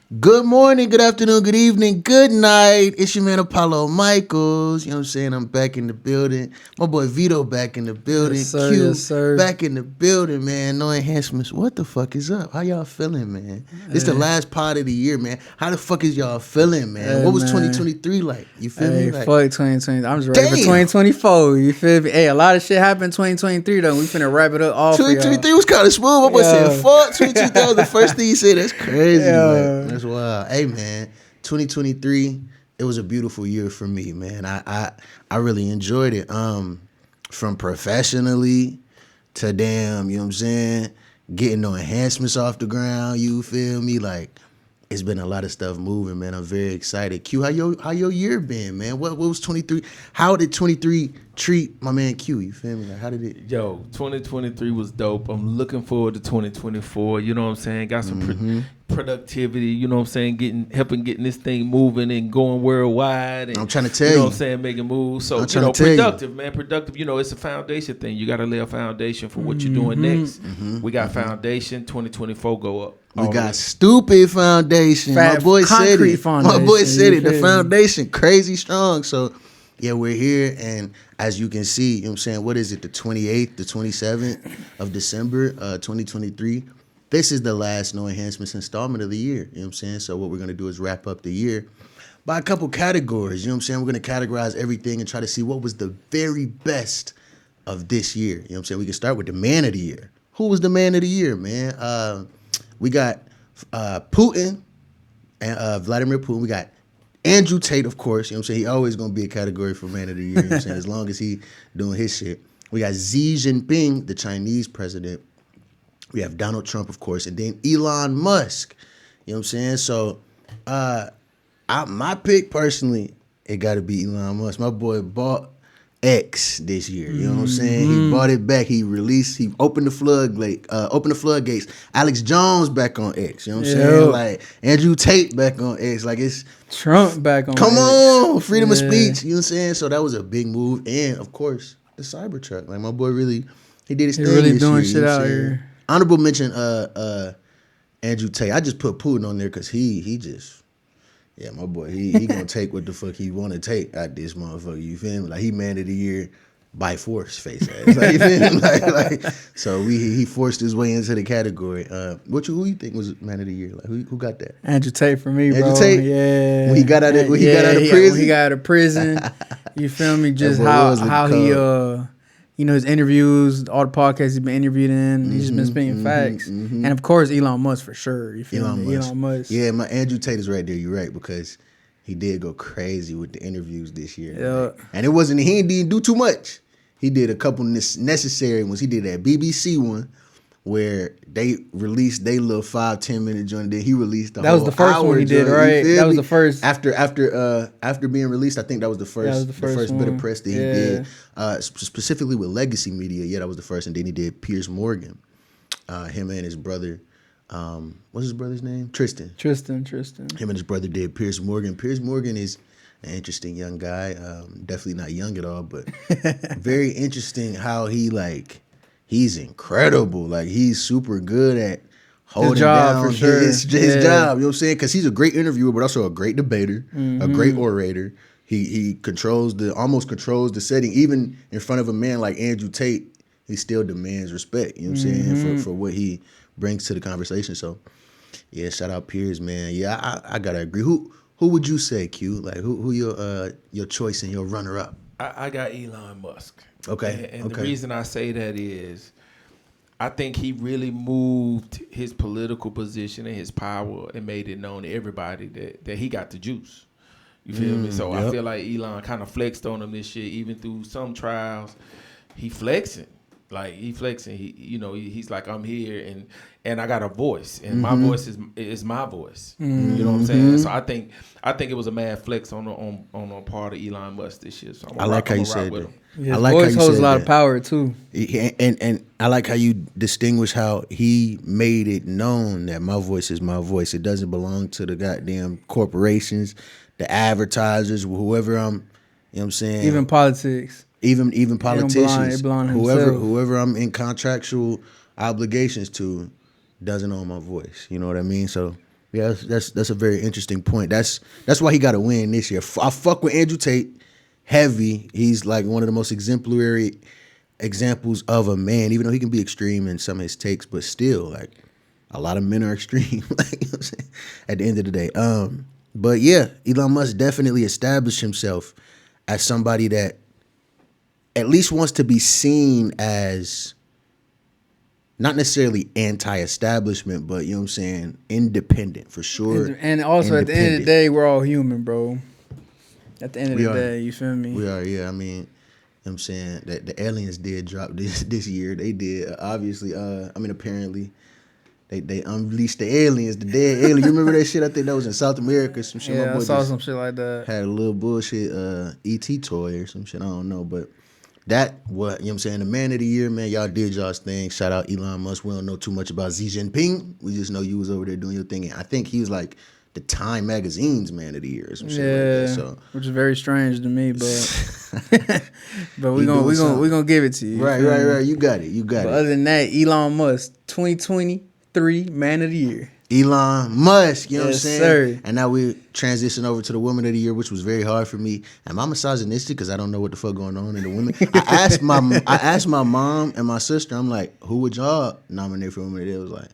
Good morning, good afternoon, good evening, good night. It's your man Apollo Michaels. You know what I'm saying? I'm back in the building. My boy Vito back in the Yes, building. sir. Q Yes, sir. back in the building, man. No enhancements. What the fuck is up? How y'all feeling, man? This the Hey, last part of the year, man. How the fuck is y'all feeling, man? hey, What was man. 2023 like? You feel me? Hey, Like, fuck 2020. I'm just ready for damn. 2024. You feel me? Hey, a lot of shit happened in 2023 though. We finna wrap it up all for y'all. 2023 was kind of smooth. My boy said, Yeah. fuck 2023. That was the first thing he said. That's crazy. Like, Yeah. that's wild. Hey, man, 2023, it was a beautiful year for me, man. I really enjoyed it. From professionally to damn, you know what I'm saying? Getting no enhancements off the ground, you feel me? Like, it's been a lot of stuff moving, man. I'm very excited. Q, how your year been, man? What was 23? How did 23 treat my man Q? You feel me? Like, how did it? Yo, 2023 was dope. I'm looking forward to 2024. You know what I'm saying? Got some productivity. You know what I'm saying? Helping this thing moving and going worldwide. And, I'm trying to tell you know you. what I'm saying? Making moves. So I'm trying to tell you. productive, man. Productive. You know, it's a foundation thing. You got to lay a foundation for what you're doing next. We got foundation. 2024 go up. We got stupid foundation. Fat My boy said concrete it. My boy foundation, said you it. The feel me? foundation crazy strong. So yeah, we're here, and as you can see, you know what I'm saying, what is it, the 28th, the 27th of December, 2023. This is the last No Enhancements installment of the year. You know what I'm saying? So what we're gonna do is wrap up the year by a couple categories. You know what I'm saying? We're gonna categorize everything and try to see what was the very best of this year. You know what I'm saying? We can start with the man of the year. Who was the man of the year, man? We got Putin and Vladimir Putin. We got Andrew Tate, of course. You know what I'm saying? He always going to be a category for man of the year. You know what I'm saying? As long as he doing his shit. We got Xi Jinping, the Chinese president. We have Donald Trump, of course. And then Elon Musk. You know what I'm saying? So my pick personally, it got to be Elon Musk. My boy bought X this year. You know what I'm saying? He bought it back. He opened the floodgates. Alex Jones back on X. You know what I'm saying? Like Andrew Tate back on X. Like it's Trump back on. come X. on, freedom of speech. You know what I'm saying? So that was a big move. And of course, the Cybertruck. Like my boy he did his He thing really this doing year, shit you know what out I'm saying? here. Honorable mention Andrew Tate. I just put Putin on there because he just, yeah, my boy, he gonna take what the fuck he want to take out this motherfucker. You feel me? Like he man of the year by force, face ass. Like, you feel me? Like so he forced his way into the category. Who you think was man of the year? Like who got that? Andrew Tate for me, Andrew bro. Tate? Yeah. When he got out of When he got out of prison. You feel me? Just boy was looking how he his interviews, all the podcasts he's been interviewed in, he's just been spitting facts. And of course Elon Musk for sure. You feel me? Elon Musk. Yeah, my Andrew Tate is right there. You're right, because he did go crazy with the interviews this year. Yeah. And he didn't do too much. He did a couple necessary ones. He did that BBC one where they released they little 5-10 minute joint. Then he released the That whole was the first hour one he did, joint, right? you feel That was me? the first. After being released, I think that was the first bit of one. press that he Yeah. did. Specifically with Legacy Media. Yeah, that was the first. And then he did Piers Morgan. Him and his brother. What's his brother's name? Tristan. Him and his brother did Piers Morgan. Piers Morgan is an interesting young guy. Definitely not young at all, but very interesting how he's incredible. Like he's super good at holding job, down for sure. his job. You know what I'm saying? Because he's a great interviewer, but also a great debater, a great orator. He almost controls the setting. Even in front of a man like Andrew Tate, he still demands respect. You know what I'm saying? For what he brings to the conversation. So yeah, shout out Piers, man. Yeah, I gotta agree. Who would you say, Q? Like who your choice and your runner up? I got Elon Musk. Okay. And the reason I say that is I think he really moved his political position and his power and made it known to everybody that he got the juice. You feel me? So I feel like Elon kind of flexed on him this shit, even through some trials. He flexing. Like he's like, I'm here and I got a voice, and my voice is my voice. You know what I'm saying? So I think it was a mad flex on the part of Elon Musk this year. So I like how you said that. His I like voice how you holds said a lot that. of power too. And I like how you distinguish how he made it known that my voice is my voice. It doesn't belong to the goddamn corporations, the advertisers, whoever I'm. You know what I'm saying? Even politics. Even politicians, it belong to himself. whoever I'm in contractual obligations to, doesn't own my voice. You know what I mean? So Yeah, that's a very interesting point. That's why he got to win this year. I fuck with Andrew Tate heavy. He's like one of the most exemplary examples of a man, even though he can be extreme in some of his takes, but still, like, a lot of men are extreme. Like, you know what I'm saying? At the end of the day. But yeah, Elon Musk definitely established himself as somebody that at least wants to be seen as not necessarily anti-establishment, but you know what I'm saying, independent for sure. And also at the end of the day, we're all human, bro. At the end of the day, you feel me? We are, yeah. I mean, you know what I'm saying, that the aliens did drop this year. They did. Obviously, apparently they unleashed the aliens, the dead alien. You remember that shit? I think that was in South America, some shit. Yeah, I saw some shit like that. Had a little bullshit ET toy or some shit. I don't know, but that what, you know what I'm saying, the man of the year, man, y'all did y'all's thing. Shout out Elon Musk. We don't know too much about Xi Jinping. We just know you was over there doing your thing. And I think he was like the Time magazine's man of the year or some shit like that. So, which is very strange to me, but but we gonna give it to you. Right. You got it. But other than that, Elon Musk, 2023 man of the year. Elon Musk, you know Yes, what I'm saying? sir. And now we transition over to the woman of the year, which was very hard for me. Am I misogynistic because I don't know what the fuck going on in the women? I asked my mom and my sister, I'm like, who would y'all nominate for woman of the year? It was like,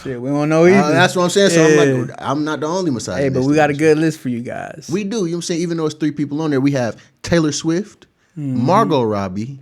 shit, we don't know either. That's what I'm saying. So I'm like, I'm not the only misogynistic. Hey, but we got a good list for you guys. We do, you know what I'm saying? Even though it's 3 people on there, we have Taylor Swift, Margot Robbie,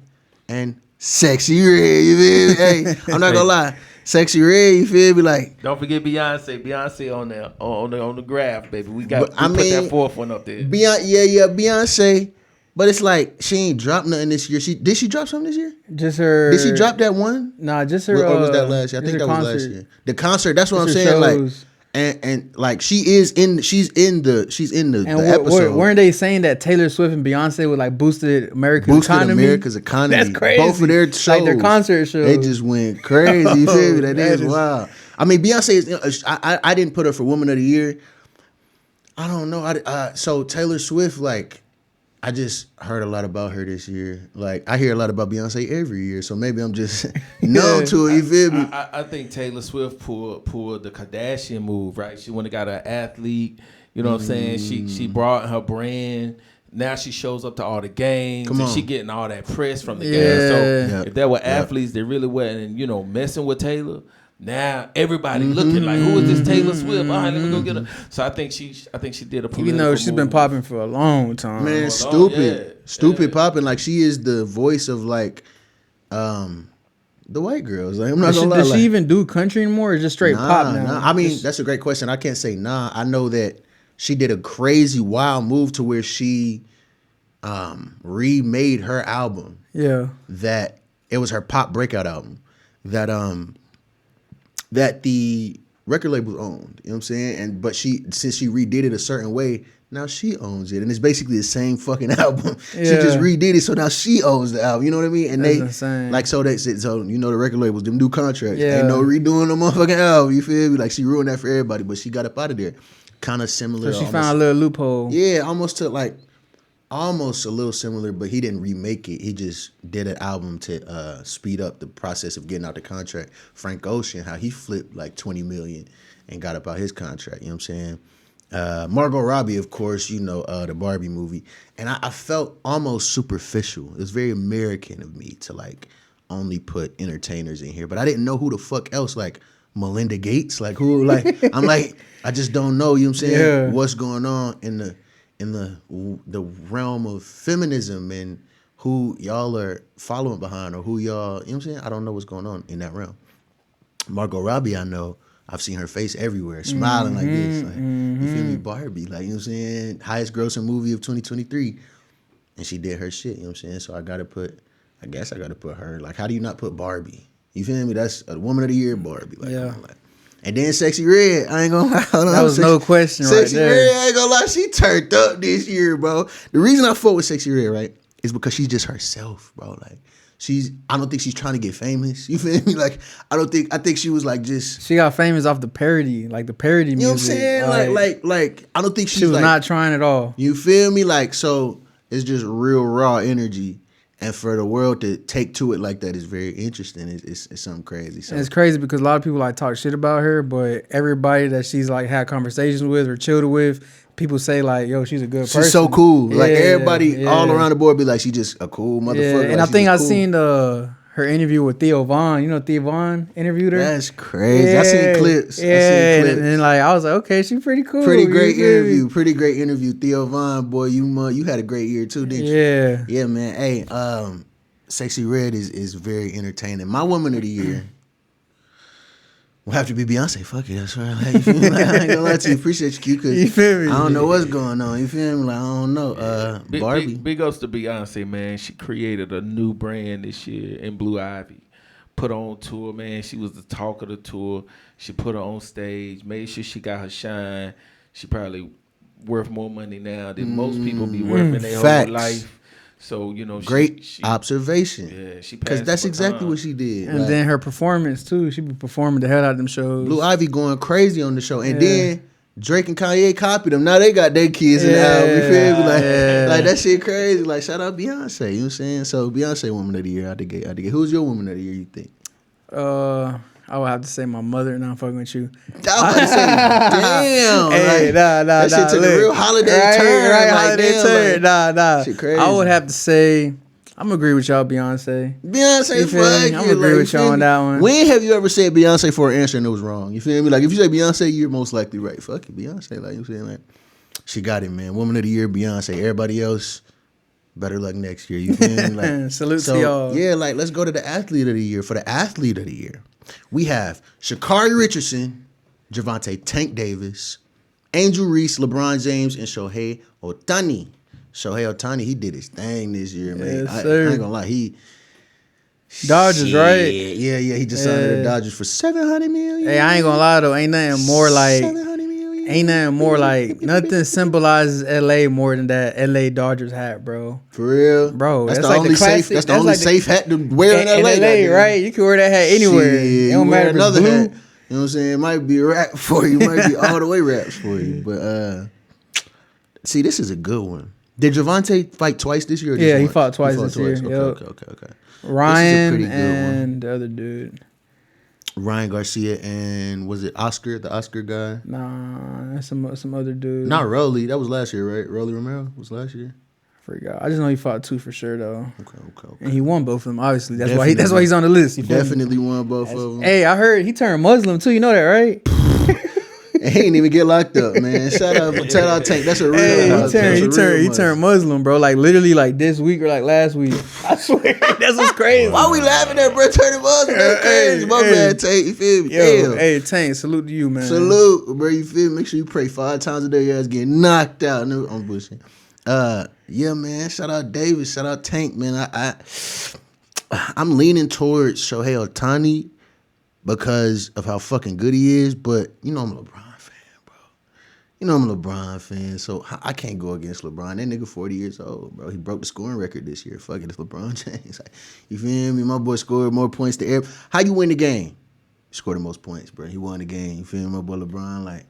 and Sexy Red. You feel me? Hey, I'm not gonna lie. Sexy Red, you feel me? Like, don't forget Beyonce. Beyonce on there on the graph, baby. We got But, we put that fourth one up there. Beyonce. But it's like she ain't dropped nothing this year. Did she drop something this year? Just her. Did she drop that one? Nah, just her. Or was that last year? I think that was last year. The concert. That's what I'm Just her saying. Like, shows. and like she's in the And episode. weren't they saying that Taylor Swift and Beyonce would like boosted America's economy? America's economy. That's crazy. Both of their shows, like their concert shows, they just went crazy. You feel me? That is is- wild. I mean, Beyonce is. I didn't put her for Woman of the Year. I don't know. So Taylor Swift, like, I just heard a lot about her this year. Like, I hear a lot about Beyonce every year, so maybe I'm just numb to it. You feel me? I think Taylor Swift pulled the Kardashian move, right? She went and got an athlete. You know what I'm saying? She brought her brand. Now she shows up to all the games. Come on. And she getting all that press from the Yeah. games. So Yeah. if there were athletes that really wasn't, messing with Taylor, now everybody looking like, who is this Taylor Swift? All right, let me go get her. So I think she did a political even though she's been move. popping for a long time. Man, Hold on, stupid yeah. popping. Like, she is the voice of like, the white girls. Like, I'm not gonna lie. Does like, she even do country anymore, or just straight pop now? Nah. I mean, that's a great question. I can't say nah. I know that she did a crazy wild move to where she remade her album. Yeah. That it was her pop breakout album. That the record label owned. You know what I'm saying? But since she redid it a certain way, now she owns it. And it's basically the same fucking album. She Yeah. just redid it, so now she owns the album. You know what I mean? And That's they insane. like, so the record labels, them do contracts. Yeah. Ain't no redoing the motherfucking album. You feel me? Like, she ruined that for everybody, but she got up out of there. Kind of similar. So she almost- found a little loophole. Yeah, almost a little similar, but he didn't remake it. He just did an album to speed up the process of getting out the contract. Frank Ocean, how he flipped like 20 million and got up out his contract. You know what I'm saying? Margot Robbie, of course, the Barbie movie. And I felt almost superficial. It was very American of me to like only put entertainers in here. But I didn't know who the fuck else, like Melinda Gates. Like, who, like, I'm like, I just don't know, you know what I'm saying? Yeah. What's going on in the realm of feminism and who y'all are following behind, or who y'all, you know what I'm saying? I don't know what's going on in that realm. Margot Robbie, I know. I've seen her face everywhere, smiling like this. Like, you feel me? Barbie, like, you know what I'm saying? Highest grossing movie of 2023. And she did her shit, you know what I'm saying? So I guess I gotta put her. Like, how do you not put Barbie? You feel me? That's a Woman of the Year, Barbie. Like, Yeah. come on, like. And then Sexy Red, I ain't gonna lie. That was no question right Sexy there. Red, I ain't gonna lie, she turned up this year, bro. The reason I fought with Sexy Red, right, is because she's just herself, bro. Like, I don't think she's trying to get famous. You feel me? Like, I think she was like just. She got famous off the parody, like the parody music. You know what I'm saying? Like I don't think she was like, not trying at all. You feel me? Like, so it's just real raw energy. And for the world to take to it like that is very interesting. It's something crazy. So And it's crazy because a lot of people like talk shit about her, but everybody that she's like had conversations with or chilled with, people say like, "Yo, she's a good person." She's so cool. Like everybody all yeah. around the board be like, she just a cool motherfucker. Yeah. And like, I think I cool. seen her interview with Theo Von. You know, Theo Von interviewed her. That's crazy. Yeah. I seen clips. Yeah, and like I was like, okay, she's pretty cool. Pretty great interview. Pretty great interview. Theo Von, boy, you had a great year too, didn't you? Yeah. Yeah, man. Hey, Sexy Red is very entertaining. My woman of the year will have to be Beyonce. Fuck it, that's right. Like, you feel me? Like, I ain't gonna lie to you. Appreciate you, Q, because You feel me? I don't know what's going on. You feel me? Like, I don't know. Barbie. Big ups to Beyonce, man. She created a new brand this year in Blue Ivy. Put her on tour, man. She was the talk of the tour. She put her on stage, made sure she got her shine. She probably worth more money now than most people be worth in their whole life. So, you know, great she observation. Yeah, she because passed that's the exactly baton. what she did. And like, then her performance too. She be performing the hell out of them shows. Blue Ivy going crazy on the show, and then Drake and Kanye copied them. Now they got their kids in the album. You feel me? Like that shit crazy. Like shout out Beyonce. You know what I'm saying? So Beyonce Woman of the Year. I think. Who's your Woman of the Year? You think? I would have to say my mother. Now I'm fucking with you. I was about to say, damn. Hey, like, nah. That shit took a real holiday turn. Right, like, holiday damn, turn. like, Nah. shit crazy. I would have to say, I'm gonna agree with y'all, Beyonce. Beyonce, You feel me? fuck I'm you. gonna agree like, with y'all on that one. When have you ever said Beyonce for an answer and it was wrong? You feel me? Like if you say Beyonce, you're most likely right. Fuck it, Beyonce. Like you know what I'm saying, like she got it, man. Woman of the Year, Beyonce. Everybody else, better luck next year. You feel me? Like Salute to y'all. Yeah, like let's go to the athlete of the year. For the athlete of the year, we have Sha'Carri Richardson, Javante Tank Davis, Angel Reese, LeBron James, and Shohei Ohtani. Shohei Ohtani, he did his thing this year, man. Yes, I sir. ain't gonna lie, he Dodgers, shit. right? Yeah, he just signed to the Dodgers for $700 million. Hey, I ain't gonna lie though, ain't nothing more like $700 million. nothing symbolizes LA more than that LA Dodgers hat, bro. For real, Bro, That's that's the like only the safe. classic- That's the that's only like the- safe hat to wear in LA. goddamn. right? You can wear that hat anywhere. Shit, It you don't wear matter if it's another blue. hat. You know what I'm saying? It might be a rap for you. Might be all the way raps for you. But see, this is a good one. Did Javante fight twice this year? Or just Yeah, he once? fought twice this year. Yep. Okay. Ryan pretty good one. and the other dude. Ryan Garcia and was it Oscar, the Oscar guy? Nah, that's some other dude. Not Rolly. That was last year, right? Rolly Romero was last year. Forgot. I just know he fought two for sure though. Okay. And he won both of them. Obviously, that's Definitely. why he's on the list. You feel me? Definitely won both of them. Hey, I heard he turned Muslim too. You know that, right? And he didn't even get locked up, man. Shout out Tank. That's a real. Hey, Muslim. That's a real he Muslim. turned Muslim, bro. Like literally, like this week or like last week. I swear, that's what's crazy. Why we laughing at bro turning Muslim? That's crazy. My bad, Tank. You feel me? Yo, Damn. hey, Tank, salute to you, man. Salute, bro. You feel me? Make sure you pray 5 times a day. Your ass getting knocked out. No, I'm bullshit. Yeah, man. Shout out Davis. Shout out Tank, man. I'm leaning towards Shohei Ohtani because of how fucking good he is. But you know I'm a LeBron fan, bro. You know I'm a LeBron fan, so I can't go against LeBron. That nigga 40 years old, bro. He broke the scoring record this year. Fuck it, it's LeBron James. Like, you feel me? My boy scored more points than ever. How you win the game? You scored the most points, bro. He won the game. You feel me? My boy LeBron, like,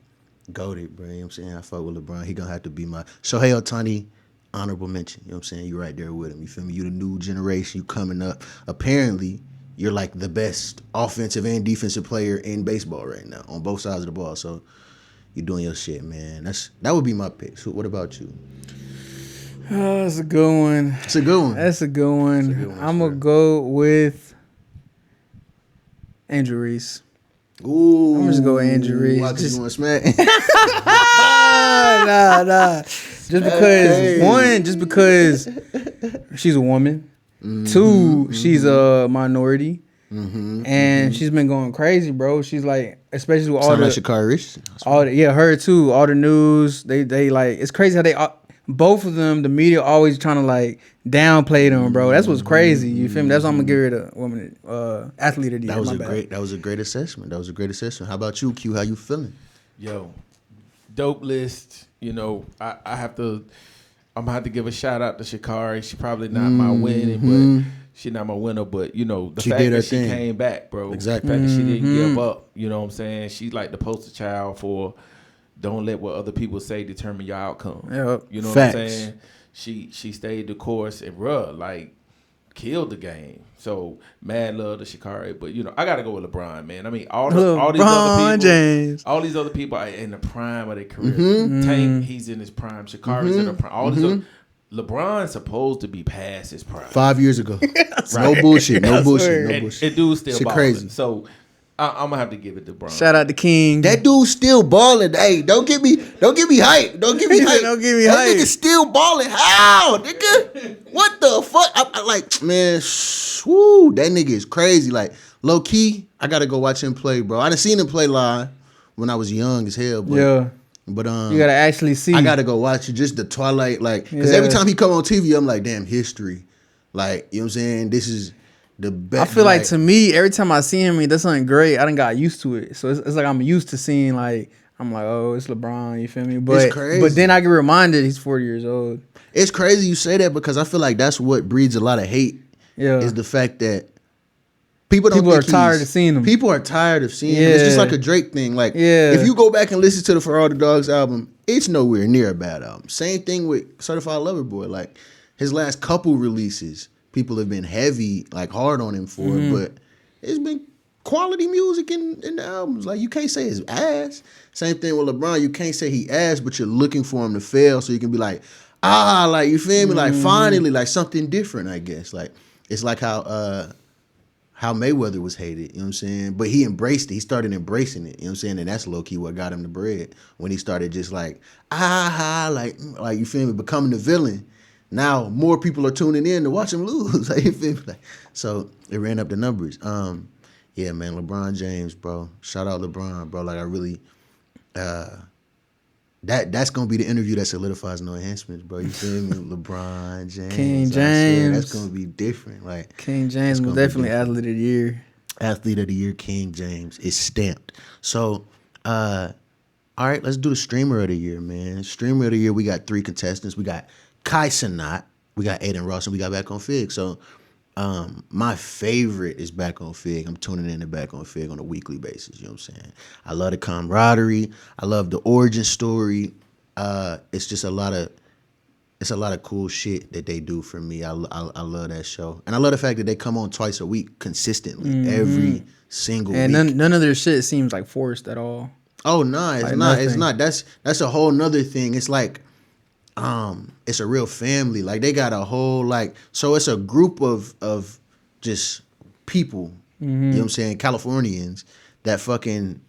goated, bro. You know what I'm saying? I fuck with LeBron. He gonna have to be my Shohei Ohtani honorable mention. You know what I'm saying? You're right there with him. You feel me? You the new generation. You coming up. Apparently, you're like the best offensive and defensive player in baseball right now on both sides of the ball. So you're doing your shit, man. That would be my pick. So what about you? Oh, that's a good one. It's a good one. That's a good one. That's a good one, I'm sure. gonna go with Angel Reese. Ooh. I'm just go with Andrew Reese. Why, 'cause you want to smack? Nah. Just because she's a woman. Mm-hmm, 2, she's a minority. And she's been going crazy, bro. She's like, especially with all Sound the, like Sha'Carri Richardson. her too. All the news, they like, it's crazy how they, both of them, the media always trying to like downplay them, bro. That's what's crazy. You feel me? That's why I'm gonna give her the woman athlete of the year. That was a great assessment. How about you, Q? How you feeling? Yo, dope list. You know, I'm gonna have to give a shout out to Sha'Carri. She probably not my winning, but she not my winner. But you know, the She fact did her that she thing. came back, bro. Exactly. The fact that she didn't give up. You know what I'm saying? She's like the poster child for don't let what other people say determine your outcome. Yep. You know Facts. what I'm saying? She stayed the course, and bruh, like killed the game. So mad love to Sha'Carri, but I gotta go with LeBron, man. I mean, all LeBron James. all these other people are in the prime of their career. Tank, he's in his prime. Sha'Carri's in the prime. All these other, LeBron's supposed to be past his prime. 5 years ago. No bullshit. No bullshit. No bullshit. And dude's still Shit balling. crazy. So I'm gonna have to give it to LeBron. Shout out to King. That dude's still balling. Hey, don't get me hype. Don't get me hype. Don't give me that hype. Nigga still balling. How, nigga? What the fuck? I like, man. Woo, that nigga is crazy. Like, low key, I gotta go watch him play, bro. I done seen him play live when I was young as hell. But, But you gotta actually see. I gotta go watch it. Just the Twilight, like, because every time he come on TV, I'm like, damn, history. Like, you know what I'm saying? This is the best. I feel like to me, every time I see him, that's something great. I done got used to it, so it's like I'm used to seeing like I'm like, oh, it's LeBron. You feel me? But it's crazy. But then I get reminded he's 40 years old. It's crazy you say that because I feel like that's what breeds a lot of hate. Yeah, is the fact that people are tired of seeing him. People are tired of seeing him. It's just like a Drake thing. Like, if you go back and listen to the For All the Dogs album, it's nowhere near a bad album. Same thing with Certified Lover Boy. Like, his last couple releases, people have been heavy, like hard on him for it, but it's been quality music in the albums. Like, you can't say it's ass. Same thing with LeBron. You can't say he ass, but you're looking for him to fail so you can be like, like, you feel me? Like, finally, like something different, I guess. Like, it's like how Mayweather was hated, you know what I'm saying? But he embraced it. He started embracing it, you know what I'm saying? And that's low-key what got him the bread. When he started just like, like you feel me, becoming the villain. Now more people are tuning in to watch him lose. Like, you feel me? Like, so it ran up the numbers. Yeah, man, LeBron James, bro. Shout out LeBron, bro. Like, I really that's gonna be the interview that solidifies No Enhancements, bro. You feel me? LeBron James. I King swear, James. that's gonna be different. Like, King James was definitely athlete of the year. Athlete of the year, King James is stamped. So, all right, let's do the streamer of the year, man. Streamer of the year, we got 3 contestants. We got Kai Cenat, we got Aiden Ross, and we got Back on Fig. So, my favorite is Back on Fig. I'm tuning in to Back on Fig on a weekly basis. You know what I'm saying? I love the camaraderie. I love the origin story. It's just a lot of cool shit that they do for me. I love that show, and I love the fact that they come on twice a week consistently, every single week. And none of their shit seems like forced at all. Oh no, it's like not. Nothing. It's not. That's a whole nother thing. It's like, it's a real family. Like, they got a whole, like, so it's a group of just people. You know what I'm saying? Californians that fucking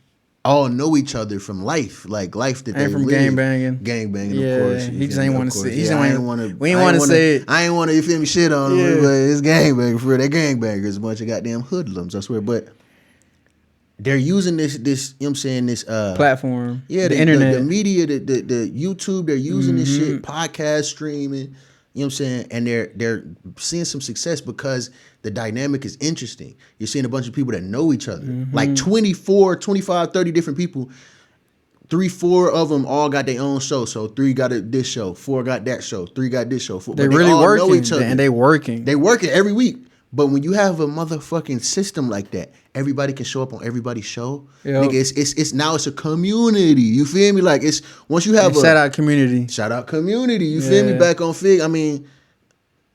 all know each other from life, like life that they And from live. gangbanging, of course. He just ain't want to say. He just I ain't want to. We ain't want to say it. I ain't want to, you feel me, shit on them, Yeah. but it's gangbanging for real. They're gangbangers, a bunch of goddamn hoodlums, I swear. But they're using this, you know what I'm saying, this Platform. yeah, the internet. the media, the YouTube, they're using this shit, podcast streaming, you know what I'm saying? And they're seeing some success because the dynamic is interesting. You're seeing a bunch of people that know each other. Like 24, 25, 30 different people. 3, 4 of them all got their own show. So 3 got this show, 4 got that show, 3 got this show. 4, They but really all working, know each other. and they working. They work it every week. But when you have a motherfucking system like that, everybody can show up on everybody's show. Yep. Nigga, it's now it's a community. You feel me? Like, it's once you have shout out community. shout out community. You feel me? Yeah. Back on Fig. I mean,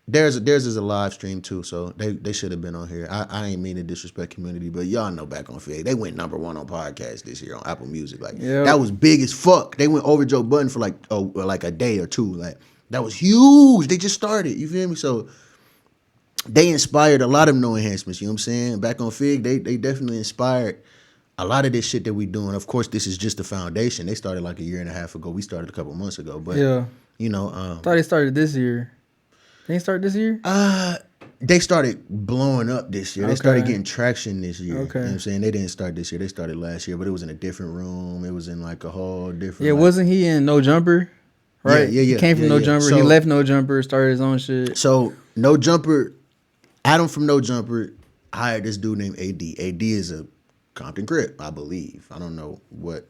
theirs is a live stream too, so they should have been on here. I ain't mean to disrespect community, but y'all know Back on Fig. They went #1 on podcast this year on Apple Music. Like, Yep. that was big as fuck. They went over Joe Budden for like a day or two. Like, that was huge. They just started. You feel me? So they inspired a lot of No Enhancements, you know what I'm saying? Back on Fig, they definitely inspired a lot of this shit that we doing. Of course, this is just the foundation. They started like a year and a half ago. We started a couple months ago. But, you know. Thought they started this year. They didn't start this year? They started blowing up this year. They started getting traction this year. Okay. You know what I'm saying? They didn't start this year. They started last year, but it was in a different room. It was in like a whole different. Yeah, like, wasn't he in No Jumper? Right? Yeah. He came from No Jumper. So, he left No Jumper, started his own shit. So, No Jumper, Adam from No Jumper hired this dude named AD. AD is a Compton Crip, I believe. I don't know what,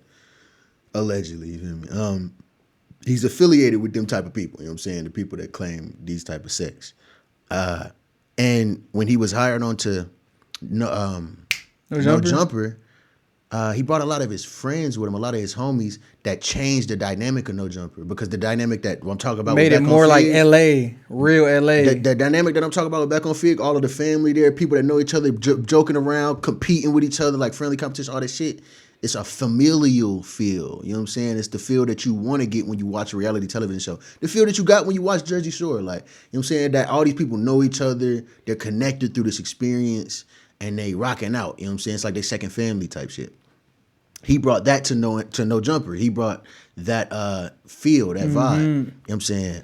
allegedly, you feel me? He's affiliated with them type of people, you know what I'm saying? The people that claim these type of sex. And when he was hired onto No Jumper, he brought a lot of his friends with him, a lot of his homies that changed the dynamic of No Jumper, because the dynamic that I'm talking about Made with it Back more on like Fig, L.A., real L.A. the dynamic that I'm talking about with Back on Fig, all of the family there, people that know each other, joking around, competing with each other, like friendly competition, all that shit. It's a familial feel. You know what I'm saying? It's the feel that you want to get when you watch a reality television show. The feel that you got when you watch Jersey Shore. Like, you know what I'm saying? That all these people know each other, they're connected through this experience, and they rocking out. You know what I'm saying? It's like their second family type shit. He brought that to No Jumper. He brought that feel, that vibe. You know what I'm saying?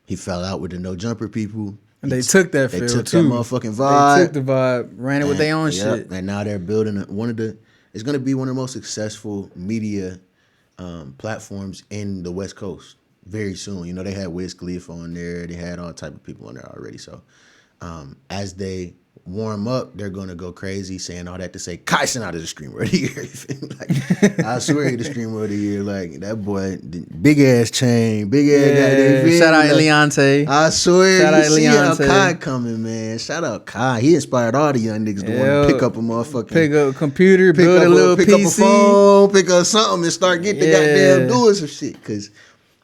He fell out with the No Jumper people. And they took that They feel took too. that motherfucking vibe. They took the vibe, ran it with their own Yep, shit. and now they're building it's going to be one of the most successful media platforms in the West Coast very soon. You know, they had Wiz Khalifa on there. They had all type of people on there already. So as they warm up, they're going to go crazy saying all that to say Kai Cenat is the Screamer of the Year. You feel me? Like, I swear he's the Screamer of the Year. Like, that boy, big ass chain, big ass guy. Shout out like, Eliante. I swear, Shout you out see how Eliante. Kai coming, man. Shout out Kai. He inspired all the young niggas to want to pick up a motherfucking... Pick up a computer, build a little pick PC. up a phone, pick up something and start getting the goddamn doing some shit. Because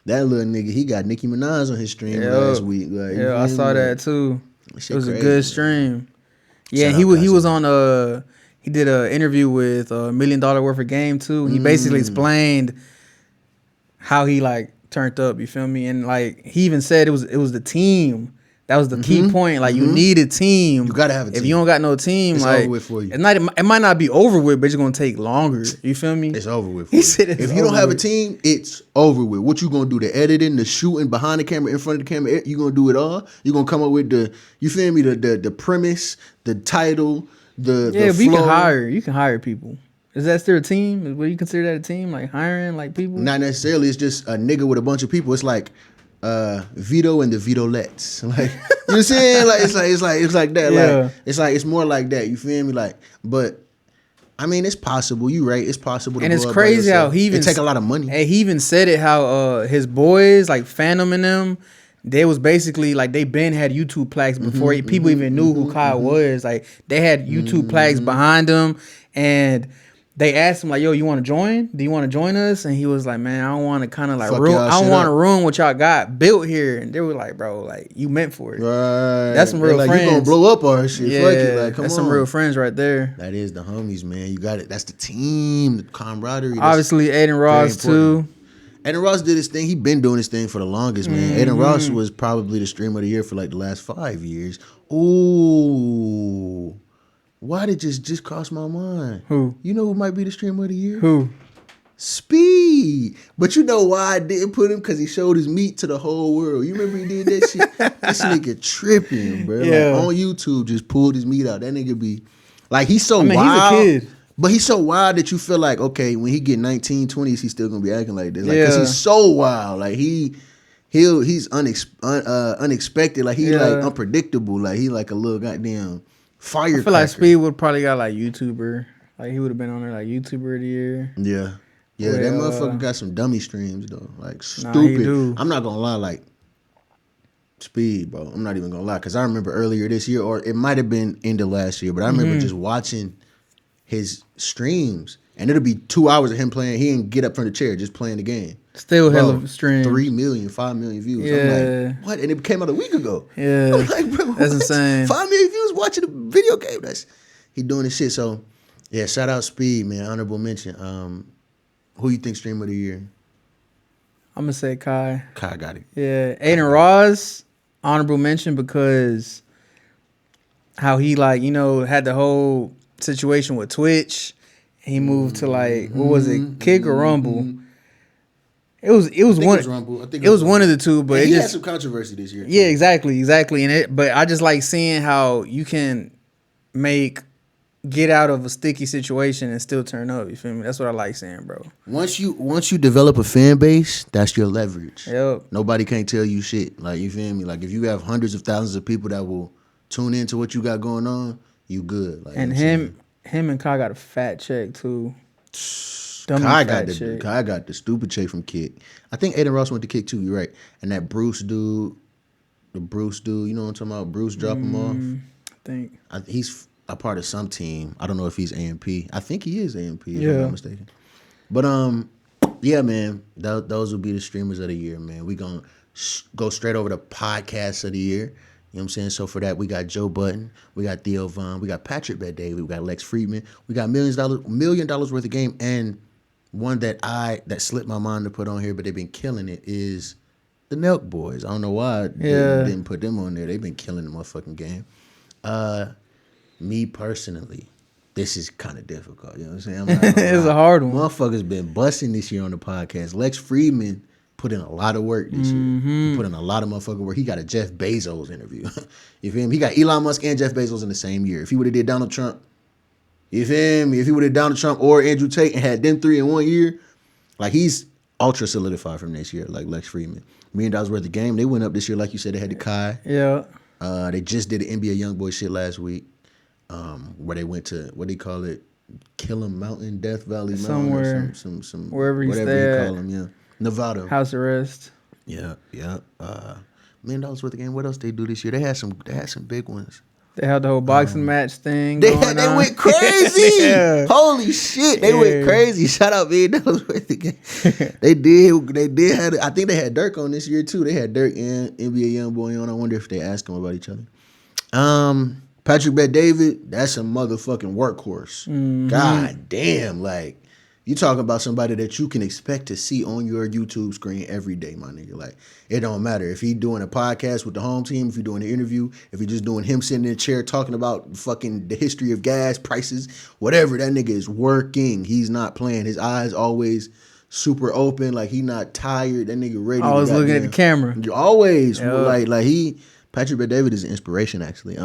that little nigga, he got Nicki Minaj on his stream last week. Like, Yeah, I saw that too. It was a good stream. Yeah, Shout he out was Kai on he did an interview with $1 Million Worth of Game too. He basically explained how he like turned up, you feel me? And like he even said it was the team. That was the key point. Like you need a team. You gotta have a If team. you don't got no team, It's like over with for you. it might not be over with, but it's gonna take longer. You feel me? It's over with. He said it's if you don't over have a with. team, it's over with. What you gonna do? The editing, the shooting, behind the camera, in front of the camera. You gonna do it all. You gonna come up with you feel me? The premise, the title, the Yeah, but flow. you can hire people. Is that still a team? Would you consider that a team? Like hiring like people? Not necessarily. It's just a nigga with a bunch of people. It's like Vito and the Vitolettes. Like, you know what I'm saying? Like it's like that. Yeah. Like it's more like that. You feel me? Like, but I mean, it's possible. You right. It's possible. To And it's blow up by crazy how yourself. he even It take a lot of money. Hey, he even said it how his boys like Phantom and them, they was basically like they been had YouTube plaques before people even knew who Kai was. Like they had YouTube plaques behind them, and they asked him like, "Yo, you want to join? Do you want to join us?" And he was like, "Man, I don't want to kind of like Fuck ruin. y'all I don't shit want to up." ruin what y'all got built here." And they were like, "Bro, like you meant for it. Right. That's some real like, friends. You gonna blow up our shit. Yeah, Fuck it. Like, come that's on. some real friends right there. That is the homies, man. You got it. That's the team, the camaraderie. That's Obviously, Aiden Ross too. Aiden Ross did his thing. He been doing his thing for the longest, man. Aiden Ross was probably the Streamer of the Year for like the last 5 years. Ooh. Why did just cross my mind? Who? You know who might be the Streamer of the Year? Who? Speed. But you know why I didn't put him? Because he showed his meat to the whole world. You remember he did that shit? This nigga tripping, bro. Yeah. Like on YouTube, just pulled his meat out. That nigga be like, he's so I mean, wild. he's a kid. But he's so wild that you feel like, okay, when he get 19, 20s, he's still gonna be acting like this. Like, cause Yeah. he's so wild. Like he's unexpected. Like he like unpredictable. Like he like a little goddamn firecracker. I feel like Speed would probably got like YouTuber. Like he would have been on there like YouTuber of the year. Yeah. Yeah, that Well, motherfucker got some dummy streams though. Like Nah, he stupid. do. I'm not gonna lie, like Speed, bro. I'm not even gonna lie. Cause I remember earlier this year, or it might have been end of last year, but I remember just watching his streams, and it'll be 2 hours of him playing. He didn't get up from the chair, just playing the game. Still Bro, hell of a stream. 3 million, 5 million views. Yeah. I'm like, what? And it came out a week ago. Yeah. I'm like, bro, That's what? insane. 5 million views watching a video game. He doing this shit. So yeah, shout out Speed, man. Honorable mention. Who you think Streamer of the Year? I'm gonna say Kai. Kai got it. Yeah, Aiden Ross, honorable mention because how he like had the whole situation with Twitch. He moved to like what was it, Kick or Rumble? It was one. Rumble. I think It was one of the two, but And it he had just some controversy this year. yeah, exactly. But I just like seeing how you can get out of a sticky situation and still turn up. You feel me? That's what I like seeing, bro. Once you develop a fan base, that's your leverage. Yep. Nobody can't tell you shit. Like, you feel me? Like, if you have hundreds of thousands of people that will tune into what you got going on, you good. Like, And you know what I'm saying? him and Kai got a fat check too. Dummy Kai fat got check. the stupid check from Kick. I think Aiden Ross went to Kick too. You're right. And that Bruce dude, you know what I'm talking about? Bruce dropped him off. I think. a part of some team. I don't know if he's AMP. I think he is AMP, if I'm Yeah. not mistaken. But yeah, man, those will be the streamers of the year, man. We gonna go straight over to podcasts of the year. You know what I'm saying? So for that, we got Joe Budden, we got Theo Von, we got Patrick Bet-David, we got Lex Friedman, we got $1 million worth of game, and one that slipped my mind to put on here, but they've been killing it is the Nelk Boys. I don't know why I didn't put them on there. They've been killing the motherfucking game. Me personally, this is kind of difficult. You know what I'm saying? I'm not gonna It's lie. a hard one. Motherfuckers been busting this year on the podcast. Lex Friedman put in a lot of work this year. He put in a lot of motherfucking work. He got a Jeff Bezos interview. You feel me? He got Elon Musk and Jeff Bezos in the same year. If he would have did Donald Trump, you feel me? If he would have Donald Trump or Andrew Tate and had them three in 1 year, like he's ultra solidified from next year, like Lex Friedman. $1 million worth of game. They went up this year, like you said, they had the Kai. Yeah. They just did the NBA YoungBoy shit last week, where they went to, what do you call it? Killam Mountain, Death Valley Mountain, Somewhere. or some Wherever you whatever stay you at. call them, yeah. Nevada. House arrest. Yeah. $1 million worth of game. What else they do this year? They had some big ones. They had the whole boxing match thing. They going on. went crazy. Yeah. Holy shit, they went crazy. Shout out $1 million worth of game. They did have. I think they had Dirk on this year too. They had Dirk and NBA YoungBoy on. I wonder if they asked him about each other. Patrick Bet-David, that's a motherfucking workhorse. God damn, like you talking about somebody that you can expect to see on your YouTube screen every day, my nigga. Like it don't matter if he doing a podcast with the home team, if he doing an interview, if he just doing him sitting in a chair talking about fucking the history of gas prices, whatever. That nigga is working. He's not playing. His eyes always super open, like he not tired. That nigga ready. Always looking at the camera. You always Yep. like Patrick Bet-David is an inspiration actually.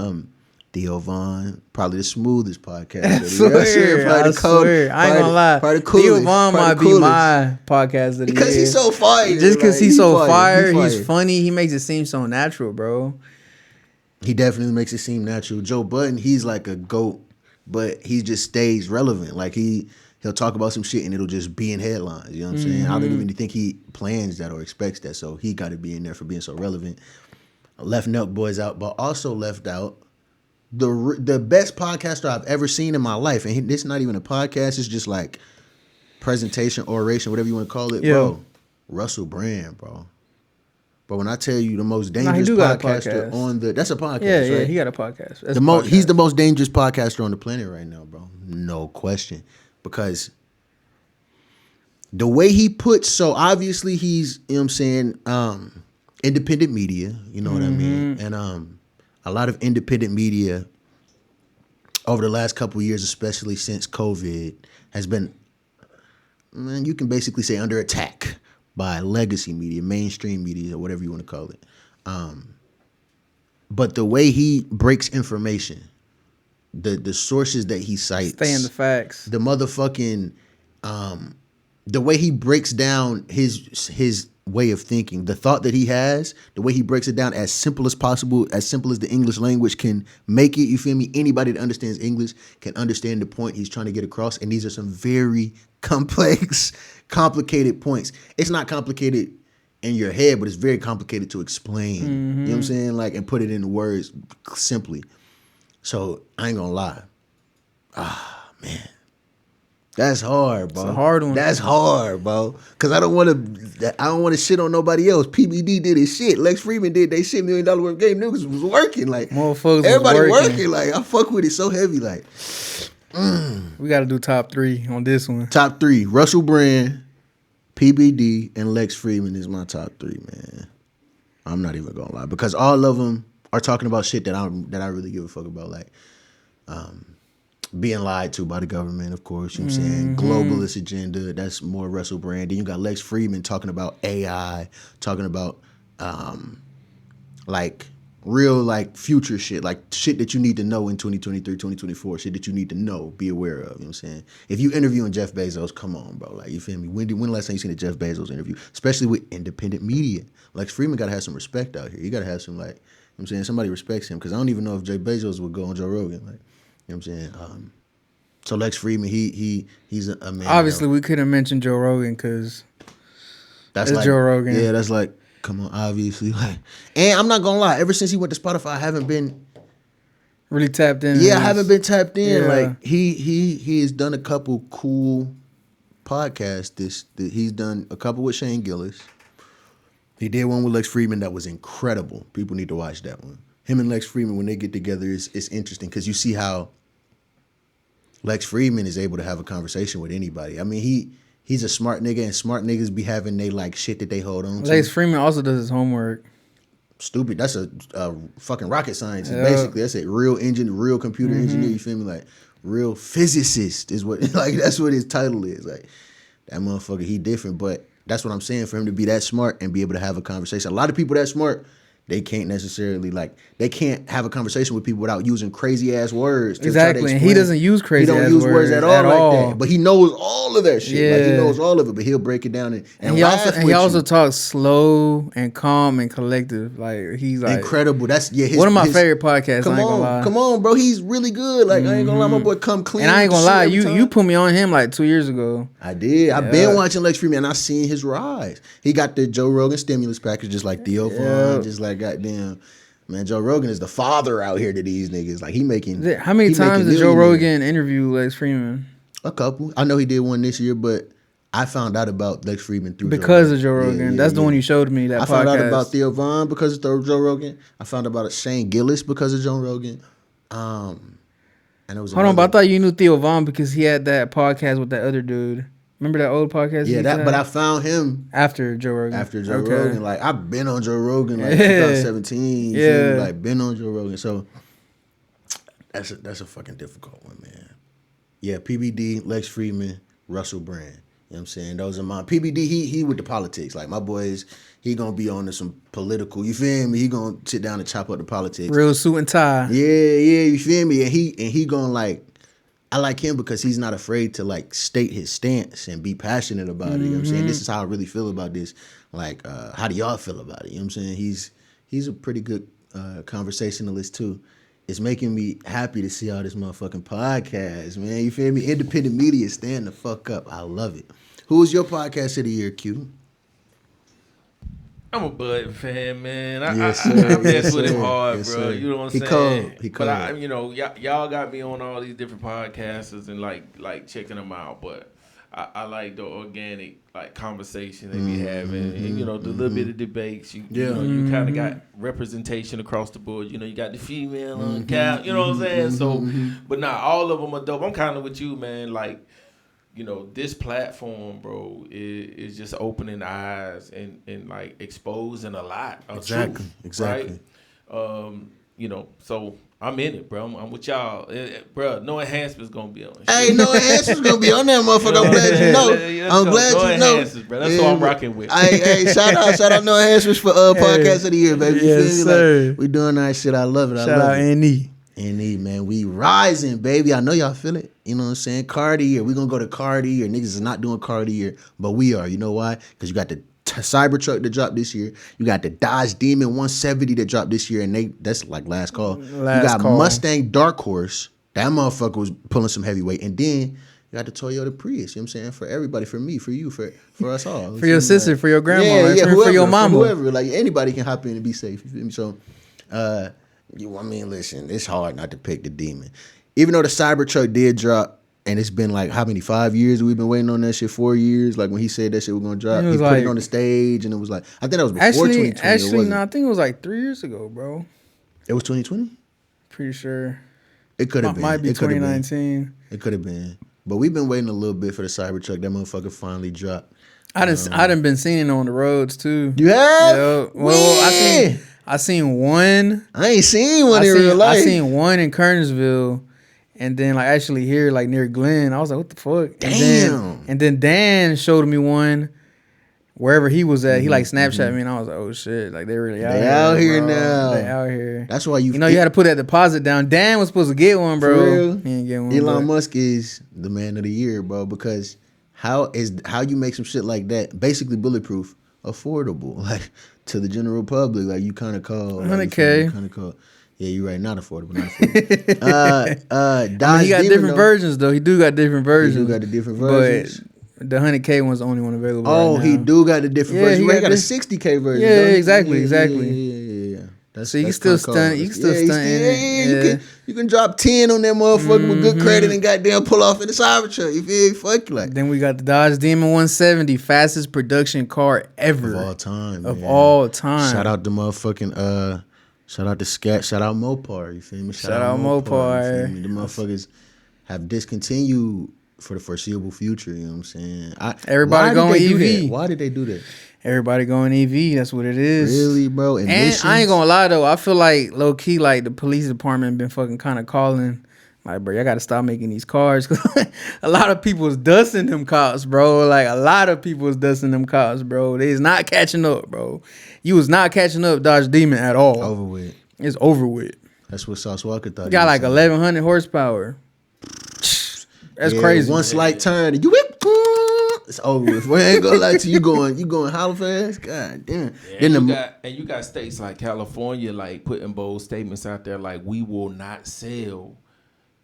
Theo Von, probably the smoothest podcast. I swear. I ain't gonna lie. Theo Von might be my podcast of the because year. he's so fire. Just because he's so fire, He he's funny. He makes it seem so natural, bro. He definitely makes it seem natural. Joe Budden, he's like a GOAT, but he just stays relevant. Like he'll talk about some shit and it'll just be in headlines. You know what I'm saying? I don't even think he plans that or expects that. So he got to be in there for being so relevant. Left Nelk Boys out, but also left out the best podcaster I've ever seen in my life. And this not even a podcast. It's just like presentation, oration, whatever you want to call it, bro. Russell Brand, bro. But when I tell you the most dangerous podcaster on that's a podcast, Yeah, right? he got a podcast. He's the most dangerous podcaster on the planet right now, bro. No question. Because the way he puts, so obviously he's, you know what I'm saying, independent media, you know what I mean? And a lot of independent media over the last couple of years, especially since COVID, has been, man, you can basically say under attack by legacy media, mainstream media, or whatever you want to call it. But the way he breaks information, the sources that he cites, Stay in the facts. the motherfucking, the way he breaks down his way of thinking, the thought that he has, the way he breaks it down as simple as possible, as simple as the English language can make it. You feel me? Anybody that understands English can understand the point he's trying to get across. And these are some very complex, complicated points. It's not complicated in your head, but it's very complicated to explain. You know what I'm saying? Like, and put it into words simply. So I ain't gonna lie. Man. That's hard, bro. It's a hard one. That's hard, bro. Cause I don't want to shit on nobody else. PBD did his shit. Lex Friedman did they shit $1 million worth game. Niggas was working. Like Motherfuckers everybody was working. Like I fuck with it so heavy. Like We got to do top 3 on this one. top 3: Russell Brand, PBD, and Lex Friedman is my top 3, man. I'm not even gonna lie, because all of them are talking about shit that I really give a fuck about, like being lied to by the government, of course. You know what I'm saying? Globalist agenda. That's more Russell Brand. Then you got Lex Friedman talking about AI, talking about like real like future shit, like shit that you need to know in 2023, 2024, shit that you need to know, be aware of. You know what I'm saying? If you interviewing Jeff Bezos, come on, bro. Like, you feel me? When the last time you seen a Jeff Bezos interview? Especially with independent media. Lex Friedman gotta have some respect out here. You gotta have some, like, you know what I'm saying, somebody respects him, because I don't even know if Jeff Bezos would go on Joe Rogan. Like, you know what I'm saying? So Lex Friedman, he's a man. Obviously, we couldn't mention Joe Rogan because that's it's like, Joe Rogan. Yeah, that's like, come on, obviously. Like, and I'm not gonna lie, ever since he went to Spotify, I haven't been really tapped in. Yeah, I haven't been tapped in. Yeah. Like he has done a couple cool podcasts. He's done a couple with Shane Gillis. He did one with Lex Friedman that was incredible. People need to watch that one. Him and Lex Friedman, when they get together, it's interesting because you see how Lex Friedman is able to have a conversation with anybody. I mean, he's a smart nigga, and smart niggas be having they like shit that they hold on to. Lex Freeman also does his homework. Stupid. That's a fucking rocket scientist. Yeah. Basically, that's a real real computer engineer. You feel me? Like real physicist is what. Like that's what his title is. Like that motherfucker. He different, but that's what I'm saying. For him to be that smart and be able to have a conversation. A lot of people that smart, they can't necessarily they can't have a conversation with people without using crazy ass words. Exactly, and he doesn't use crazy. He don't use words at all like that. But he knows all of that shit. Yeah. Like he knows all of it. But he'll break it down and he also talks slow and calm and collective. Like he's like incredible. That's one of my favorite podcasts. I ain't gonna lie. Come on, bro. He's really good. Like I ain't gonna lie, my boy come clean. And I ain't gonna lie, you put me on him like 2 years ago. I did. I've been watching Lex Friedman and I seen his rise. He got the Joe Rogan stimulus package, just like Theo Vaughn, just like goddamn. Man, Joe Rogan is the father out here to these niggas. Like he making. How many times did Joe Rogan interview Lex Friedman? A couple. I know he did one this year, but I found out about Lex Friedman through because of Joe Rogan. That's the one you showed me. That I found out about Theo Vaughn because of Joe Rogan. I found out about Shane Gillis because of Joe Rogan. And it was hold on, but I thought you knew Theo Vaughn because he had that podcast with that other dude. Remember that old podcast? Yeah, but I found him after Joe Rogan. Rogan, like I've been on Joe Rogan like 2017. Yeah, like been on Joe Rogan. So that's a fucking difficult one, man. Yeah, PBD, Lex Friedman, Russell Brand. You know what I'm saying? Those are my PBD. He with the politics. Like my boys, he gonna be on to some political. You feel me? He gonna sit down and chop up the politics. Real suit and tie. Yeah. You feel me? And he gonna like. I like him because he's not afraid to like state his stance and be passionate about it. You know what I'm saying? This is how I really feel about this. Like, how do y'all feel about it? You know what I'm saying? He's a pretty good conversationalist too. It's making me happy to see all this motherfucking podcast, man. You feel me? Independent media, stand the fuck up. I love it. Who was your podcast of the year, Q? I'm a Bud fan, man. I mess with him hard, bro. You know what I'm saying? He cold. But y'all got me on all these different podcasts and like checking them out. But I like the organic like conversation they be having, and the little bit of debates. You kind of got representation across the board. You got the female on cap. You know what I'm saying? So, but all of them are dope. I'm kind of with you, man. Like. This platform, bro, is just opening eyes and like exposing a lot of truth, right? So I'm in it, bro. I'm with y'all, bro. No Enhancements gonna be on. Hey, No Enhancements gonna be on that motherfucker. I'm glad you know. I'm glad you know, bro. That's what I'm rocking with. Hey, shout out No Enhancements for podcast of the year, baby. You yes, feel me? sir. Like, we doing that shit. I love it. Shout out Annie. Man, we rising, baby. I know y'all feel it. You know what I'm saying? Cardi, or we gonna go to Cardi, or niggas is not doing Cardi, but we are. You know why? Because you got the Cybertruck that dropped this year. You got the Dodge Demon 170 that dropped this year, and that's like last call. You got Mustang Dark Horse. That motherfucker was pulling some heavyweight, and then you got the Toyota Prius. You know what I'm saying? For everybody, for me, for you, for us all. For your sister, for your grandma, for your mama, whoever. Like anybody can hop in and be safe. You feel me? So, listen, it's hard not to pick the Demon. Even though the Cybertruck did drop, and it's been like, how many, 5 years we've been waiting on that shit? 4 years? Like when he said that shit was going to drop, he put it on the stage, and it was like, I think that was before 2020. Actually, no, I think it was like 3 years ago, bro. It was 2020? Pretty sure. It could have been. Might be 2019. It could have been. But we've been waiting a little bit for the Cybertruck. That motherfucker finally dropped. I done been seeing it on the roads, too. You have? Yeah. Well, I seen one. I ain't seen one in real life. I seen one in Kernersville, and then like actually here, like near Glen. I was like, what the fuck? Damn. And then Dan showed me one wherever he was at. He like Snapchat me, and I was like, oh shit, like they really out here. They out here now. They out here. That's why you had to put that deposit down. Dan was supposed to get one, bro. For real? He didn't get one. Elon Musk is the man of the year, bro, because how you make some shit like that, basically bulletproof, affordable, like to the general public, like you kind of call 100K. Yeah, you're right. Not affordable. Not affordable. He got different versions though. He do got different versions. He do got the different versions. But the 100K one's the only one available. Oh, right now. He do got the different version. He got a 60K version. Yeah, exactly. Yeah. That's, So you can that's still kinda cold. stunt. You can still stunt in it. Yeah. You can drop 10 on that motherfucker with good credit and goddamn pull off in the Cybertruck. You feel me? Fuck you like. Then we got the Dodge Demon 170, fastest production car ever Of all time, of man. all time. Shout out the motherfucking shout out to Scat, shout out Mopar, you feel me? Shout out Mopar. You feel me? The motherfuckers have discontinued for the foreseeable future, you know what I'm saying? Everybody going EV. Why did they do that? Everybody going EV. That's what it is. Really, bro? And Emissions? I ain't gonna lie though, I feel like low key, like the police department been fucking kind of calling, like, bro, y'all gotta stop making these cars. A lot of people is dusting them cops, bro. Like a lot of people is dusting them cops, bro. They is not catching up, bro. You was not catching up, Dodge Demon at all. Over with. It's over with. That's what Sauce Walker thought. You got like 1,100 horsepower. That's crazy. One slight turn, and you whip. It's over with. We ain't gonna lie to you. Going how fast? God damn. And you got states like California like putting bold statements out there like we will not sell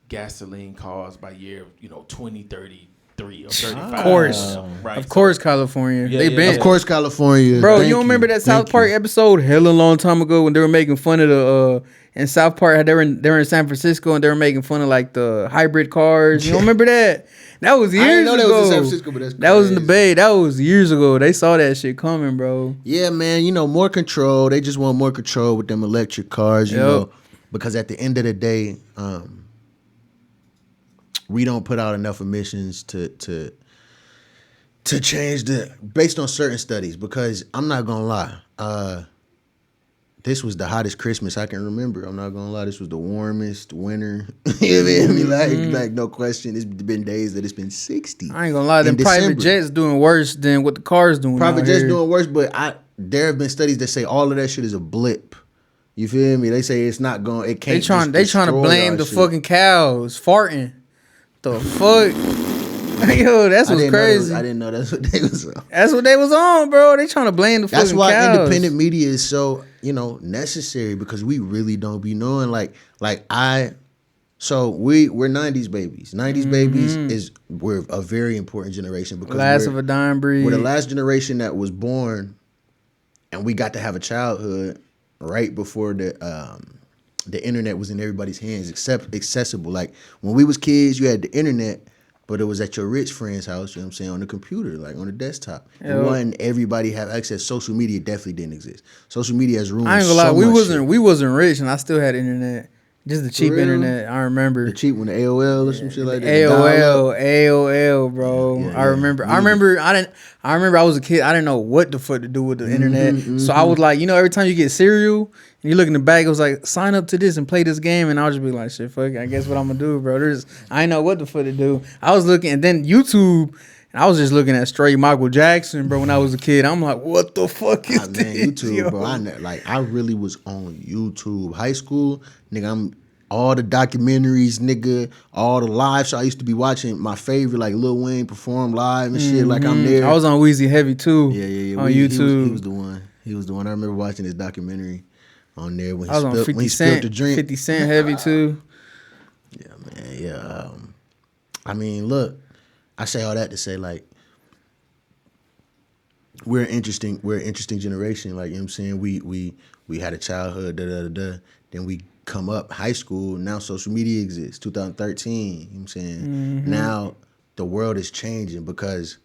gasoline cars by year 2033 or 35. Of course. Right. Of course, California. Yeah, They yeah, been. Of course, California. Bro, Thank you don't remember that Thank South Park episode hella long time ago when they were making fun of the in South Park, they were in San Francisco and they were making fun of like the hybrid cars. You don't remember that? That was years I didn't know ago. that was in San Francisco, but that's that was in the crazy. Bay. That was years ago. They saw that shit coming, bro. Yeah, man. More control. They just want more control with them electric cars. You know, because at the end of the day, we don't put out enough emissions to change based on certain studies. Because I'm not gonna lie, this was the hottest Christmas I can remember. I'm not gonna lie, this was the warmest winter. You know what I mean? Like no question. It's been days that it's been 60. I ain't gonna lie, them private jets doing worse than what the cars doing. Private jets doing worse, but there have been studies that say all of that shit is a blip. You feel me? They say it's not going. It can't. They trying to blame the fucking cows farting. The fuck. Yo, that's what's crazy. I didn't know that's what they was on. That's what they was on, bro. They trying to blame the fucking cows. That's why independent media is so, necessary because we really don't be knowing. So we're 90s babies. 90s babies we're a very important generation because last of a dying breed. We're the last generation that was born and we got to have a childhood right before the internet was in everybody's hands, except accessible. Like when we was kids, you had the internet, but it was at your rich friend's house, you know what I'm saying, on the computer, like on the desktop. It wasn't everybody have access. Social media definitely didn't exist. Social media has ruined I ain't gonna lie, shit. we wasn't rich and I still had internet. Just the cheap internet, I remember. The cheap one, the AOL or some shit like that. AOL, bro. Yeah, I remember. I remember I was a kid. I didn't know what the fuck to do with the internet. So I was like, every time you get cereal and you look in the bag, it was like, sign up to this and play this game. And I was just be like, shit, fuck it. I guess what I'm gonna do, bro. I didn't know what the fuck to do. I was looking, and then YouTube. I was just looking at straight Michael Jackson, bro. When I was a kid, I'm like, "What the fuck is this?" YouTube, yo? bro. I really was on YouTube. High school, nigga. I'm all the documentaries, nigga. All the live shows I used to be watching. My favorite, like Lil Wayne perform live and shit. Like I'm there. I was on Weezy Heavy too. Yeah. On YouTube, he was the one. He was the one. I remember watching his documentary on there when I was on 50 spilled the drink. 50 Cent Heavy too. Yeah, man. Yeah. I mean, look. I say all that to say, like, we're an interesting generation. Like, you know what I'm saying? We had a childhood, then we come up high school, now social media exists, 2013, you know what I'm saying? Now the world is changing because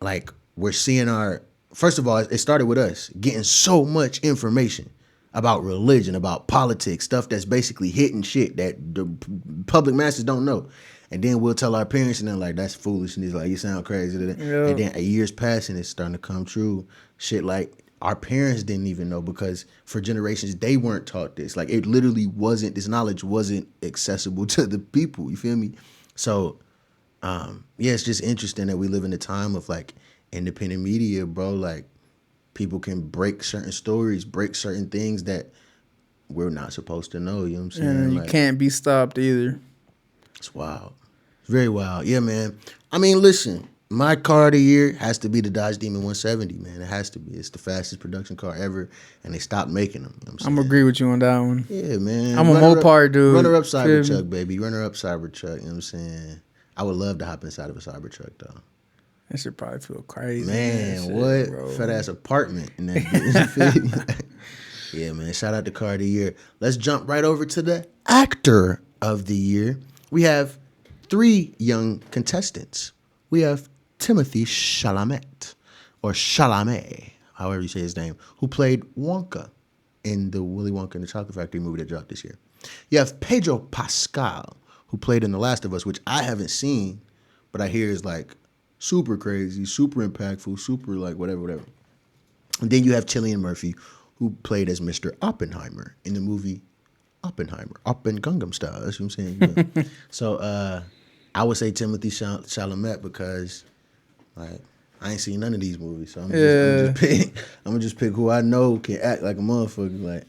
like we're seeing first of all, it started with us getting so much information about religion, about politics, stuff that's basically hitting shit that the public masses don't know. And then we'll tell our parents, and they're like, that's foolishness. Like, you sound crazy. Yeah. And then a year's passing, it's starting to come true. Shit like our parents didn't even know because for generations, they weren't taught this. Like, it literally wasn't, this knowledge wasn't accessible to the people. You feel me? So, it's just interesting that we live in a time of, like, independent media, bro. Like, people can break certain stories, break certain things that we're not supposed to know. You know what I'm saying? And you can't be stopped either. It's wild. It's very wild. Yeah, man. I mean, listen, my car of the year has to be the Dodge Demon 170, man. It has to be. It's the fastest production car ever, and they stopped making them. You know what I'm agree with you on that one. Yeah, man. I'm a Mopar dude. Runner-up Cybertruck, baby. Runner-up Cybertruck, you know what I'm saying? I would love to hop inside of a Cybertruck, though. That should probably feel crazy. Man, shit, what? Bro. Fat-ass apartment in that bitch. Yeah, man. Shout out to car of the year. Let's jump right over to the actor of the year. We have 3 young contestants. We have Timothy Chalamet, or Chalamet, however you say his name, who played Wonka in the Willy Wonka and the Chocolate Factory movie that dropped this year. You have Pedro Pascal, who played in The Last of Us, which I haven't seen, but I hear is like super crazy, super impactful, super like whatever. And then you have Cillian Murphy, who played as Mr. Oppenheimer in the movie Oppenheimer, Oppen Gangnam Style. That's what I'm saying. Yeah. So I would say Timothy Chalamet because like I ain't seen none of these movies, so I'm gonna just pick who I know can act like a motherfucker, like,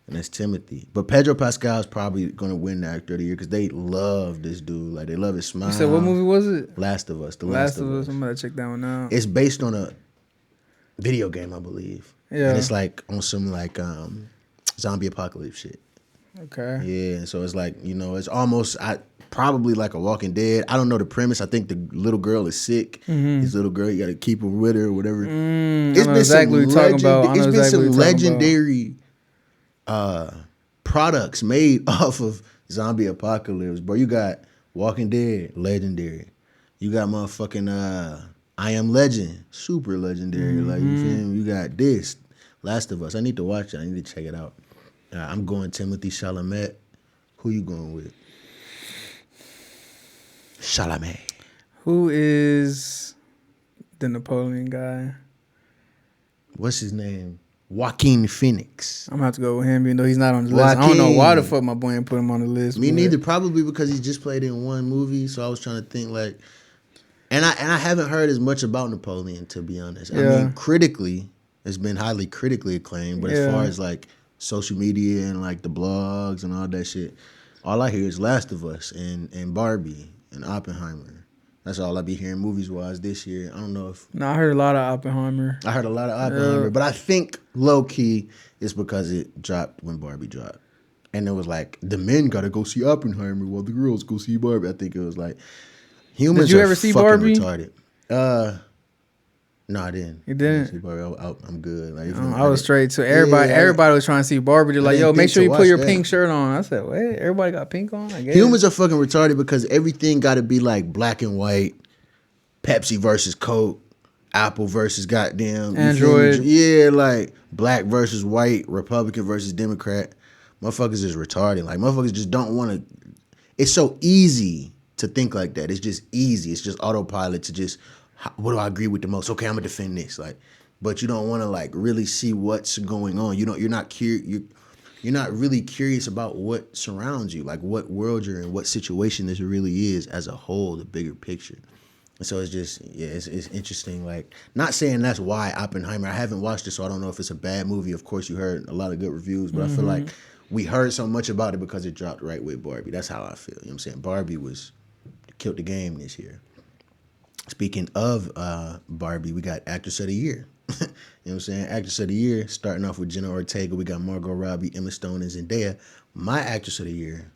and that's Timothy. But Pedro Pascal is probably gonna win the actor of the year because they love this dude. Like they love his smile. You said what movie was it? Last of Us. The Last of Us. I'm gonna check that one out. It's based on a video game, I believe. Yeah. And it's like on some like zombie apocalypse shit. Okay. Yeah, so it's like, you know, it's almost probably like a Walking Dead. I don't know the premise. I think the little girl is sick. This little girl, you got to keep her with her or whatever. I know exactly what you're talking about. It's been some legendary products made off of zombie apocalypse. Bro, you got Walking Dead, legendary. You got motherfucking I Am Legend, super legendary. Like, you feel me? You got this, Last of Us. I need to watch it. I need to check it out. I'm going Timothy Chalamet. Who you going with? Chalamet. Who is the Napoleon guy? What's his name? Joaquin Phoenix. I'm gonna have to go with him, even though he's not on the list. I don't know why the fuck my boy ain't put him on the list. Me neither. Probably because he's just played in one movie. So I was trying to think like, and I haven't heard as much about Napoleon, to be honest. Yeah. I mean, critically, it's been highly critically acclaimed. But as far as like social media and like the blogs and all that shit, all I hear is Last of Us and Barbie and Oppenheimer. That's all I be hearing movies wise this year. I don't know if No, I heard a lot of Oppenheimer. I heard a lot of Oppenheimer, but I think low key it's because it dropped when Barbie dropped, and it was like the men gotta go see Oppenheimer while the girls go see Barbie. I think it was like humans. Did you are ever see fucking Barbie? Retarded. No, I didn't. You didn't? I didn't see Barbie. I'm good. Like, I was straight to everybody was trying to see Barbie. They're like, yo, didn't make think sure to you put watch your that. pink shirt on. I said, wait, everybody got pink on? I guess. Humans are fucking retarded because everything got to be like black and white. Pepsi versus Coke, Apple versus goddamn Android. Yeah, like black versus white, Republican versus Democrat. Motherfuckers is retarded. Like motherfuckers just don't want to. It's so easy to think like that. It's just easy. It's just autopilot to just. What do I agree with the most? Okay, I'm gonna defend this. Like, but you don't want to like really see what's going on. You don't. You're not curious. You're not really curious about what surrounds you, like what world you're in, what situation this really is as a whole, the bigger picture. And so it's just, yeah, it's interesting. Like, not saying that's why Oppenheimer. I haven't watched it, so I don't know if it's a bad movie. Of course, you heard a lot of good reviews, but I feel like we heard so much about it because it dropped right with Barbie. That's how I feel. You know what I'm saying? Barbie killed the game this year. Speaking of Barbie, we got Actress of the Year. You know what I'm saying? Actress of the Year, starting off with Jenna Ortega. We got Margot Robbie, Emma Stone, and Zendaya. My Actress of the Year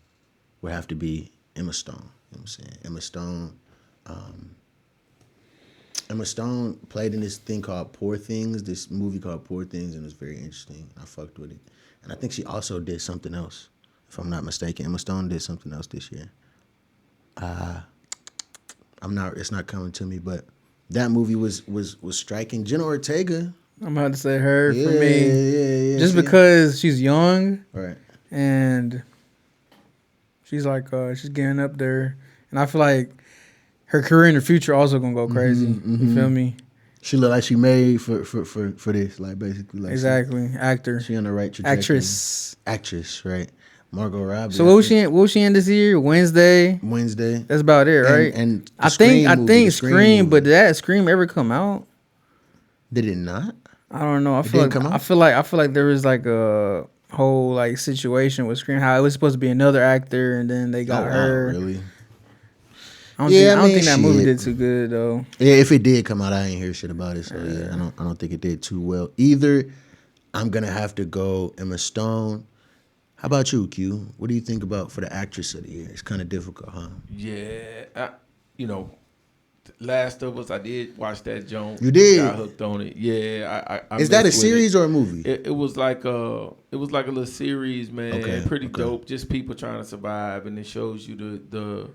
would have to be Emma Stone. You know what I'm saying? Emma Stone played in this thing called Poor Things, this movie called Poor Things, and it was very interesting. I fucked with it. And I think she also did something else, if I'm not mistaken. Emma Stone did something else this year. It's not coming to me, but that movie was striking. Jenna Ortega. I'm about to say her for Yeah, me. yeah, Just because she's young. Right. And she's like, she's getting up there. And I feel like her career in the future also gonna go crazy. You feel me? She look like she made for this, like basically. Like exactly. Actor. She on the right trajectory. Actress. Right. Margot Robbie. So what was she in this year? Wednesday. That's about it, right? And I think Scream, but did that Scream ever come out? Did it not? I don't know. I feel like there was like a whole like situation with Scream, how it was supposed to be another actor, and then they got her. Really? I don't think that movie did too good though. Yeah, if it did come out, I ain't hear shit about it. So yeah, I don't think it did too well either. I'm gonna have to go Emma Stone. How about you, Q? What do you think about for the Actress of the Year? It's kind of difficult, huh? Yeah, Last of Us, I did watch that joint. You did? Got hooked on it. Yeah, I Is that a messed with series it. or a movie? It was like a little series, man. Okay, Pretty okay. dope. Just people trying to survive, and it shows you the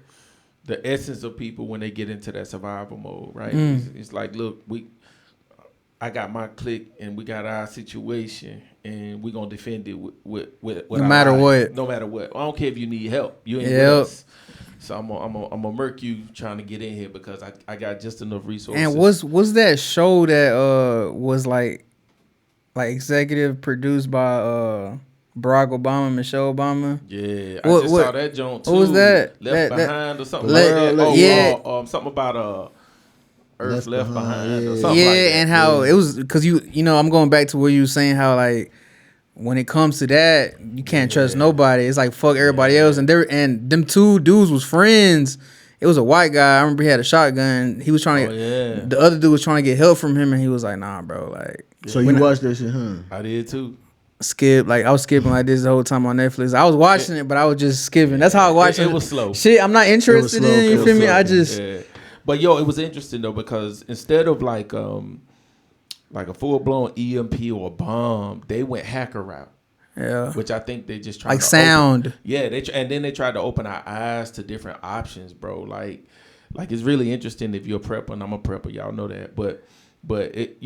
essence of people when they get into that survival mode, right? It's like, look, I got my clique and we got our situation and we're gonna defend it with No matter what. No matter what. I don't care if you need help. You ain't with Yep. us. So I'm gonna murk you trying to get in here because I got just enough resources. And was that show that was like executive produced by Barack Obama, Michelle Obama? Yeah, I just saw that joint too. What was that? Left Behind or something World, like that. yeah. Something about Earth Left Behind or Yeah, something like that. and how it was because you know I'm going back to where you were saying how like when it comes to that you can't trust nobody. It's like fuck everybody else, and them two dudes was friends. It was a white guy. I remember he had a shotgun. He was trying to. The other dude was trying to get help from him, and he was like, "Nah, bro." Like, So you watched that shit, huh? I did too. Skip. Like I was skipping like this the whole time on Netflix. I was watching it, but I was just skipping. That's how I watched it. It was slow. Shit, I'm not interested slow. in. You It feel was me? slow. I just. Yeah. But yo, it was interesting though because instead of like a full blown EMP or a bomb, they went hacker route. Yeah. Which I think they just tried Like to sound. Open, yeah, and then they tried to open our eyes to different options, bro. Like it's really interesting if you're a prepper, and I'm a prepper, y'all know that. But it,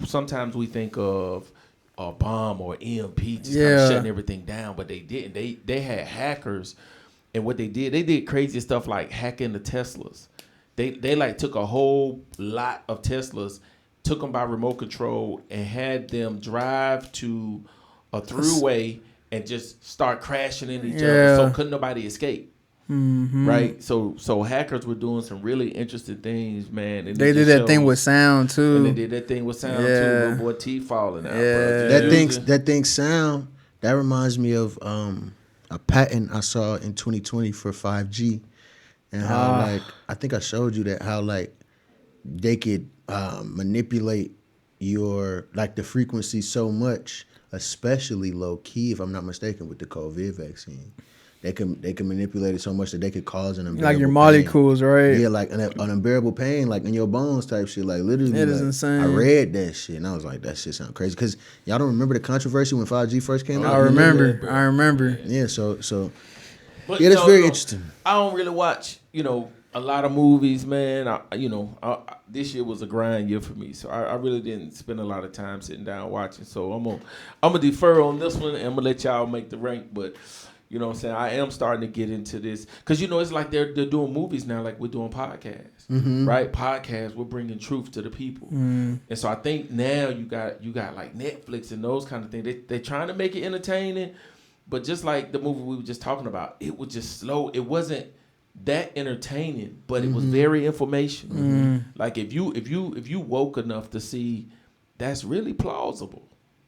sometimes we think of a bomb or EMP just kind of shutting everything down, but they didn't. They had hackers, and what they did crazy stuff like hacking the Teslas. They like took a whole lot of Teslas, took them by remote control, and had them drive to a throughway and just start crashing into each other, so couldn't nobody escape. Mm-hmm. Right, so hackers were doing some really interesting things, man. And they did that thing with sound too. And they did that thing with sound too. Little boy teeth falling out. Yeah, that thing sound. That reminds me of a patent I saw in 2020 for 5G, and how like I think I showed you that how like they could manipulate your like the frequency so much, especially low key, if I'm not mistaken, with the COVID vaccine. They can manipulate it so much that they could cause an unbearable like your pain. molecules, right? Yeah, like an unbearable pain, like in your bones type shit. Like literally, it is like, insane. I read that shit and I was like, that shit sound crazy. Cause y'all don't remember the controversy when 5G first came out? I remember. Yeah, so But, yeah, that's very interesting. I don't really watch, a lot of movies, man. This year was a grind year for me, so I really didn't spend a lot of time sitting down watching. So I'm gonna defer on this one, and I'm gonna let y'all make the rank. But you know what I'm saying, I am starting to get into this because it's like they're doing movies now, like we're doing podcasts, right? Podcasts, we're bringing truth to the people, and so I think now you got like Netflix and those kind of things. They're trying to make it entertaining, but just like the movie we were just talking about, it was just slow. It wasn't that entertaining, but it was very informational. Like if you woke enough to see that's really plausible,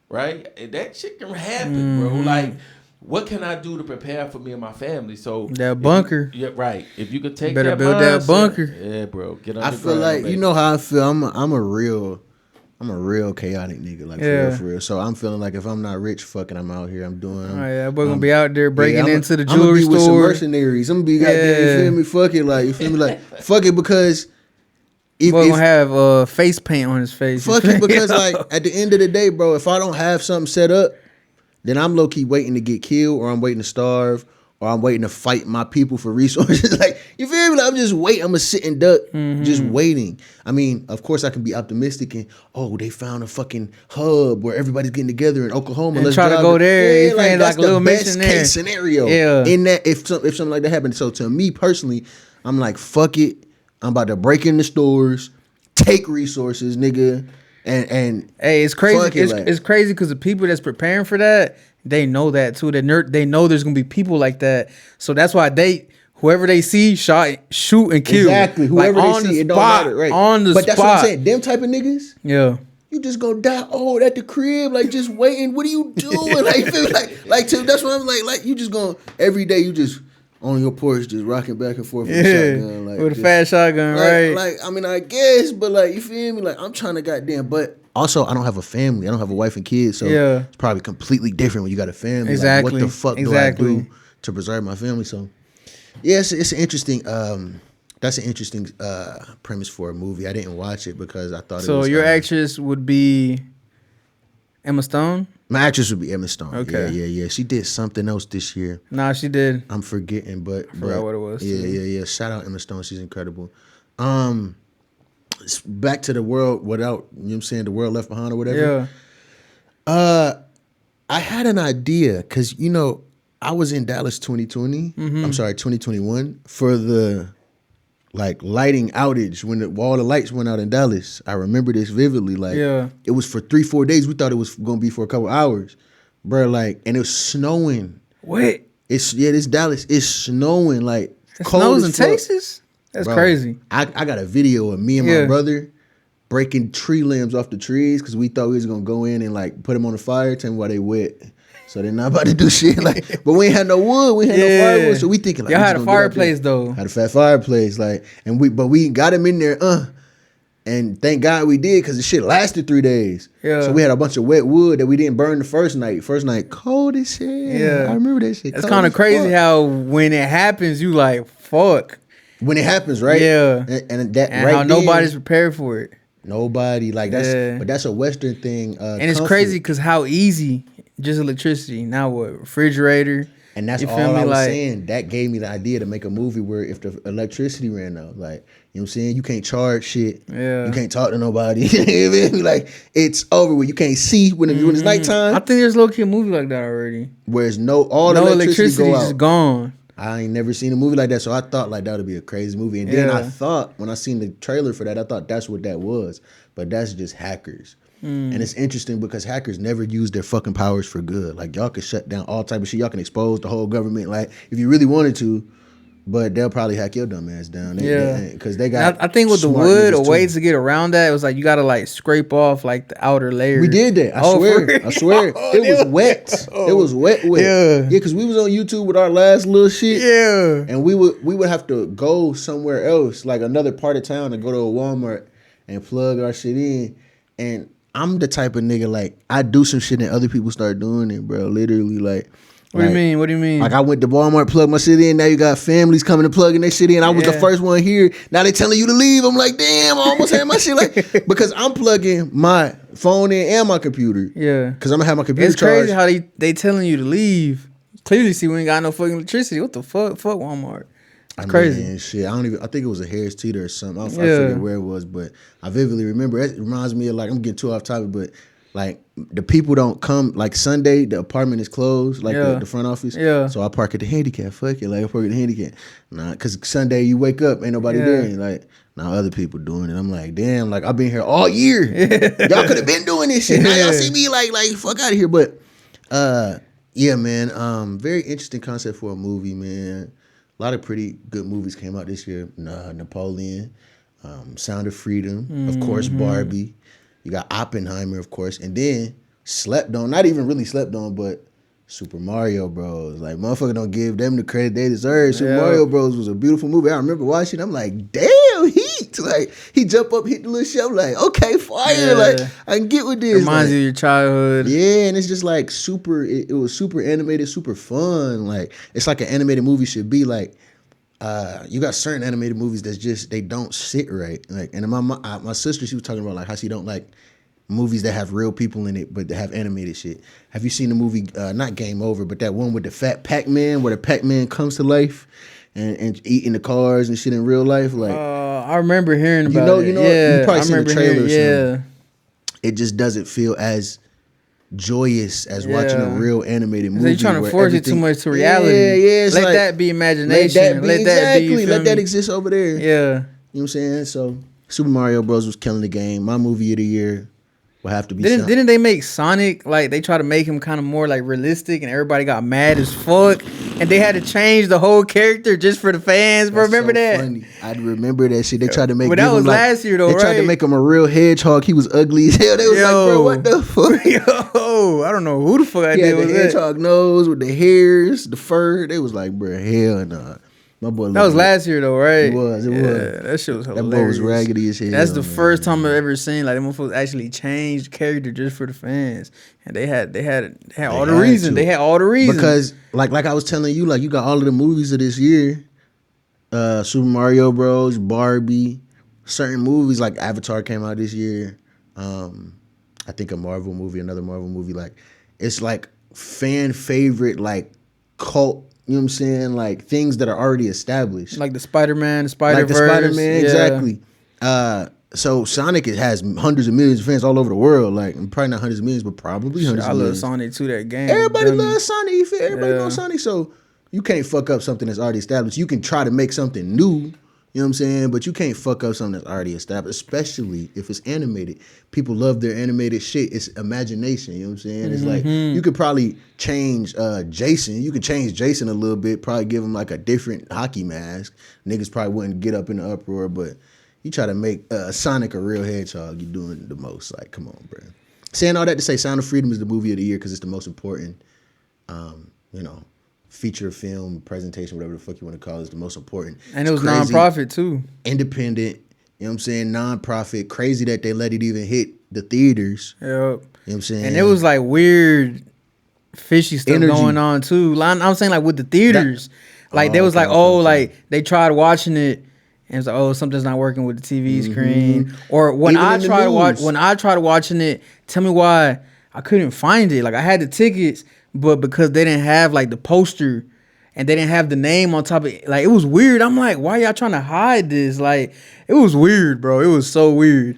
right? And that shit can happen, bro. Like, what can I do to prepare for me and my family? So that bunker. Yeah, right. If you could take better that build mindset, that bunker. Yeah, bro. Get on I the feel ground, like baby. you know how I feel. I'm a real chaotic nigga, like for real. So I'm feeling like if I'm not rich, fucking, I'm out here. I'm doing. We're gonna be out there breaking into the I'm gonna jewelry be with some store. mercenaries. I'm gonna be goddamn. You feel me? Fuck it, like you feel me? Like fuck it because Boy gonna have face paint on his face. fuck it because like at the end of the day, bro, if I don't have something set up, then I'm low key waiting to get killed, or I'm waiting to starve, or I'm waiting to fight my people for resources. Like, you feel me? Like, I'm just waiting. I'm gonna sit and duck, just waiting. I mean, of course, I can be optimistic and they found a fucking hub where everybody's getting together in Oklahoma. And Let's try to drive go it. there. Yeah, like, that's like a little the best mission there. case scenario. Yeah. In that, if something like that happened. So to me personally, I'm like, fuck it. I'm about to break in the stores, take resources, nigga. And hey, it's crazy. fuck it, like- It's crazy because the people that's preparing for that, they know that too. They know there's gonna be people like that. So that's why whoever they see, shoot and kill. exactly. Whoever like, they on see, the it don't spot, matter, right? On the but spot. that's what I'm saying. Them type of niggas, Yeah. you just gonna die old at the crib, like just waiting. What are you doing? Like, feel like that's what I'm like you just gonna every day you just on your porch just rocking back and forth with a shotgun, like with a just, fast shotgun, right? Like I mean, I guess, but like you feel me? Like I'm trying to goddamn, but also I don't have a family. I don't have a wife and kids, so it's probably completely different when you got a family. Exactly. Like, what the fuck do I do to preserve my family? So yeah, it's an interesting That's an interesting premise for a movie. I didn't watch it because I thought it So was... your actress would be Emma Stone? My actress would be Emma Stone. Okay. Yeah. She did something else this year. Nah, she did. I'm forgetting, but... Forgot what it was, too. Yeah. Shout out Emma Stone. She's incredible. Back to the world without, you know what I'm saying, the world left behind or whatever. Yeah. I had an idea because, you know, I was in Dallas 2020. I'm sorry, 2021 for the lighting outage when all the lights went out in Dallas. I remember this vividly. It was for 3-4 days. We thought it was gonna be for a couple hours, bro. And it was snowing. What? This Dallas. It's snowing. It cold snows as in fuck. Texas? That's Bro, crazy. I got a video of me and my brother breaking tree limbs off the trees because we thought we was gonna go in and put them on the fire, tell them why they wet. So they're not about to do shit. But we ain't had no wood, we had no firewood, so we thinking y'all had a fireplace though. Had a fat fireplace, but we got him in there, and thank God we did because the shit lasted 3 days. Yeah. So we had a bunch of wet wood that we didn't burn the first night. First night, cold as shit. Yeah. I remember that shit. It's kind of crazy how when it happens, you fuck. When it happens, right? Yeah. And that And right how then, nobody's prepared for it. Nobody that's, Yeah. but that's a Western thing. And it's crazy because how easy just electricity. Now what? Refrigerator. And that's You all feel me? I was saying. That gave me the idea to make a movie where if the electricity ran out, you know what I'm saying? You can't charge shit. Yeah. You can't talk to nobody. You feel me? It's over with. You can't see when it's nighttime. I think there's low key a movie like that already. Whereas all No the electricity go just out. gone. I ain't never seen a movie like that, so I thought that would be a crazy movie. And then I thought, when I seen the trailer for that, I thought that's what that was. But that's just hackers. And it's interesting because hackers never use their fucking powers for good. Y'all can shut down all type of shit. Y'all can expose the whole government, if you really wanted to. But they'll probably hack your dumb ass down. Because they got. I think with the smart wood, a niggas way too. to get around that, it was you gotta scrape off the outer layer. We did that. I swear. It was wet. It was wet. Yeah. Because we was on YouTube with our last little shit. Yeah. And we would have to go somewhere else, another part of town, and go to a Walmart and plug our shit in. And I'm the type of nigga I do some shit and other people start doing it, bro. Literally, What do you mean? What do you mean? I went to Walmart, plugged my shit in. Now you got families coming to plug in their shit in. I was the first one here. Now they telling you to leave. I'm damn, I almost had my shit because I'm plugging my phone in and my computer. Yeah. Because I'm gonna have my computer It's crazy charged. how they telling you to leave. Clearly see we ain't got no fucking electricity. What the fuck? Fuck Walmart. Crazy. Man, shit. I think it was a Harris Teeter or something. I forget where it was, but I vividly remember. It reminds me of I'm getting too off topic, but the people don't come. Sunday, the apartment is closed, the front office. Yeah. So I park at the handicap. Fuck it, I park at the handicap. Nah, cause Sunday you wake up, ain't nobody there. And now other people doing it. I'm damn, I've been here all year. Y'all could have been doing this shit. Now y'all see me fuck out of here. But yeah, man. Very interesting concept for a movie, man. A lot of pretty good movies came out this year. Napoleon, Sound of Freedom, of course, Barbie. You got Oppenheimer, of course, and then slept on. Not even really slept on, but Super Mario Bros. Motherfucker don't give them the credit they deserve. Super Mario Bros. Was a beautiful movie. I remember watching it. I'm damn, heat. He jump up, hit the little shell. Okay, fire. Yeah. I can get with this. Reminds you of your childhood. Yeah, and it's just super. It was super animated, super fun. It's an animated movie should be. You got certain animated movies that's just they don't sit right. And my sister, she was talking about how she don't like movies that have real people in it but that have animated shit. Have you seen the movie not Game Over, but that one with the fat Pac-Man where the Pac-Man comes to life and eating the cars and shit in real life? I remember hearing about it. You probably seen the trailer or something. Yeah. It just doesn't feel as joyous as watching a real animated movie. You're trying to force it too much to reality. Yeah. Let that be imagination. Let that be let that exist over there. Yeah. You know what I'm saying? So Super Mario Bros. Was killing the game. My movie of the year will have to be Didn't they make Sonic, they try to make him kind of more realistic and everybody got mad as fuck and they had to change the whole character just for the fans, bro. Remember that? Funny. I remember that shit. They tried to make But that was last year though, They right? tried to make him a real hedgehog. He was ugly as hell. They was bro, what the fuck? Yo, I don't know who the fuck I He did had was the that. hedgehog nose with the hairs, the fur. They was bro, hell nah. My boy That was last year though, right? It was. That shit was hilarious. That boy was raggedy as hell. That's the man. first time I've ever seen them motherfuckers actually changed character just for the fans, and they had all the reason. They had all the reason because like I was telling you, you got all of the movies of this year, Super Mario Bros, Barbie, certain movies like Avatar came out this year. I think another Marvel movie. Like it's like fan favorite, like cult. You know what I'm saying? Like things that are already established, Like the Spider-Man, the Spider-Verse. like the Spider-Man, exactly. So Sonic has hundreds of millions of fans all over the world. Like probably not hundreds of millions, but probably hundreds I of love millions. Sonic too. That game. Everybody loves Sonic. You feel? Everybody Yeah. knows Sonic. So you can't fuck up something that's already established. You can try to make something new. You know what I'm saying? But you can't fuck up something that's already established, especially if it's animated. People love their animated shit. It's imagination. You know what I'm saying? It's like you could probably change Jason. You could change Jason a little bit. Probably give him like a different hockey mask. Niggas probably wouldn't get up in the uproar. But you try to make Sonic a real hedgehog, you're doing the most. Like, come on, bro. Saying all that to say, Sound of Freedom is the movie of the year because it's the most important, feature film presentation, whatever the fuck you want to call it, is the most important. And it was crazy, nonprofit too. independent. You know what I'm saying? Nonprofit. Crazy that they let it even hit the theaters. Yep. You know what I'm saying? And it was like weird, fishy stuff Energy. going on too. I'm saying like with the theaters, like they was okay, like, okay. like they tried watching it. And it's like, oh, something's not working with the TV screen. Or when Even I in the tried news. watching it, tell me why I couldn't find it. Like I had the tickets, but because they didn't have like the poster and they didn't have the name on top of it, like it was weird. I'm like, why y'all trying to hide this? Like it was weird, bro. It was so weird.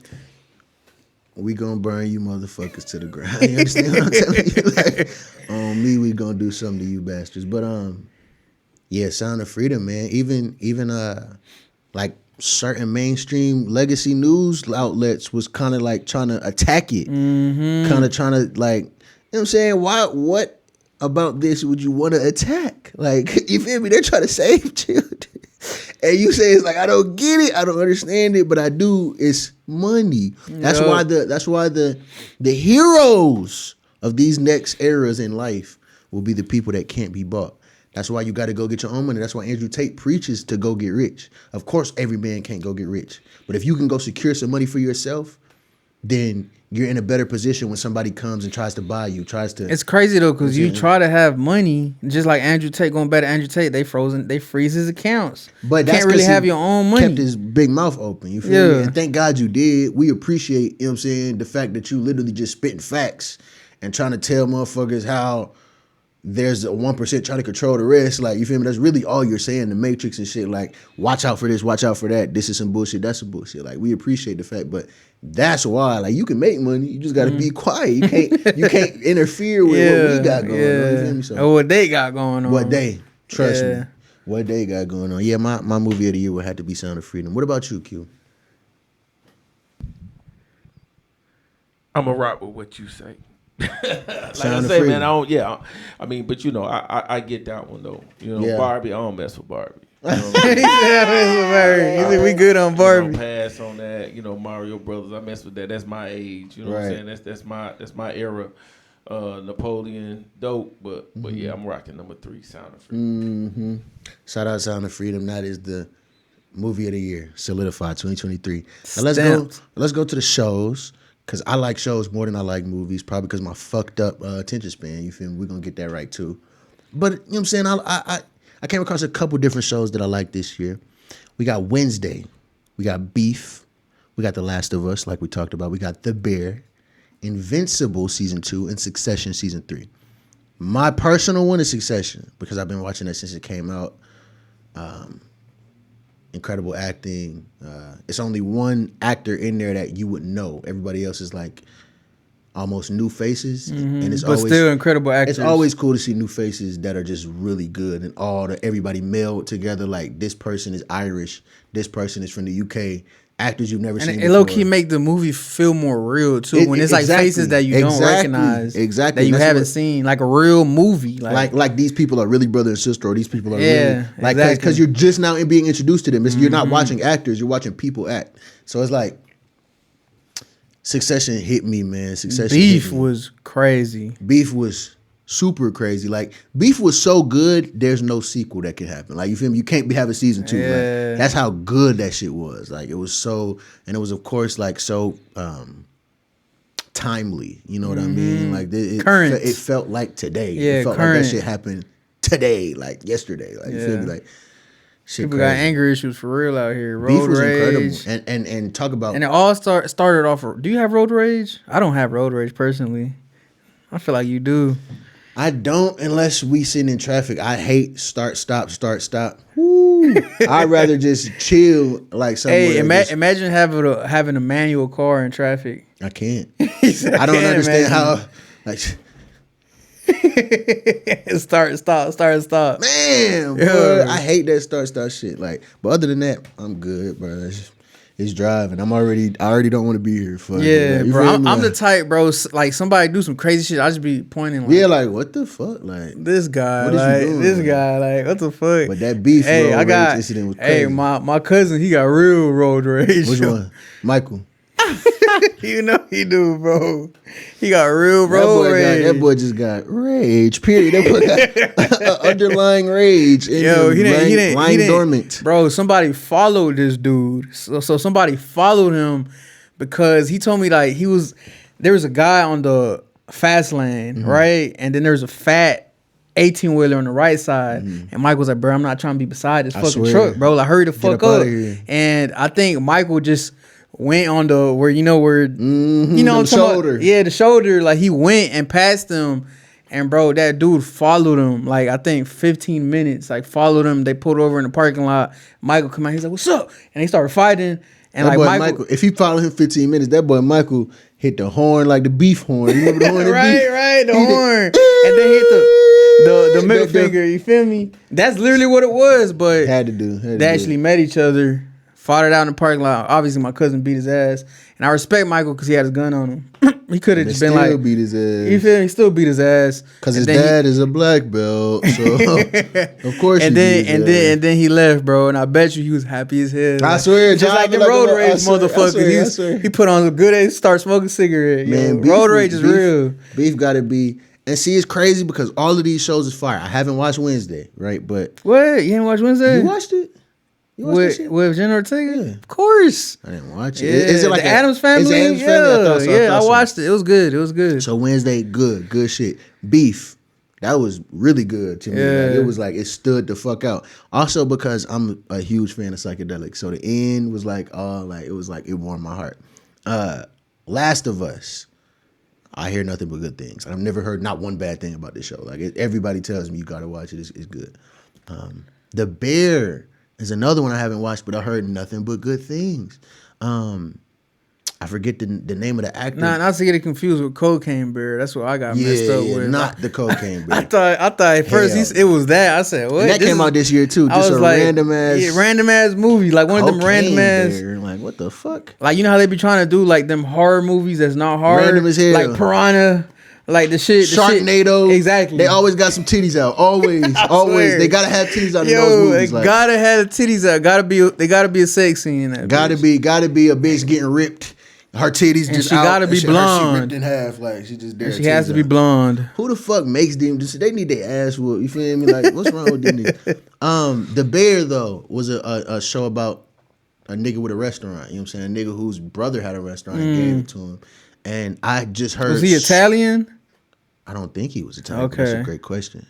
We gonna burn you motherfuckers to the ground. You understand what I'm telling you? Like, on me, we gonna do something to you bastards. But yeah, Sound of Freedom, man. Even like certain mainstream legacy news outlets was kind of like trying to attack it. Kind of trying to like, you know what I'm saying? What about this would you want to attack? Like, you feel me? They're trying to save children. And you say it's like, I don't get it, I don't understand it, but I do. It's money. That's Yeah. why the heroes of these next eras in life will be the people that can't be bought. That's why you got to go get your own money. That's why Andrew Tate preaches to go get rich. Of course, every man can't go get rich. But if you can go secure some money for yourself, then you're in a better position when somebody comes and tries to buy you, It's crazy though, because you try to have money, just like Andrew Tate, going back to Andrew Tate, they freeze his accounts. But Can't really have your own money. Kept his big mouth open. You feel me? And thank God you did. We appreciate, you know what I'm saying, the fact that you literally just spitting facts and trying to tell motherfuckers how there's a 1% trying to control the rest. Like, you feel me? That's really all you're saying, the Matrix and shit. Like, watch out for this, watch out for that. This is some bullshit, that's some bullshit. Like, we appreciate the fact, but that's why, like, you can make money. You just got to be quiet. You can't interfere with what we got going on. You feel me? So, Or what they got going on. what they, trust me, what they got going on. Yeah, my movie of the year would have to be Sound of Freedom. What about you, Q? I'm gonna rock with what you say. Like Sound I of say, Freedom. man, I mean, but you know, I get that one though. You know, Yeah. Barbie, I don't mess with Barbie. You know what He I mean? said, he said we good on You Barbie. know, pass on that. You know, Mario Brothers, I mess with that. That's my age. You know what I'm Right. saying? That's my era. Napoleon, dope, but yeah, I'm rocking number 3, Sound of Freedom. Shout out Sound of Freedom. That is the movie of the year, solidified 2023. Now Stamped. let's go to the shows. Cause I like shows more than I like movies, probably because my fucked up attention span. You feel me? We're gonna get that right too. But you know what I'm saying? I came across a couple different shows that I like this year. We got Wednesday, we got Beef, we got The Last of Us, like we talked about. We got The Bear, Invincible season 2, and Succession season 3. My personal one is Succession because I've been watching that since it came out. Incredible acting. It's only one actor in there that you would know. Everybody else is like almost new faces, and it's But always still incredible actors. It's always cool to see new faces that are just really good, and everybody melded together. Like, this person is Irish, this person is from the UK. Actors you've never seen And it before. low key make the movie feel more real too. When it's like faces that you don't recognize, that you That's haven't seen, like a real movie. Like these people are really brother and sister, or these people are Yeah, really like exactly. because you're just now being introduced to them. You're not watching actors, you're watching people act. So it's like Succession hit me, man. Succession Beef hit me. was crazy. Beef was super crazy. Like, Beef was so good, there's no sequel that can happen. Like, you feel me? You can't have a season 2. Yeah. Like, that's how good that shit was. Like, it was so, and it was of course like so timely. You know what I mean? Like, Current. It felt like today. Yeah, it felt current. like that shit happened today, like yesterday. Like, you feel me? Like, Shit People crazy. got anger issues for real out here. Beef Road was rage. incredible. And talk about And it all started off. Do you have road rage? I don't have road rage personally. I feel like you do. I don't unless we sitting in traffic. I hate start stop. Woo. I'd rather just chill like somewhere. Hey, imagine having a manual car in traffic. I can't. He said, I don't can't understand imagine. how. Like, start, stop. man, Yeah. boy, I hate that start shit. Like, but other than that, I'm good, bro. It's driving. I already don't want to be here. Fuck Yeah, it. You bro. feel me? I'm the Like, type, bro. Like somebody do some crazy shit, I just be pointing. Like, yeah, like what the fuck, like. this guy, What is you like doing, this man? guy, like what the fuck? But that beef Hey, road I got. rage incident was Hey, crazy. my cousin, he got real road rage. Which one? Michael. You know he do, bro. He got real That road boy, rage. that boy just got rage. Period. That boy got underlying rage. In Yo, him, he didn't. lying dormant. Bro, somebody followed this dude. So somebody followed him because he told me like there was a guy on the fast lane, Mm-hmm. right? And then there's a fat 18-wheeler on the right side. And Mike was like, bro, I'm not trying to be beside this Mm-hmm. I fucking swear. truck, bro. Like, hurry the fuck up up. outta here. And I think Michael just went on the where you know Mm-hmm, you know the shoulder. yeah, the shoulder. Like he went and passed him. And bro, that dude followed him like I think 15 minutes. Like followed him. They pulled over in the parking lot. Michael come out. He's like, "What's up?" And they started fighting. And That like boy Michael, if he followed him 15 minutes, that boy Michael hit the horn like the beef horn. You remember the horn? in beef? right, the He did- horn, and then hit the middle The- finger. You feel me? That's literally what it was. But Had to do. they actually met each other, fought it out in the parking lot. Obviously, my cousin beat his ass, and I respect Michael because he had his gun on him. He could have They just been still like, beat his you ass. feel me? He still beat his ass Because And his then dad is a black belt. So, of course and he then beat his ass. and then he left, bro. And I bet you he was happy as hell. I swear, just like the driving road like a- rage I swear, I motherfuckers. swear, I swear. He put on a good ass, start smoking cigarette. Man, Yo. beef Road was- rage is beef- real. Beef got to be. And see, it's crazy because all of these shows is fire. I haven't watched Wednesday, right? But What? You ain't watch Wednesday? you watched it? You watched that with shit? with Jenna Ortega? Yeah. Of course. I didn't watch it. Yeah, Is it like the a- Addams Family? Is it Addams yeah, Family? I thought so, yeah. I so. watched it. It was good. It was good. So Wednesday, good shit. Beef, that was really good to me. Like, Yeah. it was like it stood the fuck out. Also because I'm a huge fan of psychedelics, so the end was like, oh, like it warmed my heart. Last of Us, I hear nothing but good things. I've never heard not one bad thing about this show. Like everybody tells me you gotta watch it. It's good. The Bear is another one I haven't watched, but I heard nothing but good things. I forget the name of the actor. Not to get it confused with Cocaine Bear. That's what I got messed up with. not the Cocaine Bear. I thought at first Hell. it was that. I said, what? And that This came is- out this year too. I Just was a like, random ass, yeah, random ass movie, like one of them random ass. Bear. Like what the fuck? Like you know how they be trying to do like them horror movies that's not horror, Random as hell. like Piranha, like the shit, Sharknado. Exactly. They always got some titties out. Always, always. swear. They gotta have titties out in Yo, those movies. it Like, gotta have the titties out. They gotta be a sex scene in that. gotta bitch. be a bitch getting ripped. Her titties And just she out. gotta be She blonde. ripped in half. Like she just there. She has to be blonde. blonde. Who the fuck makes them? They need their ass whooped. You feel me? Like what's wrong with them niggas? The Bear though was a show about a nigga with a restaurant. You know what I'm saying? A nigga whose brother had a restaurant and gave it to him. And I just heard. Was he Italian? I don't think he was Italian. Okay. That's a Okay. great question.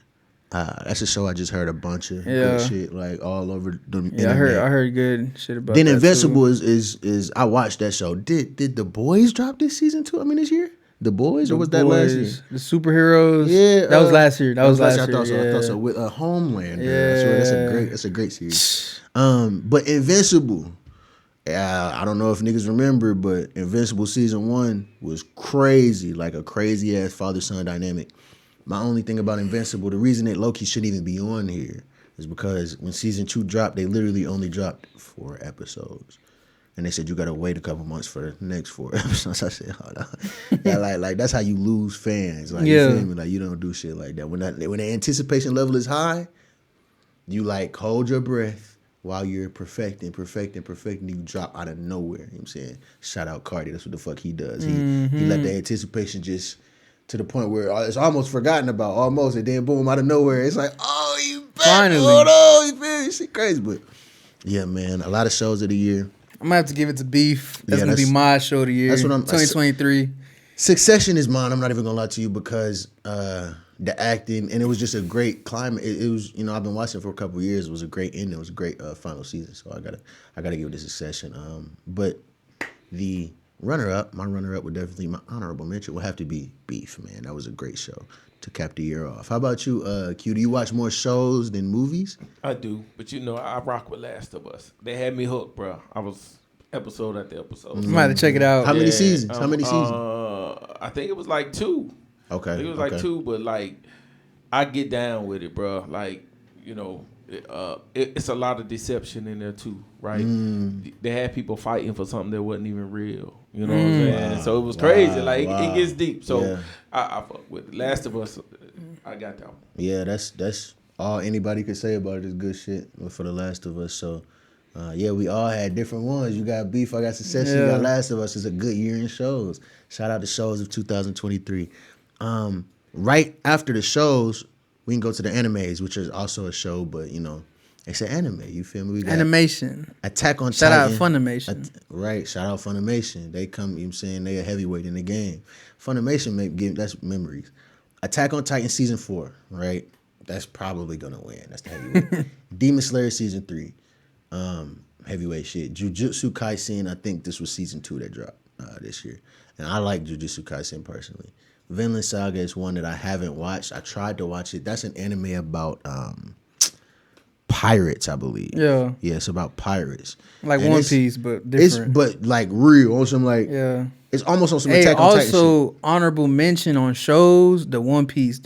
That's a show I just heard a bunch of Yeah. good shit like all over the Yeah, internet. I heard good shit about. Then that Invincible too. is I watched that show. Did The Boys drop this season too? I mean this year? The Boys or was that last year? Boys, the superheroes. Yeah, that was last year. That was last year. I thought so. I thought so. With Homeland. Yeah, I swear, that's a great series. But Invincible. I don't know if niggas remember, but Invincible season 1 was crazy, like a crazy ass father son dynamic. My only thing about Invincible, the reason that Loki shouldn't even be on here is because when season 2 dropped, they literally only dropped 4 episodes. And they said you gotta wait a couple months for the next 4 episodes. I said, hold on. Yeah, like that's how you lose fans. Like Yeah. you feel me? Like you don't do shit like that. When the anticipation level is high, you like hold your breath while you're perfecting, you drop out of nowhere. You know what I'm saying? Shout out Cardi, that's what the fuck he does. He let the anticipation just to the point where it's almost forgotten about, almost, and then boom, out of nowhere, it's like, oh, you back, Finally. hold on, you feel me? Shit crazy, but yeah, man, a lot of shows of the year. I'm gonna have to give it to Beef. That's Yeah, gonna be that's- my show of the year. that's what I'm- 2023. Succession is mine. I'm not even gonna lie to you because the acting, and it was just a great climate. It was, you know, I've been watching it for a couple of years. It was a great ending. It was a great final season. So I gotta give it a succession. But the my runner up would definitely, my honorable mention would have to be Beef, man. That was a great show to cap the year off. How about you, Q? Do you watch more shows than movies? I do, but you know, I rock with Last of Us. They had me hooked, bro. I was episode after episode. I might have to check it out. How many seasons? How many seasons? I think it was like 2. Okay. I think it was like 2, but like I get down with it, bro. Like, you know, it's a lot of deception in there too, right? They had people fighting for something that wasn't even real. You know what I'm saying? So it was crazy. Like it gets deep. So I fuck with it. Last of Us. I got that one. Yeah, that's all anybody could say about it is good shit for The Last of Us. So yeah, we all had different ones. You got Beef, I got Succession, you got Last of Us. It's a good year in shows. Shout out to shows of 2023. Right after the shows, we can go to the animes, which is also a show, but you know, it's an anime. You feel me? We got Animation. Attack on Shout Titan. out Funimation. Right. Shout out Funimation. They come, you know what I'm saying, they a heavyweight in the game. Funimation, that's memories. Attack on Titan season 4, right? That's probably gonna win. That's the heavyweight. Demon Slayer season 3. Heavyweight shit. Jujutsu Kaisen, I think this was season 2 that dropped this year. And I like Jujutsu Kaisen personally. Vinland Saga is one that I haven't watched. I tried to watch it. That's an anime about pirates, I believe. Yeah, it's about pirates. Like and One Piece, but different. But like real, on some like it's almost on some Attack on Titan shit. Also, honorable mention on shows, the One Piece,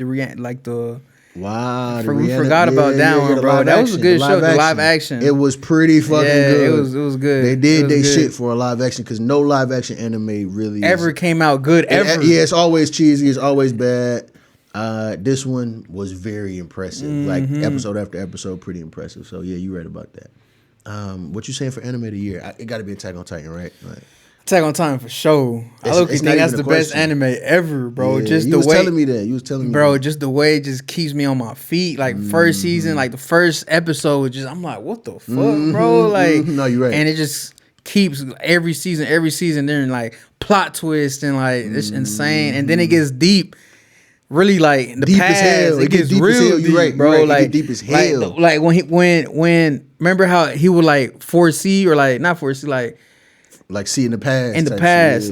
Wow, we forgot about that one, bro. That was a good show. The live action. It was pretty fucking good. It was good. They did they shit for a live action because no live action anime really ever came out good ever. Yeah, it's always cheesy. It's always bad. This one was very impressive. Like episode after episode, pretty impressive. So yeah, you read about that. What you saying for anime of the year? It got to be Attack on Titan, right? Like, Attack on Titan for sure. I think that's the best anime ever, bro. Yeah, just you the was way telling me that. You was telling me, bro. that. Just the way it just keeps me on my feet. Like first season, like the first episode, I'm like, what the fuck, bro? Like, no, you're right. And it just keeps every season. They're in like plot twist and like it's insane. And then it gets deep. Really, like the deep past, as hell. It gets deep real as hell. deep, You're right, bro. You're right. Like it get deep as hell. Like when remember how he would like foresee or like not foresee like see in the past. In the past,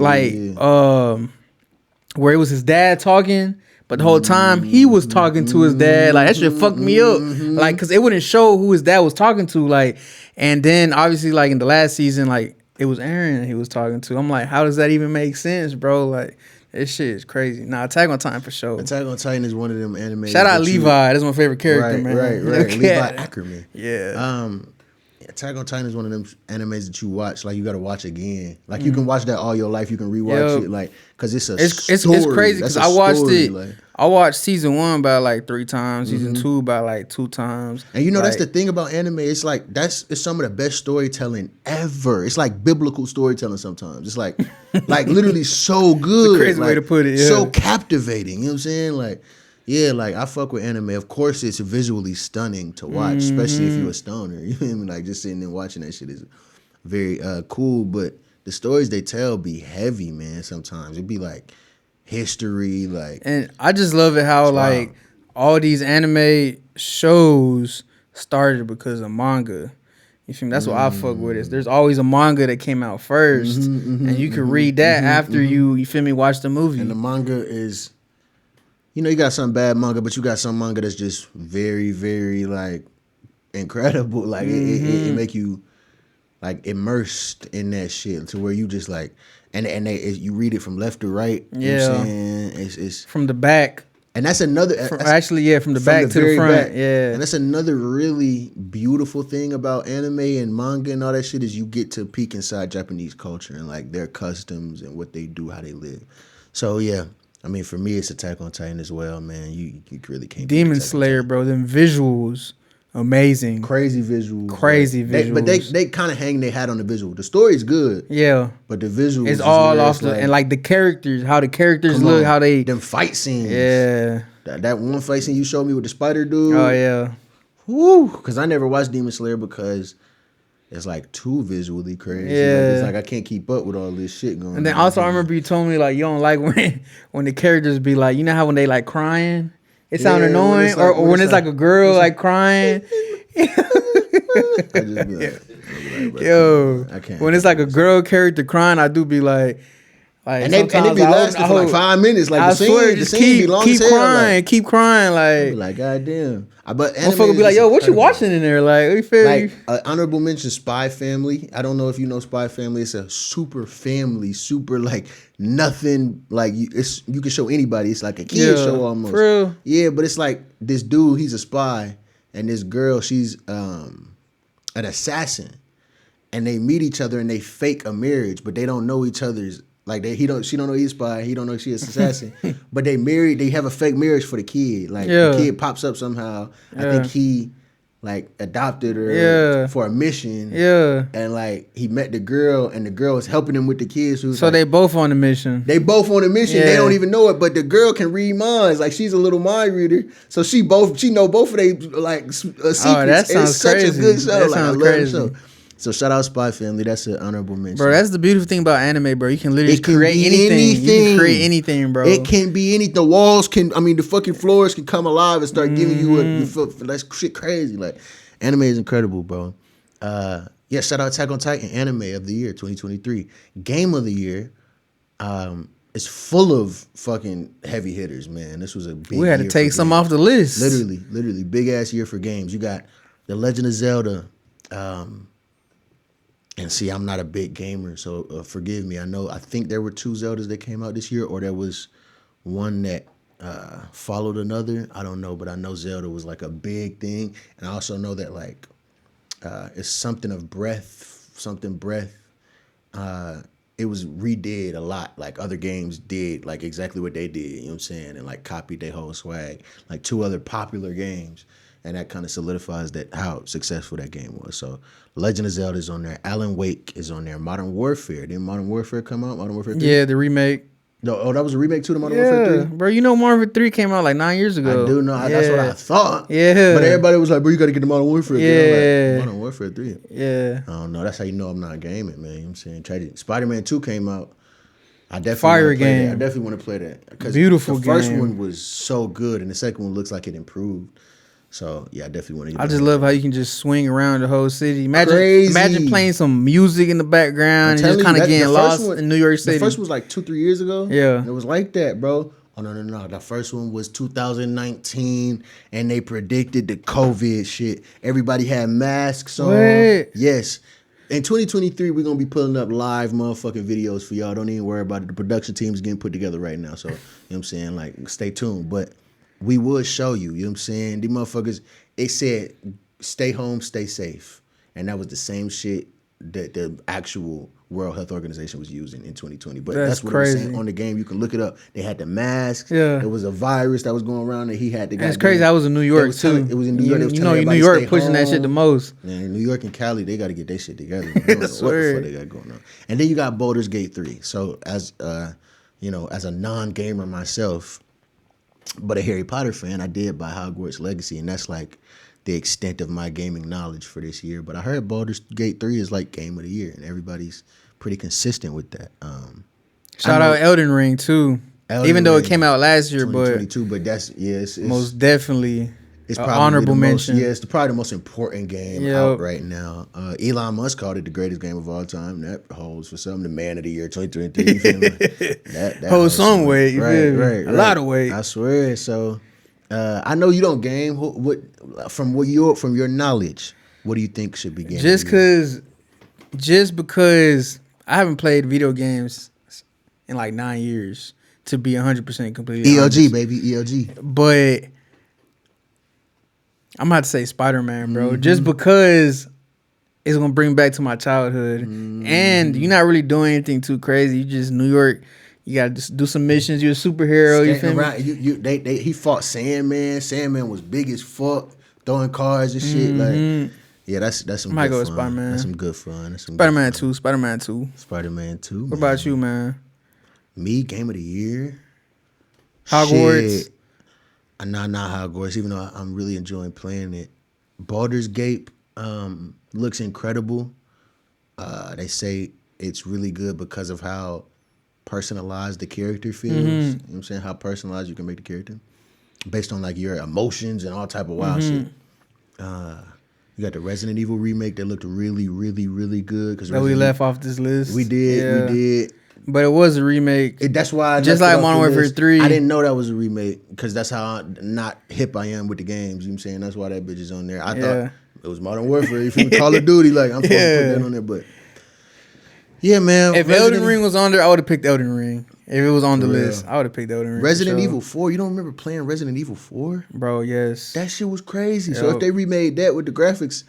where it was his dad talking, but the whole time he was talking to his dad. Like that shit fucked me up. Like, cause it wouldn't show who his dad was talking to. Like, and then obviously like in the last season, like it was Eren he was talking to. I'm like, how does that even make sense, bro? Like, this shit is crazy. Nah, Attack on Titan for sure. Attack on Titan is one of them anime. Shout out Levi. That's my favorite character, man. Right. Levi Ackerman. Yeah. Attack on Titan is one of them animes that you watch, like you got to watch again. Like you can watch that all your life. You can rewatch it, like because it's a story. It's crazy because I watched it. Like, I watched season 1 about like 3 times, season 2 about like 2 times. And you know that's the thing about anime. It's like it's some of the best storytelling ever. It's like biblical storytelling sometimes. It's like literally so good. It's a crazy way to put it. Yeah. So captivating. You know what I'm saying? Like. Yeah, like I fuck with anime. Of course, it's visually stunning to watch, especially if you're a stoner. You feel me? Like just sitting there watching that shit is very cool. But the stories they tell be heavy, man. Sometimes it be like history, like. And I just love it how like all these anime shows started because of manga. You feel me? That's what I fuck with. Is there's always a manga that came out first, and you can read that after you feel me watch the movie. And the manga is. You know, you got some bad manga, but you got some manga that's just very, very, like, incredible. Like, it make you, like, immersed in that shit to where you just, like, you read it from left to right. Yeah. You know what I'm saying? It's from the back. And that's another... from the back to the front. Yeah. And that's another really beautiful thing about anime and manga and all that shit is you get to peek inside Japanese culture and, like, their customs and what they do, how they live. So, yeah. I mean, for me, it's Attack on Titan as well, man. You really can't. Demon Slayer, bro. Them visuals, amazing. Crazy visuals. But they kind of hang their hat on the visual. The story's good. Yeah. But the visuals it's all off and like the characters, how the characters look, how they them fight scenes. Yeah. That one fight scene you showed me with the spider dude. Oh yeah. Woo! Because I never watched Demon Slayer because. It's like too visually crazy. Yeah. Like, it's like I can't keep up with all this shit going on. And then also I remember you told me like you don't like when the characters be like, you know how when they like crying It sound Yeah, when annoying, it's like- or when it's like a girl like crying. I just be like, bro, Yo, come on, I can't. when it's like a girl character crying, I do be like And it sometimes be I hope- lasting I for like hope- 5 minutes. Like I the swear, scene, just be long keep as hell. crying, Like, keep crying. I be Like, like, God damn. But anime motherfucker is be like, just yo, what you incredible. watching in there? Like, you feel me? Like honorable mention, Spy Family. I don't know if you know Spy Family. It's a super family, super like nothing. Like you can show anybody. It's like a kid show almost. For real. Yeah, but it's like this dude. He's a spy, and this girl. She's an assassin, and they meet each other and they fake a marriage, but they don't know each other's. Like she don't know he's a spy. He don't know she's assassin. But they married. They have a fake marriage for the kid. Like the kid pops up somehow. I think he like adopted her for a mission. Yeah. And like he met the girl, and the girl was helping him with the kids. So they both on the mission. They both on a mission. Yeah. They don't even know it, but the girl can read minds. Like she's a little mind reader, so she know both of they like secrets. that sounds it's such crazy. a good show. That Like I sounds love crazy. the show. So shout out Spy Family. That's an honorable mention. Bro, that's the beautiful thing about anime, bro. You can literally It can create be anything. You can create anything, bro. It can be anything. The walls can. I mean, the fucking floors can come alive and start giving you you feel that's shit crazy. Like anime is incredible, bro. Yeah, shout out Attack on Titan, anime of the year 2023. Game of the year. It's full of fucking heavy hitters, man. This was a big We had to year take for some games. off the list. Literally, big ass year for games. You got The Legend of Zelda. And see, I'm not a big gamer, so forgive me. I think there were 2 Zeldas that came out this year, or there was one that followed another. I don't know, but I know Zelda was like a big thing. And I also know that like it's something breath. It was redid a lot, like other games did, like exactly what they did, you know what I'm saying? And like copied their whole swag, like 2 other popular games. And that kind of solidifies that how successful that game was. So Legend of Zelda is on there. Alan Wake is on there. Modern Warfare. Didn't Modern Warfare come out? Modern Warfare 3? Yeah, the remake. No, that was a remake too, the Modern Warfare 3? Bro, you know Marvel 3 came out like 9 years ago. I do know. That's what I thought. Yeah. But everybody was like, bro, you got to get the Modern Warfare. Yeah. Like, Modern Warfare 3. Yeah. I don't know. That's how you know I'm not gaming, man. You know what I'm saying? Tragic. Spider-Man 2 came out. I definitely Fire wanna play game. that. I definitely want to play that. 'Cause Beautiful the first game. one was so good, and the second one looks like it improved. So, yeah, I definitely want to get I just that. love how you can just swing around the whole city. Crazy. Imagine playing some music in the background and just kind of getting lost in New York City. The first one was like 2-3 years ago. Yeah. And it was like that, bro. Oh, no. The first one was 2019, and they predicted the COVID shit. Everybody had masks on. What? Yes. In 2023, we're going to be pulling up live motherfucking videos for y'all. Don't even worry about it. The production team's getting put together right now. So, you know what I'm saying? Like, stay tuned. But we would show you, you know what I'm saying? These motherfuckers, it said, stay home, stay safe. And that was the same shit that the actual World Health Organization was using in 2020. But that's what crazy. it was saying on the game. You can look it up. They had the masks. Yeah. There was a virus that was going around that he had to. And it's crazy. I was in New York too. It was in New York. They was You telling know, New everybody York stay pushing that shit the home. most. Man, New York and Cali, they got to get their shit together. I don't know what the fuck they got going on. And then you got Baldur's Gate 3. So as you know, as a non-gamer myself, but a Harry Potter fan, I did buy Hogwarts Legacy, and that's like the extent of my gaming knowledge for this year. But I heard Baldur's Gate 3 is like game of the year, and everybody's pretty consistent with that. Shout out Elden Ring too. Even though it came out last year, but 2022, but that's it's most definitely it's an probably honorable the mention. It's probably the most important game out right now. Elon Musk called it the greatest game of all time. That holds for some the man of the year 2023. You feel me? that Holds some weight. You feel me? Right. A lot of weight. I swear. So I know you don't game. What from your knowledge, what do you think should be game? Just because I haven't played video games in like 9 years, to be 100% completely ELG honest. baby, ELG. But I'm about to say Spider-Man, bro. Mm-hmm. Just because it's gonna bring back to my childhood, and you're not really doing anything too crazy. You just New York. You gotta just do some missions. You're a superhero. You feel me? He fought Sandman. Sandman was big as fuck, throwing cars and shit. Like, yeah, that's some. I might good go with fun. Spider-Man. That's some good fun. That's some Spider-Man good fun. 2. Spider-Man 2. Spider-Man 2. What about you, man? Me, game of the year. Hogwarts. Shit. Not Hogwarts, even though I'm really enjoying playing it. Baldur's Gate looks incredible. They say it's really good because of how personalized the character feels. You know what I'm saying? How personalized you can make the character. based on like your emotions and all type of wild shit. You got the Resident Evil remake that looked really, really, really good. That we left off this list. We did. But it was a remake. That's why I just left like it off Modern the Warfare list. 3. I didn't know that was a remake because that's how not hip I am with the games. You know what I'm saying? That's why that bitch is on there. I thought it was Modern Warfare. If you Call of Duty, like I'm supposed to put that on there, but yeah, man. If Elden Ring was on there, I would have picked Elden Ring. If it was on the list, I would have picked Elden Ring. Resident Evil 4. You don't remember playing Resident Evil 4? Bro, yes. That shit was crazy. So if they remade that with the graphics,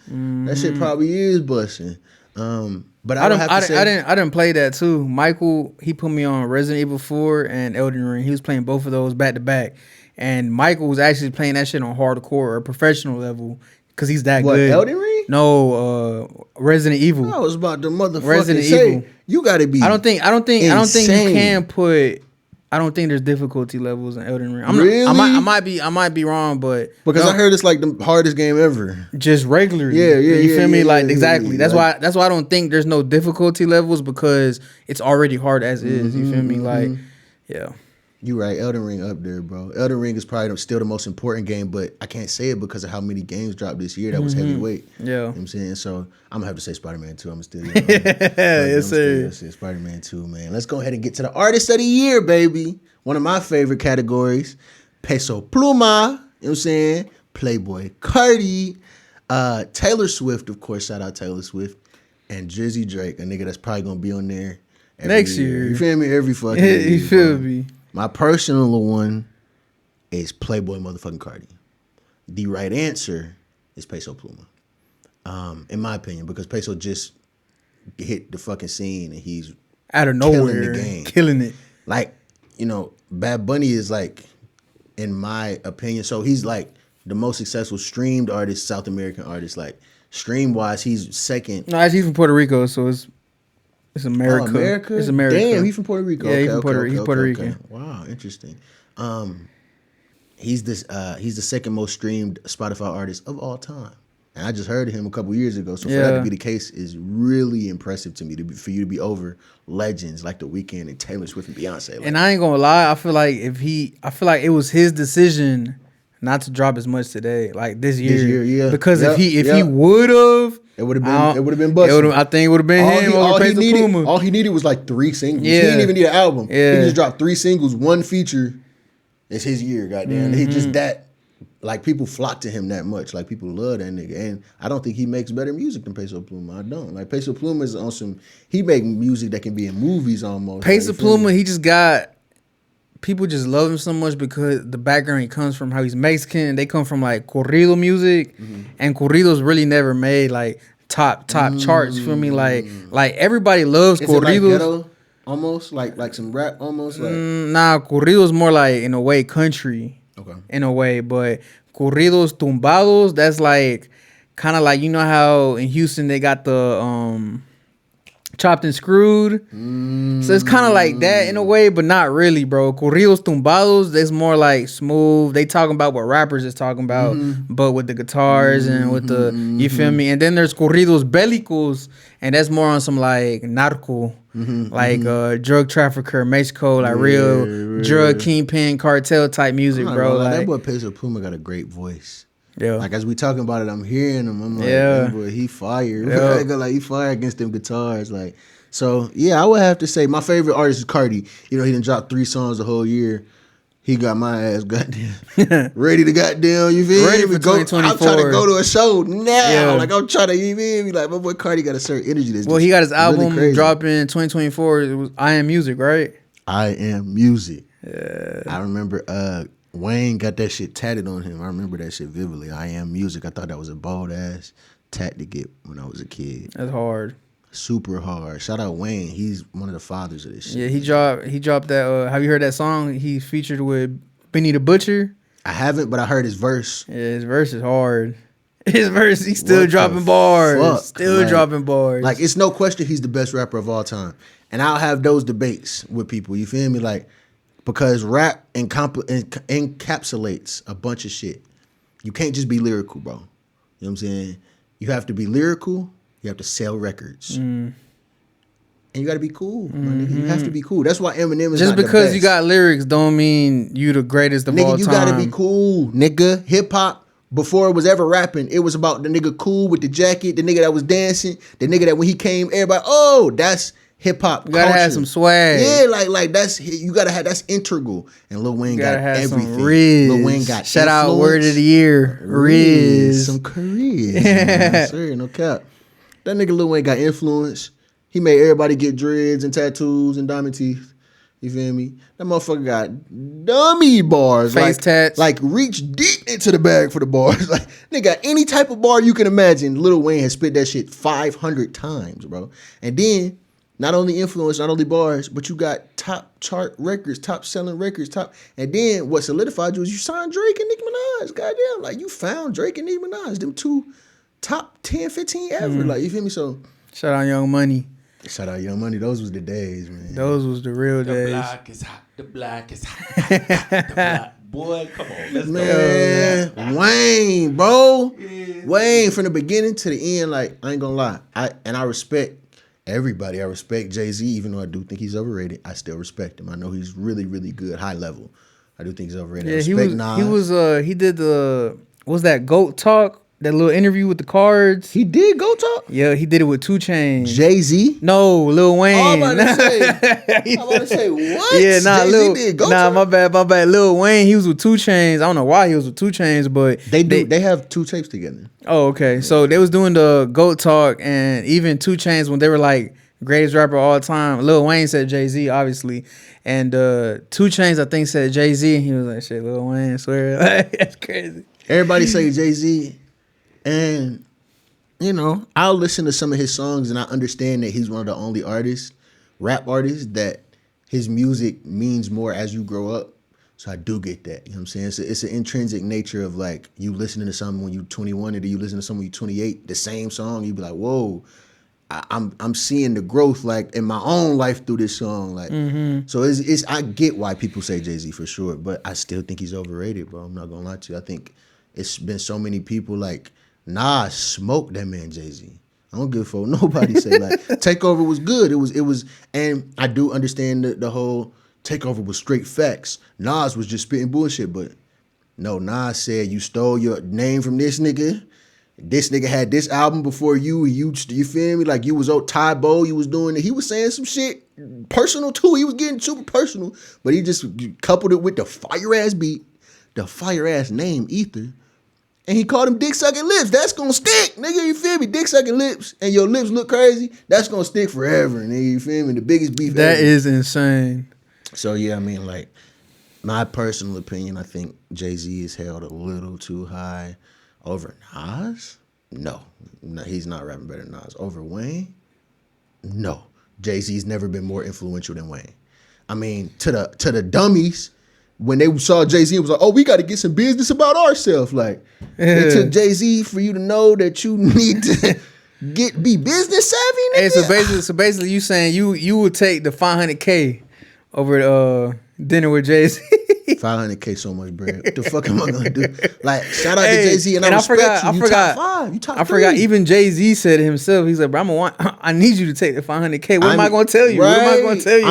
that shit probably is busting. But I didn't play that too. Michael, he put me on Resident Evil 4 and Elden Ring. He was playing both of those back to back. And Michael was actually playing that shit on hardcore or professional level because he's that good. Elden Ring? No, Resident Evil. I was about to motherfucking Resident say, Evil. You gotta be. I don't think you insane. can put. I don't think there's difficulty levels in Elden Ring. Really? I might be wrong, but because I heard it's like the hardest game ever. Just regularly. Yeah. You feel me? Like exactly. Yeah. That's why I don't think there's no difficulty levels because it's already hard as is. You feel me? Like, yeah. You right. Elden Ring up there, bro. Elden Ring is probably still the most important game, but I can't say it because of how many games dropped this year that was heavyweight. Yeah. You know what I'm saying? So I'm gonna have to say Spider-Man 2. I'm still yes, sir. Spider-Man 2, man. Let's go ahead and get to the artist of the year, baby. One of my favorite categories. Peso Pluma. You know what I'm saying? Playboy Cardi. Taylor Swift, of course. Shout out Taylor Swift. And Drizzy Drake, a nigga that's probably gonna be on there next year. You feel me? Every fucking year. You feel me? My personal one is Playboy motherfucking Cardi. The right answer is Peso Pluma. In my opinion, because Peso just hit the fucking scene and he's out of nowhere killing it. Like, you know, Bad Bunny is like, in my opinion, so he's like the most successful streamed artist, South American artist. Like stream wise, he's second. No, actually he's from Puerto Rico, so it's America. Oh, America? It's America. Damn, he's from Puerto Rico. Yeah, he's Puerto Rican. Okay. Wow, interesting. He's the second most streamed Spotify artist of all time. And I just heard of him a couple years ago. So for that to be the case is really impressive to me, for you to be over legends like The Weeknd and Taylor Swift and Beyonce. Like, and I ain't gonna lie, I feel like it was his decision not to drop as much today, like this year. Yeah. Because if he would have, it would have been busted. I think it would have been him. All he needed was like 3 singles. Yeah. He didn't even need an album. Yeah. He just dropped 3 singles, 1 feature. It's his year, goddamn. He just that. Like, people flock to him that much. Like, people love that nigga. And I don't think he makes better music than Peso Pluma. I don't. Like, Peso Pluma is on some... He make music that can be in movies almost. Peso Pluma, he just got... People just love him so much because the background he comes from, how he's Mexican. They come from, like, corrido music. And corridos really never made, like, top charts, feel me? Like everybody loves is corridos. It like ghetto, almost? Like some rap, almost? Like... Nah, corridos more like, in a way, country. Okay. In a way, but corridos tumbados, that's like kind of like, you know how in Houston they got the chopped and screwed. So it's kind of like that in a way, but not really, bro. Corridos tumbados, that's more like smooth. They talking about what rappers is talking about, but with the guitars and with the, you feel me? And then there's corridos bélicos, and that's more on some like narco, like drug trafficker, Mexico, like real drug kingpin cartel type music, bro. Like, that boy Peso Pluma got a great voice. Yeah. Like, as we talking about it, I'm hearing him. I'm like, yeah, boy, he fired. Yeah. Like, he fired against them guitars. Like, so yeah, I would have to say my favorite artist is Cardi. You know, he done dropped 3 songs the whole year. He got my ass goddamn ready to goddamn, you feel ready me? for 2024. I'm trying to go to a show now. Yeah. Like, I'm trying to, you feel me? Like, my boy Cardi got a certain energy. That's well, he got his album really dropping in 2024. It was I Am Music, right? I Am Music. Yeah. I remember Wayne got that shit tatted on him. I remember that shit vividly. I Am Music. I thought that was a bold ass tat to get when I was a kid. That's hard. Super hard. Shout out Wayne. He's one of the fathers of this shit. Yeah, he dropped that. Have you heard that song? He featured with Benny the Butcher. I haven't, but I heard his verse. Yeah, his verse is hard. His verse, he's still dropping bars. Fuck? Still like, dropping bars. Like, it's no question he's the best rapper of all time. And I'll have those debates with people. You feel me? Like, because rap encapsulates a bunch of shit. You can't just be lyrical, bro. You know what I'm saying? You have to be lyrical. You have to sell records. And And you gotta be cool, my nigga. You have to be cool. That's why Eminem is Just not because the you best. got lyrics don't mean you the greatest of all Nigga, time. you gotta be cool, nigga. Hip hop, before it was ever rapping, it was about the nigga cool with the jacket, the nigga that was dancing, the nigga that when he came, everybody, oh, that's hip hop. You gotta have some swag. Yeah, like that's you gotta have that's integral. And Lil Wayne You gotta got have everything. some Riz. Lil Wayne got shout out influence. word of the year, Riz. Some careers. Man, sir, no cap. That nigga Lil Wayne got influence. He made everybody get dreads and tattoos and diamond teeth. You feel me? That motherfucker got dummy bars. Face tats. Like reach deep into the bag for the bars. Like nigga, any type of bar you can imagine, Lil Wayne has spit that shit 500 times, bro. And then not only influence, not only bars, but you got top chart records, top selling records, and then what solidified you is you signed Drake and Nicki Minaj. Goddamn, like you found Drake and Nicki Minaj, them two top 10, 15 ever. Like you feel me? So Shout out Young Money. shout out Young Money. Those was the days, man. Those was the real The days. block is hot. The block is hot. The block. Boy, come on. Let's go. Man, Wayne, bro. Wayne from the beginning to the end, like, I ain't gonna lie. I respect everybody. I respect Jay-Z, even though I do think he's overrated. I still respect him. I know he's really, really good, high level. I do think he's overrated. I Yeah, respect Nas. he did the, what was that, GOAT Talk? That little interview with the cards. He did go talk. Yeah, he did it with 2 Chainz. Jay-Z. No, Lil Wayne. Oh, I'm about to say, what? Yeah, nah, Jay-Z did go talk? my bad. Lil Wayne, he was with 2 Chainz. I don't know why he was with 2 Chainz, but They have 2 tapes together. Oh, okay. So they was doing the GOAT Talk, and even 2 Chainz when they were like greatest rapper of all time. Lil Wayne said Jay-Z, obviously, and 2 Chainz I think said Jay-Z, and he was like, "Shit, Lil Wayne, I swear." That's crazy. Everybody say Jay-Z, and you know, I'll listen to some of his songs and I understand that he's one of the only artists, rap artists, that his music means more as you grow up. So I do get that. You know what I'm saying? It's an intrinsic nature of like you listening to something when you're 21 and then you listen to something when you're 28, the same song, you be like, whoa, I'm seeing the growth like in my own life through this song. Like so it's I get why people say Jay-Z for sure, but I still think he's overrated, bro. I'm not gonna lie to you. I think it's been so many people like Nas smoked that man Jay-Z. I don't give a fuck. Nobody say like Takeover was good. It was, and I do understand the whole Takeover was straight facts. Nas was just spitting bullshit, but no, Nas said you stole your name from this nigga. This nigga had this album before you. You feel me? Like you was old Ty Bo. You was doing it. He was saying some shit personal too. He was getting super personal, but he just coupled it with the fire ass beat, the fire ass name Ether. And he called him dick sucking lips. That's gonna stick, nigga. You feel me? Dick sucking lips, and your lips look crazy. That's gonna stick forever, nigga. You feel me? The biggest beef. That ever. is insane. So yeah, I mean, like my personal opinion, I think Jay-Z is held a little too high over Nas. No, he's not rapping better than Nas. Over Wayne, no. Jay-Z's never been more influential than Wayne. I mean, to the dummies. When they saw Jay-Z, it was like, oh, we got to get some business about ourselves. Like, it took Jay-Z for you to know that you need to be business savvy, nigga. Hey, so basically, you saying you would take the $500K over dinner with Jay-Z? $500K so much bread. What the fuck am I gonna do? Like, shout out to Jay-Z, and I respect you. You top 5. You top 3. I forgot. Even Jay-Z said it himself. He's like, bro, I need you to take the $500K. What am I gonna tell you? Right? What am I gonna tell you?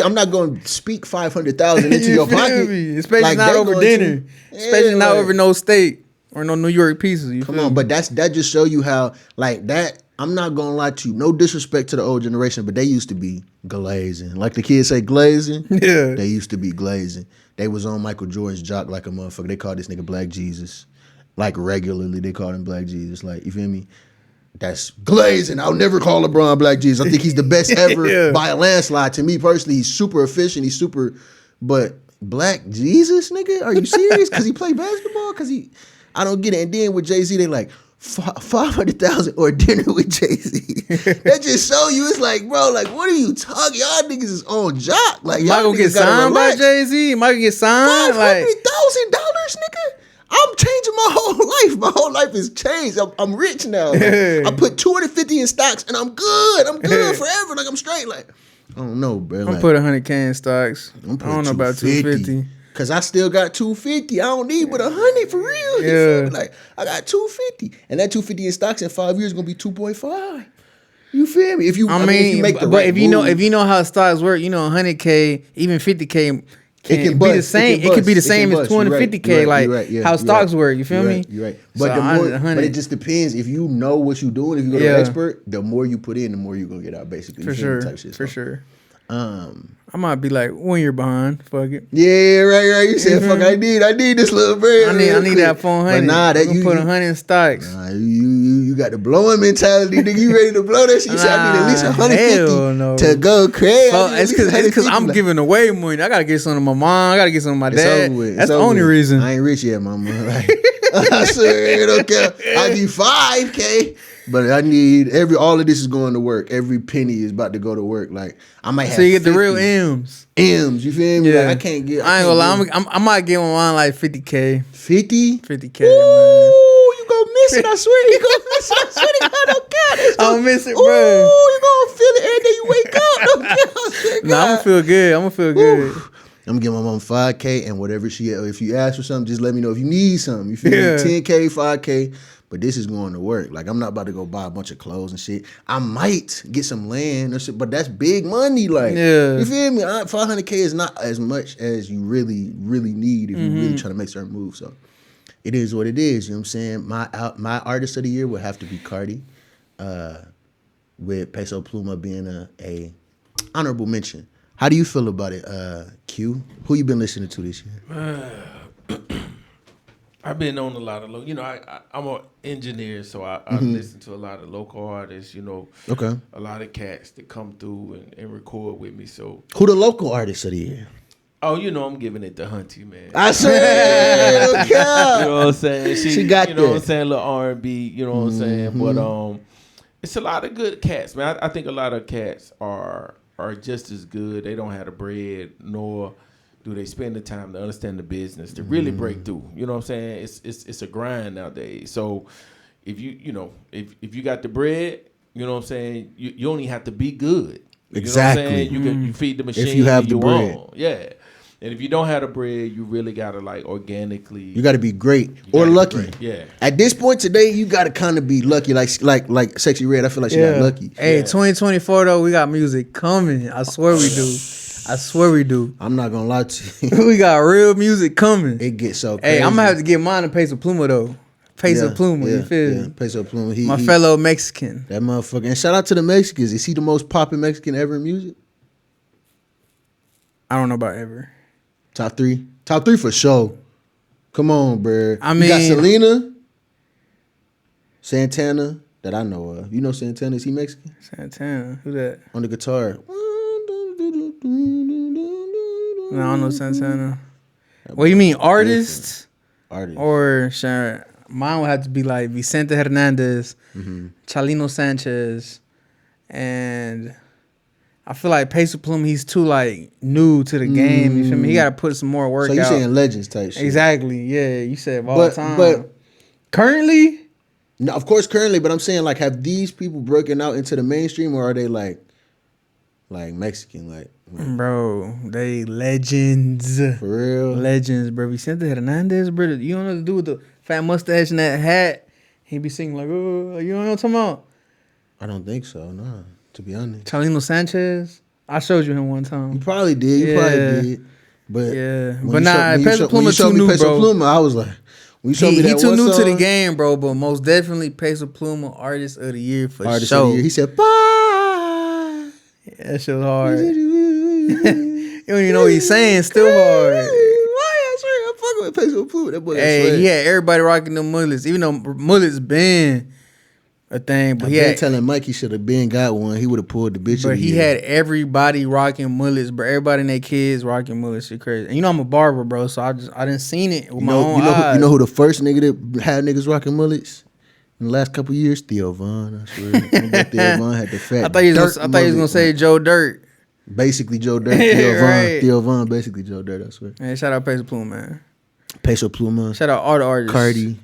I'm not gonna speak 500,000 into your pocket, especially like not over dinner, especially not over no steak or no New York pieces. Come on, but that just show you how like that. I'm not gonna lie to you. No disrespect to the old generation, but they used to be glazing. Like the kids say glazing. Yeah. They used to be glazing. They was on Michael Jordan's jock like a motherfucker. They called this nigga Black Jesus. Like regularly, they called him Black Jesus. Like, you feel me? That's glazing. I'll never call LeBron Black Jesus. I think he's the best ever by a landslide. To me personally, he's super efficient. He's super, but Black Jesus, nigga? Are you serious? Because he played basketball? I don't get it. And then with Jay-Z, they like, 500,000 or dinner with Jay-Z. That just show you, it's like, bro, like, what are you talking? Y'all niggas is on jock. Like, y'all Michael get signed by Jay-Z? Michael get signed? $500,000, nigga? I'm changing my whole life. My whole life has changed. I'm rich now. Like, I put 250 in stocks and I'm good. I'm good forever. Like, I'm straight. Like, I don't know, bro. I'm put 100K in stocks. I don't know about 250. Cause I still got 250. I don't need but 100 for real. You feel me? Like I got 250, and that 250 in stocks in 5 years gonna be 2.5. You feel me? If you, I mean, if you make the but right if you move, know how stocks work, 100K, even 50K. Can can be bust. the same. It could be the same as 250K, like how stocks work. You feel me? You're right. So But the more, 100. but it just depends. If you know what you're doing, if you go to an expert, the more you put in, the more you're gonna get out. Basically, For you feel me? sure. Type shit, For so. sure. I might be like 1 year behind. Fuck it. Yeah, right. You said, "Fuck, I need this little bread. I need that 400. But nah, that you put 100 in stocks. Nah, you got the blowing mentality, nigga. You ready to blow that shit? You said I need at least 150 no. to go crazy. So it's because I'm giving away money. I gotta get some to my mom. I gotta get some to my dad. That's the only reason. I ain't rich yet, mama. Like, I swear, don't care. I need 5K, but I need all of this is going to work. Every penny is about to go to work. Like I might have. So you get 50 the real M's. You feel me? Yeah. Like, I can't get. I ain't gonna lie. I might get one like 50K. 50. 50K. Ooh, Man. you gonna miss it? I swear you gonna miss it. I swear to God, don't care. I'll miss it, Ooh, bro. you gonna feel it every day you wake up. Don't care. I swear to Nah, I'm God. gonna feel good. I'm gonna feel good. I'm gonna give my mom 5K and whatever if you ask for something, just let me know if you need something. You feel me? Yeah. 10K, 5K, but this is going to work. Like I'm not about to go buy a bunch of clothes and shit. I might get some land or shit, but that's big money. Like, Yeah. you feel me? 500K is not as much as you really need if you really trying to make certain moves. So it is what it is. You know what I'm saying? My artist of the year would have to be Cardi, with Peso Pluma being a honorable mention. How do you feel about it, Q? Who you been listening to this year? I've been on a lot of I'm an engineer, so I listen to a lot of local artists. Okay. A lot of cats that come through and record with me. So Who the local artist of the year? oh, I'm giving it to Hunty, man. I swear, okay. You know what I'm saying? She got you know what I'm that. saying, a little R&B. You know what I'm saying? But it's a lot of good cats, man. I think a lot of cats are just as good. They don't have the bread, nor do they spend the time to understand the business to really break through. You know what I'm saying? It's a grind nowadays. So if if you got the bread, you know what I'm saying, you only have to be good. You Exactly. know what I'm saying? You feed the machine If you have the you bread. want. Yeah. And if you don't have the bread, you really gotta like organically. You got to be great or lucky. Yeah. At this point today, you got to kind of be lucky, like Sexy Red. I feel like she got lucky. Hey, 2024 though, we got music coming. I swear we do. I swear we do. I'm not gonna lie to you. We got real music coming. It gets so crazy. Hey, I'm gonna have to get mine to Peso Pluma though. Peso Pluma, you feel me? Peso Pluma. My fellow Mexican. That motherfucker. And shout out to the Mexicans. Is he the most popping Mexican ever in music? I don't know about ever. Top three for sure. Come on, bruh. I you got mean- Selena, Santana, that I know of. You know Santana? Is he Mexican? Santana, who that? On the guitar. No, I don't know Santana. What you mean, artist? Artist. Or sure, mine would have to be like Vicente Hernandez, Chalino Sanchez, and I feel like Peso Pluma, he's too like new to the game. You feel me? He got to put some more work So you out. saying legends type shit. Exactly. Yeah, you said of all time. But currently, no, of course currently, but I'm saying like have these people broken out into the mainstream or are they like Mexican? Like bro, they legends. for real? Legends, bro. Vicente Hernandez, bro. You don't know the dude with the fat mustache and that hat. He be singing like, oh, you don't know what I'm talking about? I don't think so, nah, to be honest. Chalino Sanchez. I showed you him one You time. probably did. You probably did. But Yeah. when But you nah, when you Peso when you Pluma showed too me new, Peso bro. Pluma, I was like, when you showed me He that too one new to the song, game, bro. But most definitely Peso Pluma, artist of the year for Artist sure. of the year. He said, bye. Yeah, that shit was hard. You don't even know what he's saying. Still hard. Why? I swear, I'm fucking with Peso Pluma. That boy got Hey, swag. he had everybody rocking them mullets. Even though mullets been a thing, but I've he been had telling Mike he should have been got one. He would have pulled the bitch. But of the he year. had everybody rocking mullets, bro. Everybody and their kids rocking mullets. Shit crazy. And you know I'm a barber, bro. So I didn't seen it with my own eyes. You know who the first nigga that had niggas rocking mullets in the last couple years? Theo Von. I swear. Remember Theo Von had the fat. I thought he was dirt gonna say mullet, Joe Dirt. like, basically Joe Dirt. Theo Von. Right. Theo Von, basically Joe Dirt. I swear. Man, shout out Peso Pluma, man. Peso Pluma. Shout out all the artists.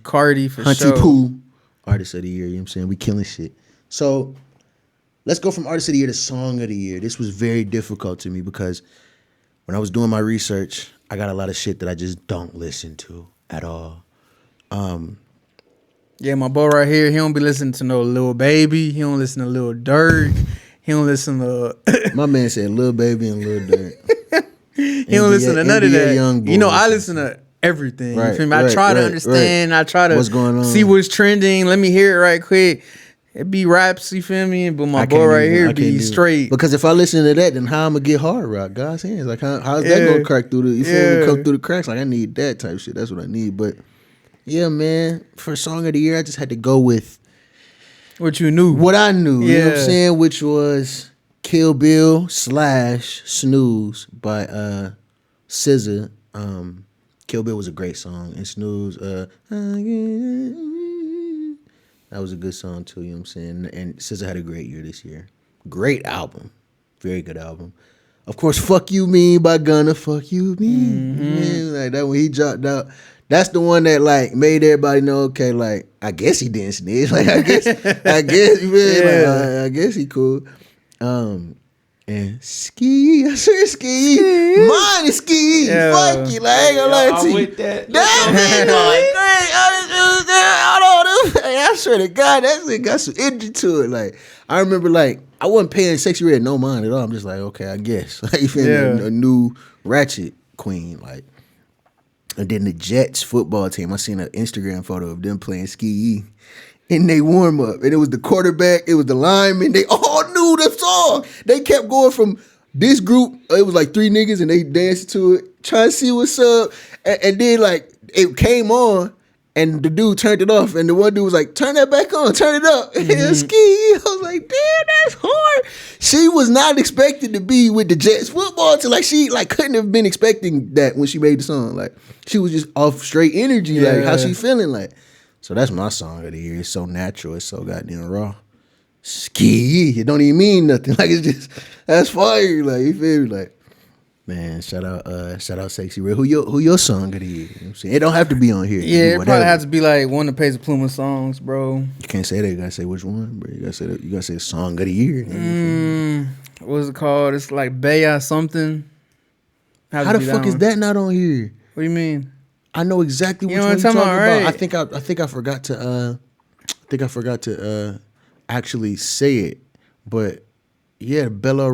Cardi for Hunty sure. Poo, artist of the year. You know what I'm saying? We killing shit. So let's go from artist of the year to song of the year. This was very difficult to me because when I was doing my research, I got a lot of shit that I just don't listen to at all. Yeah, my boy right here, he don't be listening to no Lil Baby. He don't listen to Lil Durk. He don't listen to. My man said Lil Baby and Lil Durk. He don't listen to none of that. Young You know, I listen to everything. Right, You feel me? I try to understand. I try to what's going on. See what's trending. Let me hear it right quick. It be raps, you feel me? But my boy right here be straight. Because if I listen to that, then how I'm gonna get hard rock? God's hands. Like how's that gonna crack through the? You feel me? Come through the cracks? Like I need that type of shit. That's what I need. But yeah, man. For song of the year, I just had to go with what you knew. What I knew. You know what I'm saying? Which was Kill Bill / Snooze by SZA. Kill Bill was a great song, and Snooze. That was a good song too, you know what I'm saying? And SZA had a great year this year. Great album. Very good album. Of course, Fuck You Mean by Gunna. Fuck You Mean. Mm-hmm. Like that when he dropped out. That's the one that like made everybody know, okay, like, I guess he didn't snitch. Like I guess, you feel like, I guess he cool. And Ski, I said Ski. Mine is Ski. Fuck you. Like, I ain't gonna lie to you. With that. That man going great. I swear to God, that thing got some energy to it. Like, I remember, like, I wasn't paying Sexy Red no mind at all. I'm just like, okay, I guess. Like, you feel me? A new Ratchet queen. Like, and then the Jets football team, I seen an Instagram photo of them playing Ski in they warm up. And it was the quarterback, it was the lineman. They all knew the song. They kept going from this group, it was like 3 niggas and they danced to it, trying to see what's up. And then, like, it came on. And the dude turned it off, and the one dude was like, "Turn that back on, turn it up." And Ski, I was like, "Damn, that's hard." She was not expected to be with the Jets football team. Like she like couldn't have been expecting that when she made the song. Like she was just off straight energy. Like how she feeling like. So that's my song of the year. It's so natural. It's so goddamn raw. Ski, it don't even mean nothing. Like it's just that's fire. Like you feel me? Like. Man, shout out Sexy Red. Who your song of the year? You know what I'm saying? It don't have to be on here. Yeah, it probably has to be like one of Peso Pluma songs, bro. You can't say that. You gotta say which one, bro. You gotta say the song of the year. What's it called? It's like Baya something. How the fuck is that not on here? What do you mean? I know exactly which one you're talking about. Right? I think I forgot to actually say it, but. Yeah, Bella.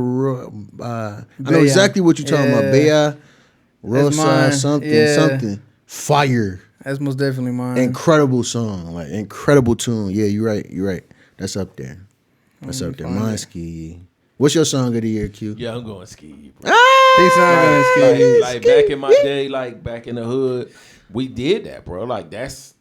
I know exactly what you're talking about. Bella, Rosa, something. Fire. That's most definitely mine. Incredible song, like incredible tune. Yeah, you're right. That's up there. Mine's Ski. What's your song of the year, Q? Yeah, I'm going Ski. Like back in my day, like back in the hood, we did that, bro. Like that's.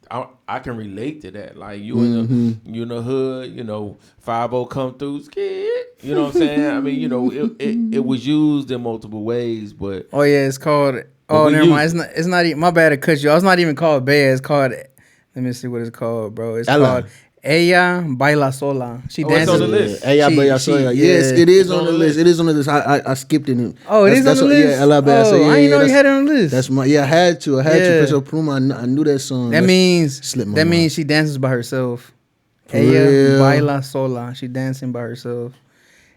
I can relate to that. Like you in the hood, 5-0 come through, skid. You know what I'm saying? I mean, it was used in multiple ways, but it's called. Oh, never mind. It's not. My bad to cut you. It's not even called Bea. It's called. Let me see what it's called, bro. It's called Ella Baila Sola. She dances. It's on the list. Ella Baila Sola. Yes, it is on the list. It is on the list. I skipped it. Oh, it is on the list. Yeah, Ella Baila Sola. I didn't know you had it on the list. That's my. Yeah, I had to. Peso Pluma. I knew that song. That means she dances by herself. Ella Baila Sola. She dancing by herself.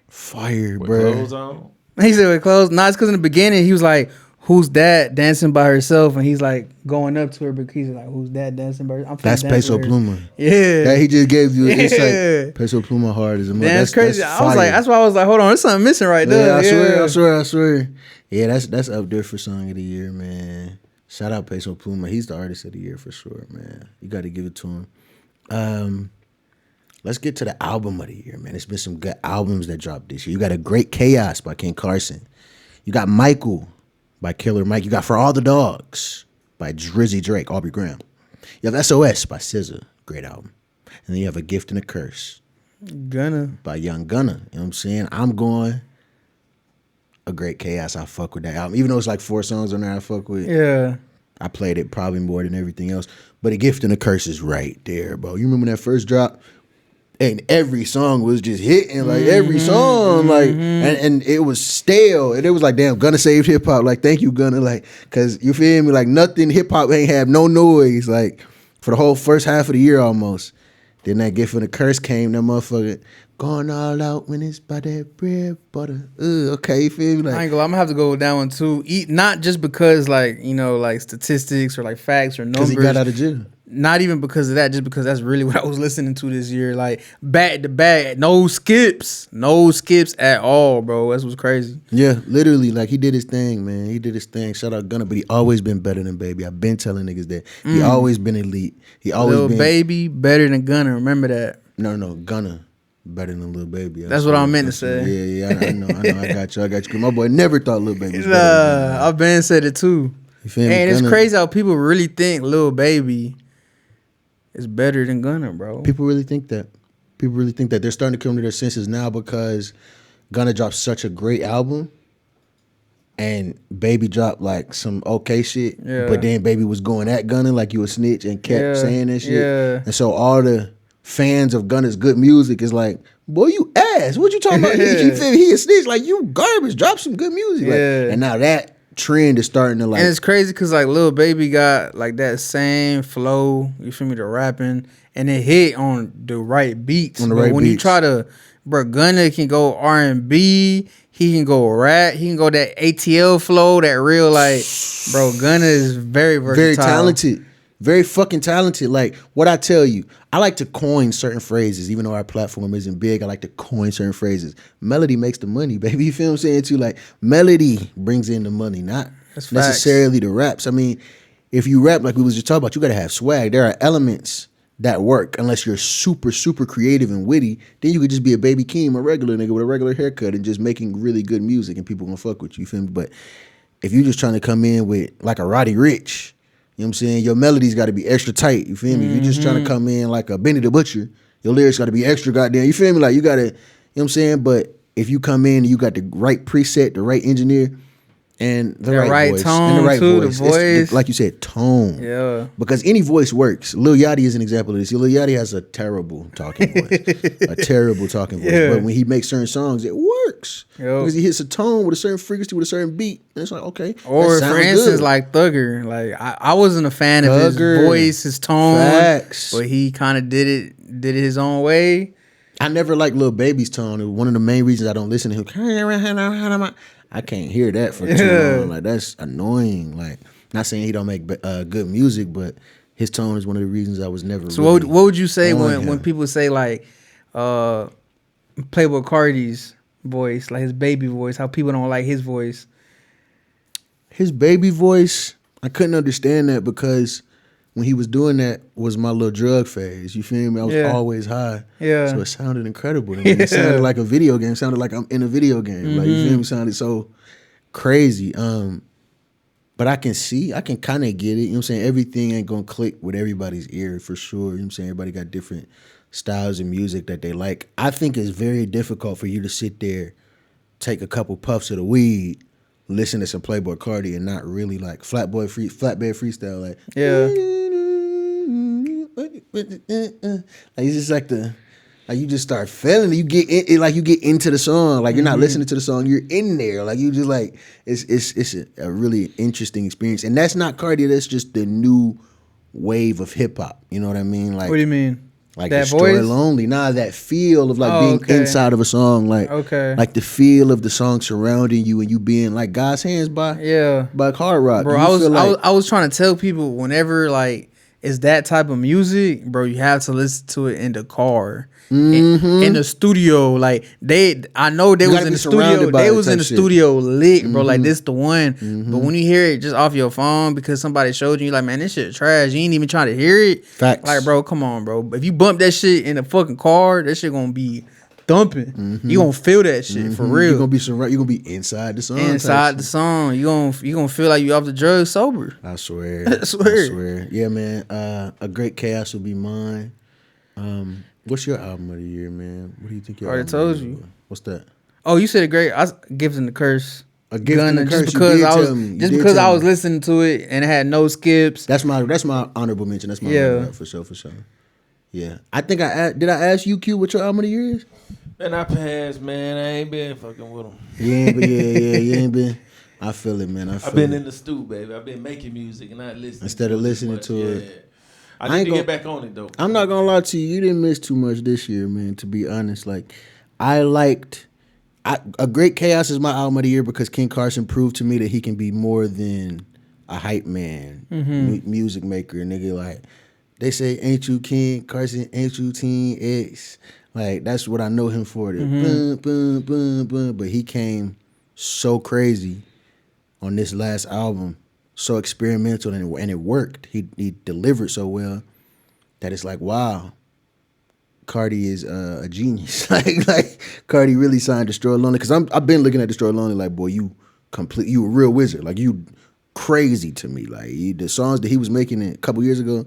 Fire, with bro. Clothes on. He said with clothes. Nah, it's because in the beginning he was like, "Who's that dancing by herself?" And he's like going up to her, but he's like, "Who's that dancing by herself?" That's Peso Pluma. Yeah, that he just gave you an insight. Peso Pluma hard as a mother. That's crazy. I was like, that's why I was like, hold on, there's something missing right there. I swear. Yeah, that's up there for song of the year, man. Shout out Peso Pluma. He's the artist of the year for sure, man. You got to give it to him. Let's get to the album of the year, man. There's been some good albums that dropped this year. You got A Great Chaos by Ken Carson. You got Michael by Killer Mike. You got For All the Dogs by Drizzy Drake, Aubrey Graham. You have SOS by SZA, great album. And then you have A Gift and a Curse Gunna by Young Gunna. You know what I'm saying? I'm going A Great Chaos. I fuck with that album. Even though it's like 4 songs on there I fuck with. Yeah. I played it probably more than everything else. But A Gift and a Curse is right there, bro. You remember that first drop? And every song was just hitting, like every song, like, and it was stale. And it was like, damn, Gunna saved hip hop. Like, thank you, Gunna. Like, cause you feel me? Like nothing, hip hop ain't have no noise, like, for the whole first half of the year almost. Then that Gift and a Curse came, that motherfucker going all out when it's by that bread butter. Okay, you feel me? Like, I ain't gonna, I'm gonna have to go with that one too. Not just because like, like statistics or like facts or numbers. Cause he got out of jail. not even because of that, just because that's really what I was listening to this year. Like back to back, no skips at all, bro. That's what's crazy. Yeah, literally, like he did his thing, man. He did his thing. Shout out Gunna, but he always been better than Baby. I've been telling niggas that. He always been elite. He always Lil been Baby better than Gunna. Remember that. No, Gunna better than Lil Baby. That's what I meant to say. Yeah, I know. I got you. 'Cause my boy never thought Lil Baby was better than Gunna. I've been said it too. You feel me? And it's Gunna- crazy how people really think Lil Baby is better than Gunna, bro. People really think that. They're starting to come to their senses now because Gunna dropped such a great album and Baby dropped like some okay shit. Yeah. But then Baby was going at Gunna like you a snitch and kept saying that shit. Yeah. And so all the fans of Gunna's good music is like, boy, you ass. What you talking about? You feel me? He a snitch. Like, you garbage. Drop some good music. Like, Yeah. and now that trend is starting to like. And it's crazy because like Lil Baby got like that same flow, you feel me, the rapping, and it hit on the right beats. On the But right when you beats. try to, bro, Gunna can go R&B, he can go rap, he can go that ATL flow, that real like, bro, Gunna is very versatile. very talented. Very fucking talented. Like, what I tell you, I like to coin certain phrases, even though our platform isn't big. I like to coin certain phrases. Melody makes the money, baby. You feel what I'm saying? Too, like, melody brings in the money, not That's necessarily the raps. I mean, if you rap like we was just talking about, you gotta have swag. There are elements that work unless you're super, super creative and witty. Then you could just be a Baby Keem, a regular nigga with a regular haircut and just making really good music and people gonna fuck with you. You feel me? But if you're just trying to come in with like a Roddy Ricch, you know what I'm saying? Your melody's got to be extra tight. You feel me? If you're just trying to come in like a Benny the Butcher, your lyrics got to be extra goddamn. You feel me? Like, you got to, you know what I'm saying? But if you come in and you got the right preset, the right engineer, and the right voice, tone and the right too, voice, the voice. like you said, tone. Yeah. Because any voice works. Lil Yachty is an example of this. Lil Yachty has a terrible talking voice, a terrible talking voice. Yeah. But when he makes certain songs, it works Yo. because he hits a tone with a certain frequency, with a certain beat, and it's like, okay, Or that for sounds instance, good. like Thugger, like I wasn't a fan of his Thugger. voice, his tone, Facts. but he kind of did it his own way. I never liked Lil Baby's tone. One of the main reasons I don't listen to him, I can't hear that for too long. Like, that's annoying. Like, not saying he don't make good music, but his tone is one of the reasons I was never. So really what would you say on when him. people say like Playboy Cardi's voice, like his baby voice, how people don't like his voice? His baby voice, I couldn't understand that because when he was doing that was my little drug phase. You feel me? I was Yeah. always high. Yeah. So it sounded incredible to me. It sounded like a video game. It sounded like I'm in a video game. Like, you feel me? It sounded so crazy. But I can kind of get it. You know what I'm saying? Everything ain't gonna click with everybody's ear for sure. You know what I'm saying? Everybody got different styles of music that they like. I think it's very difficult for you to sit there, take a couple puffs of the weed, listen to some Playboy Cardi and not really like flatbed freestyle. Like, Yeah. like, it's just like like you just start feeling it. You get in, like you get into the song. Like, you're not listening to the song, you're in there. Like, you just like it's a really interesting experience. And that's not Cardi, that's just the new wave of hip hop. You know what I mean? Like, What do you mean? like That Destroy voice? Lonely. Nah, that feel of like Oh, being okay. inside of a song. Like, Okay. like the feel of the song surrounding you and you being like God's hands by Yeah. Hard Rock. Bro, Do you feel like, I was trying to tell people whenever like it's that type of music, bro, you have to listen to it in the car. In the studio. Like I know they You was gotta in be the studio. surrounded by They it was in type the shit. studio lit, bro. Like, this the one. But when you hear it just off your phone because somebody showed you, like, man, this shit trash. You ain't even trying to hear it. Facts. Like, bro, come on, bro. If you bump that shit in the fucking car, that shit gonna be thumping. You gonna feel that shit for real. You're gonna be surrounded. You're gonna be inside the song. Inside type the shit. song, you gonna feel like you off the drugs sober. I swear. I swear. Yeah, man. A Great Chaos will be mine. What's your album of the year, man? What do you think your Already album of told the year you. was? What's that? Oh, you said it great. Gift and the Curse. A Gift and the Gunna, Curse. just You because did I was tell me. You just did because tell I was me. listening to it and it had no skips. That's my honorable mention. That's my Yeah. runner-up for sure. Yeah, I think did I ask you, Q, what your album of the year is? Man, I passed, man. I ain't been fucking with them. You ain't been. I feel it, man. I've been in the stew, baby. I've been making music and not listening. Instead of listening to it. Yeah. I I need ain't to gonna- get back on it though. I'm not gonna lie to you. You didn't miss too much this year, man. To be honest, like I liked. A Great Chaos is my album of the year because Ken Carson proved to me that he can be more than a hype man, music maker, nigga. Like, They say, ain't you king? Carson, ain't you teen X? Like, that's what I know him for. The boom, boom, boom, boom. But he came so crazy on this last album, so experimental, and it worked. He delivered so well that it's like, wow, Cardi is a genius. like Cardi really signed Destroy Lonely. Because I've been looking at Destroy Lonely like, boy, you a real wizard. Like, you crazy to me. Like, the songs that he was making a couple years ago,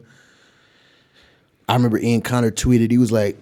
I remember Ian Connor tweeted, he was like,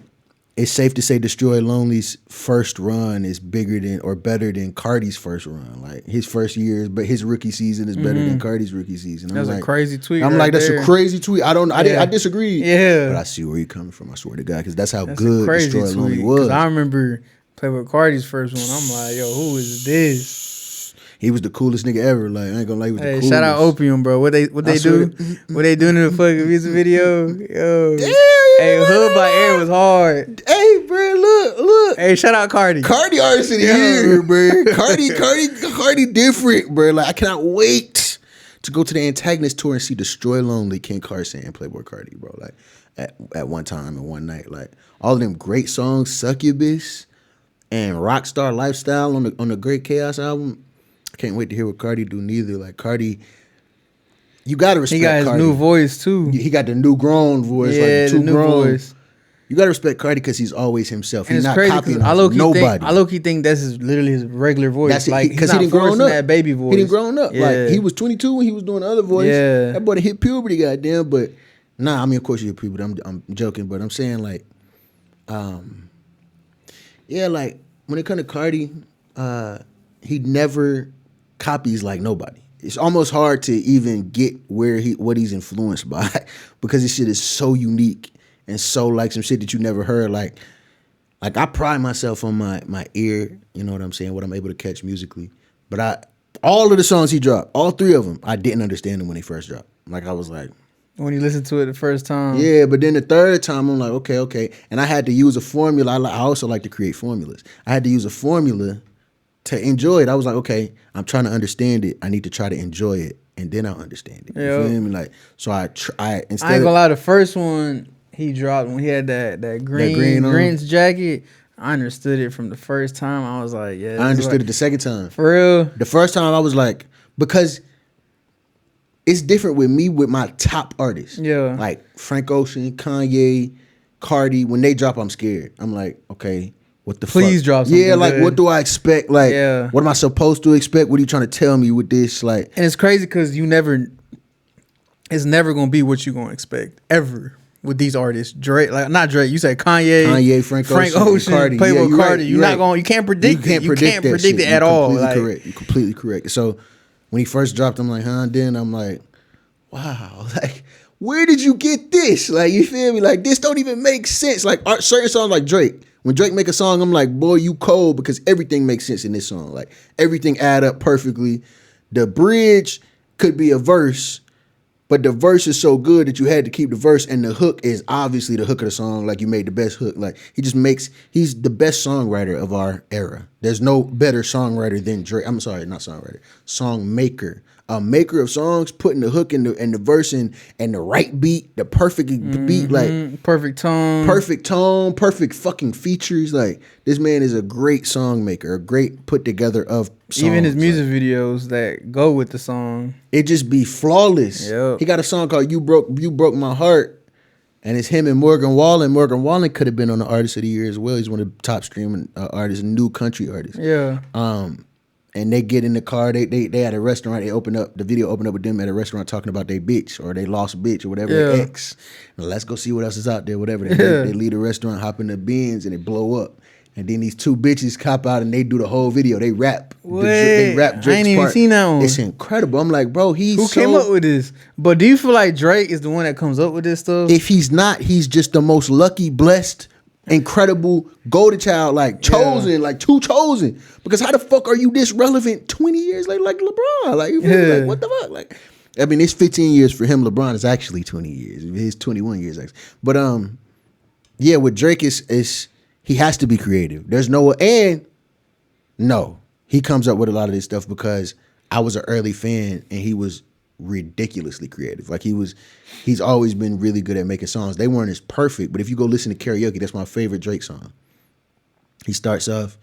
it's safe to say Destroy Lonely's first run is bigger than or better than Cardi's first run. Like, his first year, but his rookie season is better than Cardi's rookie season. That's a crazy tweet. I'm right like, that's there. a crazy tweet. I disagree. Yeah. But I see where you're coming from. I swear to God, because that's how That's a good crazy Destroy Lonely tweet, was. 'cause I remember playing with Cardi's first one. I'm like, yo, who is this? He was the coolest nigga ever. Like, I ain't gonna lie, he was the coolest. Shout out Opium, bro. What they do? What they doing in the fucking music video? Yo. Damn, Hey, Hood by Air was hard. Hey, bro, look. Hey, shout out Cardi. Cardi artist in here, bro. Cardi different, bro. Like, I cannot wait to go to the Antagonist tour and see Destroy Lonely, King Carson, and Playboy Cardi, bro. Like, at one time and one night. Like, all of them great songs, Succubus and Rockstar Lifestyle on the Great Chaos album. I can't wait to hear what Cardi do neither. Like, Cardi, you gotta respect Cardi. He got his new voice too. He got the new grown voice, Yeah, like the new voice. You gotta respect Cardi because he's always himself. And He's it's not crazy copying because nobody. I low-key think that's literally his regular voice. That's it, like, because he's not he didn't grow forcing up. that baby voice. He didn't grown up. Yeah. Like, he was 22 when he was doing the other voice. Yeah. That boy done hit puberty, goddamn. But nah, I mean, of course you hit puberty. I'm joking, but I'm saying, like, yeah, like, when it comes to Cardi, he never copies like nobody. It's almost hard to even get what he's influenced by because this shit is so unique and so like some shit that you never heard. Like I pride myself on my ear, you know what I'm saying, what I'm able to catch musically. But all of the songs he dropped, all three of them, I didn't understand them when they first dropped. Like, I was like, When you listen to it the first time. yeah, but then the third time I'm like, okay. And I had to use a formula. I also like to create formulas. I had to use a formula to enjoy it. I was like, okay, I'm trying to understand it. I need to try to enjoy it, and then I'll understand it. Yeah. You feel me? Like, so I instead I ain't gonna lie, the first one he dropped when he had that green Grinch jacket, I understood it from the first time. I was like, yeah. I understood it the second time. For real? The first time I was like, because it's different with me with my top artists. Yeah. Like Frank Ocean, Kanye, Cardi. When they drop, I'm scared. I'm like, okay, what the fuck? Please drop something Yeah, like, good. what do I expect? Like, Yeah. what am I supposed to expect? What are you trying to tell me with this? Like, And it's crazy because it's never gonna be what you gonna expect ever with these artists. Drake, like, not Drake. You say Kanye, Frank Ocean, Cardi. Playboy Yeah, Cardi. you're right. You can't predict it. You can't that predict shit. it at all. Completely Like, correct. You're completely correct. So when he first dropped, I'm like, huh? Then I'm like, wow, like, where did you get this? Like, you feel me? Like, this don't even make sense. Like, certain songs like Drake. When Drake make a song, I'm like, boy, you cold, because everything makes sense in this song. Like, everything add up perfectly. The bridge could be a verse, but the verse is so good that you had to keep the verse, and the hook is obviously the hook of the song. Like, you made the best hook. Like, he's the best songwriter of our era. There's no better songwriter than Drake. I'm sorry, not songwriter, song maker. A maker of songs, putting the hook in the verse and the right beat, the perfect beat, like perfect tone, perfect fucking features. Like, this man is a great song maker, a great put together of songs. Even his music videos that go with the song, it just be flawless. Yep. He got a song called "You Broke My Heart," and it's him and Morgan Wallen. Morgan Wallen could have been on the Artist of the Year as well. He's one of the top streaming artists, new country artists. yeah. And they get in the car. They at a restaurant. The video opened up with them at a restaurant talking about their bitch or they lost bitch or whatever, their ex. And let's go see what else is out there, whatever. They leave the restaurant, hop in the Benz, and they blow up. And then these two bitches cop out and they do the whole video. They rap. They rap Drake's part. I ain't even seen that one. It's incredible. I'm like, bro, Who came up with this? But do you feel like Drake is the one that comes up with this stuff? If he's not, he's just the most lucky, blessed, incredible golden child, like chosen, like too chosen. Because how the fuck are you this relevant 20 years later, like LeBron? Like, you feel me? Like, what the fuck? Like, I mean, it's 15 years for him. LeBron is actually 20 years. It's 21 years actually. But yeah, with Drake is he has to be creative. There's no, and no, he comes up with a lot of this stuff because I was an early fan and he was ridiculously creative. Like he's always been really good at making songs. They weren't as perfect, but if you go listen to Karaoke, that's my favorite Drake song. He starts off,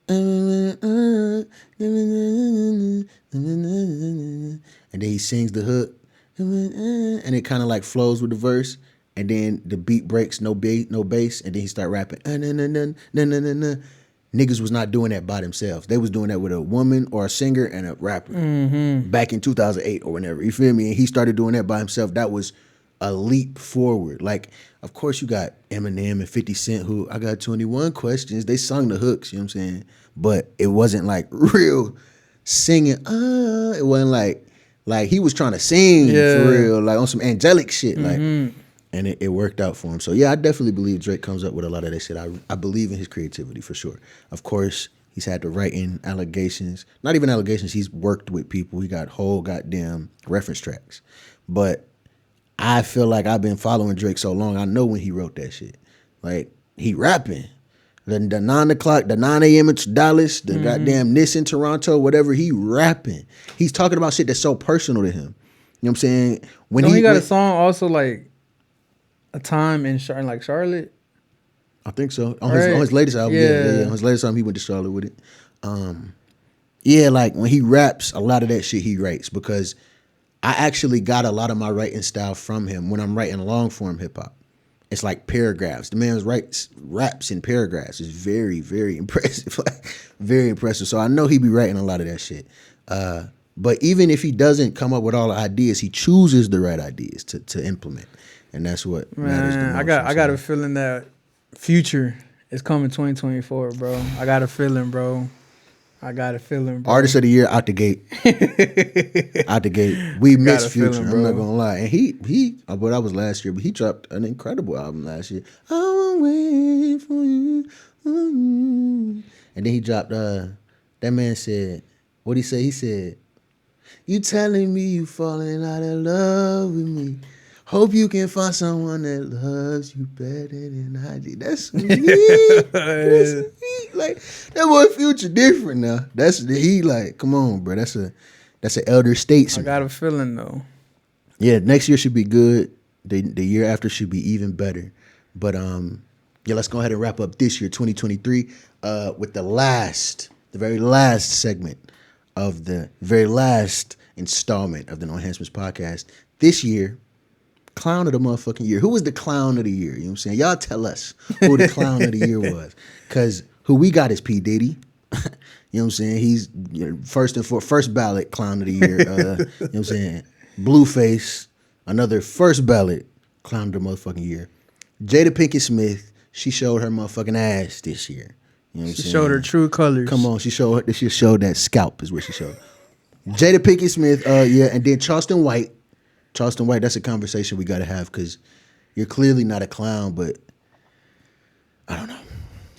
and then he sings the hook, and it kind of like flows with the verse, and then the beat breaks, no bass, and then he start rapping. Niggas was not doing that by themselves. They was doing that with a woman or a singer and a rapper back in 2008 or whenever. You feel me? And he started doing that by himself. That was a leap forward. Like, of course, you got Eminem and 50 Cent, who I got 21 questions. They sung the hooks, you know what I'm saying? But it wasn't like real singing. It wasn't like he was trying to sing for real, like on some angelic shit. Like, and it worked out for him. So yeah, I definitely believe Drake comes up with a lot of that shit. I believe in his creativity for sure. Of course, he's had to write in allegations. Not even allegations, he's worked with people. He got whole goddamn reference tracks. But I feel like I've been following Drake so long, I know when he wrote that shit. Like, he rapping. The 9 o'clock, the 9 a.m. in Dallas, the goddamn this in Toronto, whatever, he rapping. He's talking about shit that's so personal to him. You know what I'm saying? When he got a song also like a time in like Charlotte. I think so. On his latest album, yeah. On his latest album, he went to Charlotte with it. Yeah, like when he raps, a lot of that shit he writes, because I actually got a lot of my writing style from him when I'm writing long form hip hop. It's like paragraphs. The man raps in paragraphs. It's very, very impressive. Like, very impressive. So I know he be writing a lot of that shit. But even if he doesn't come up with all the ideas, he chooses the right ideas to implement. And that's what matters the most. I got a feeling that Future is coming 2024, bro. I got a feeling, bro. Artist of the year out the gate. Out the gate. We missed Future. I'm not gonna lie. And he but that was last year, but he dropped an incredible album last year. I won't wait for you. And then he dropped that man said, what'd he say? He said, "You telling me you falling out of love with me. Hope you can find someone that loves you better than I do." That's sweet. That's sweet. Like, that boy Future different now. He like, come on, bro. That's an elder statesman. I got a feeling though. Yeah, next year should be good. The year after should be even better. But yeah, let's go ahead and wrap up this year, 2023, with the very last segment of the very last installment of the No Enhancements podcast. This year, clown of the motherfucking year. Who was the clown of the year? You know what I'm saying? Y'all tell us who the clown of the year was. Because who we got is P. Diddy. You know what I'm saying? He's first ballot clown of the year. You know what I'm saying? Blueface, another first ballot clown of the motherfucking year. Jada Pinkett Smith, she showed her motherfucking ass this year. You know what I'm saying? She showed her true colors. Come on, she showed that scalp is what she showed. Jada Pinkett Smith, yeah, and then Charleston White. Charleston White, that's a conversation we got to have, because you're clearly not a clown, but I don't know.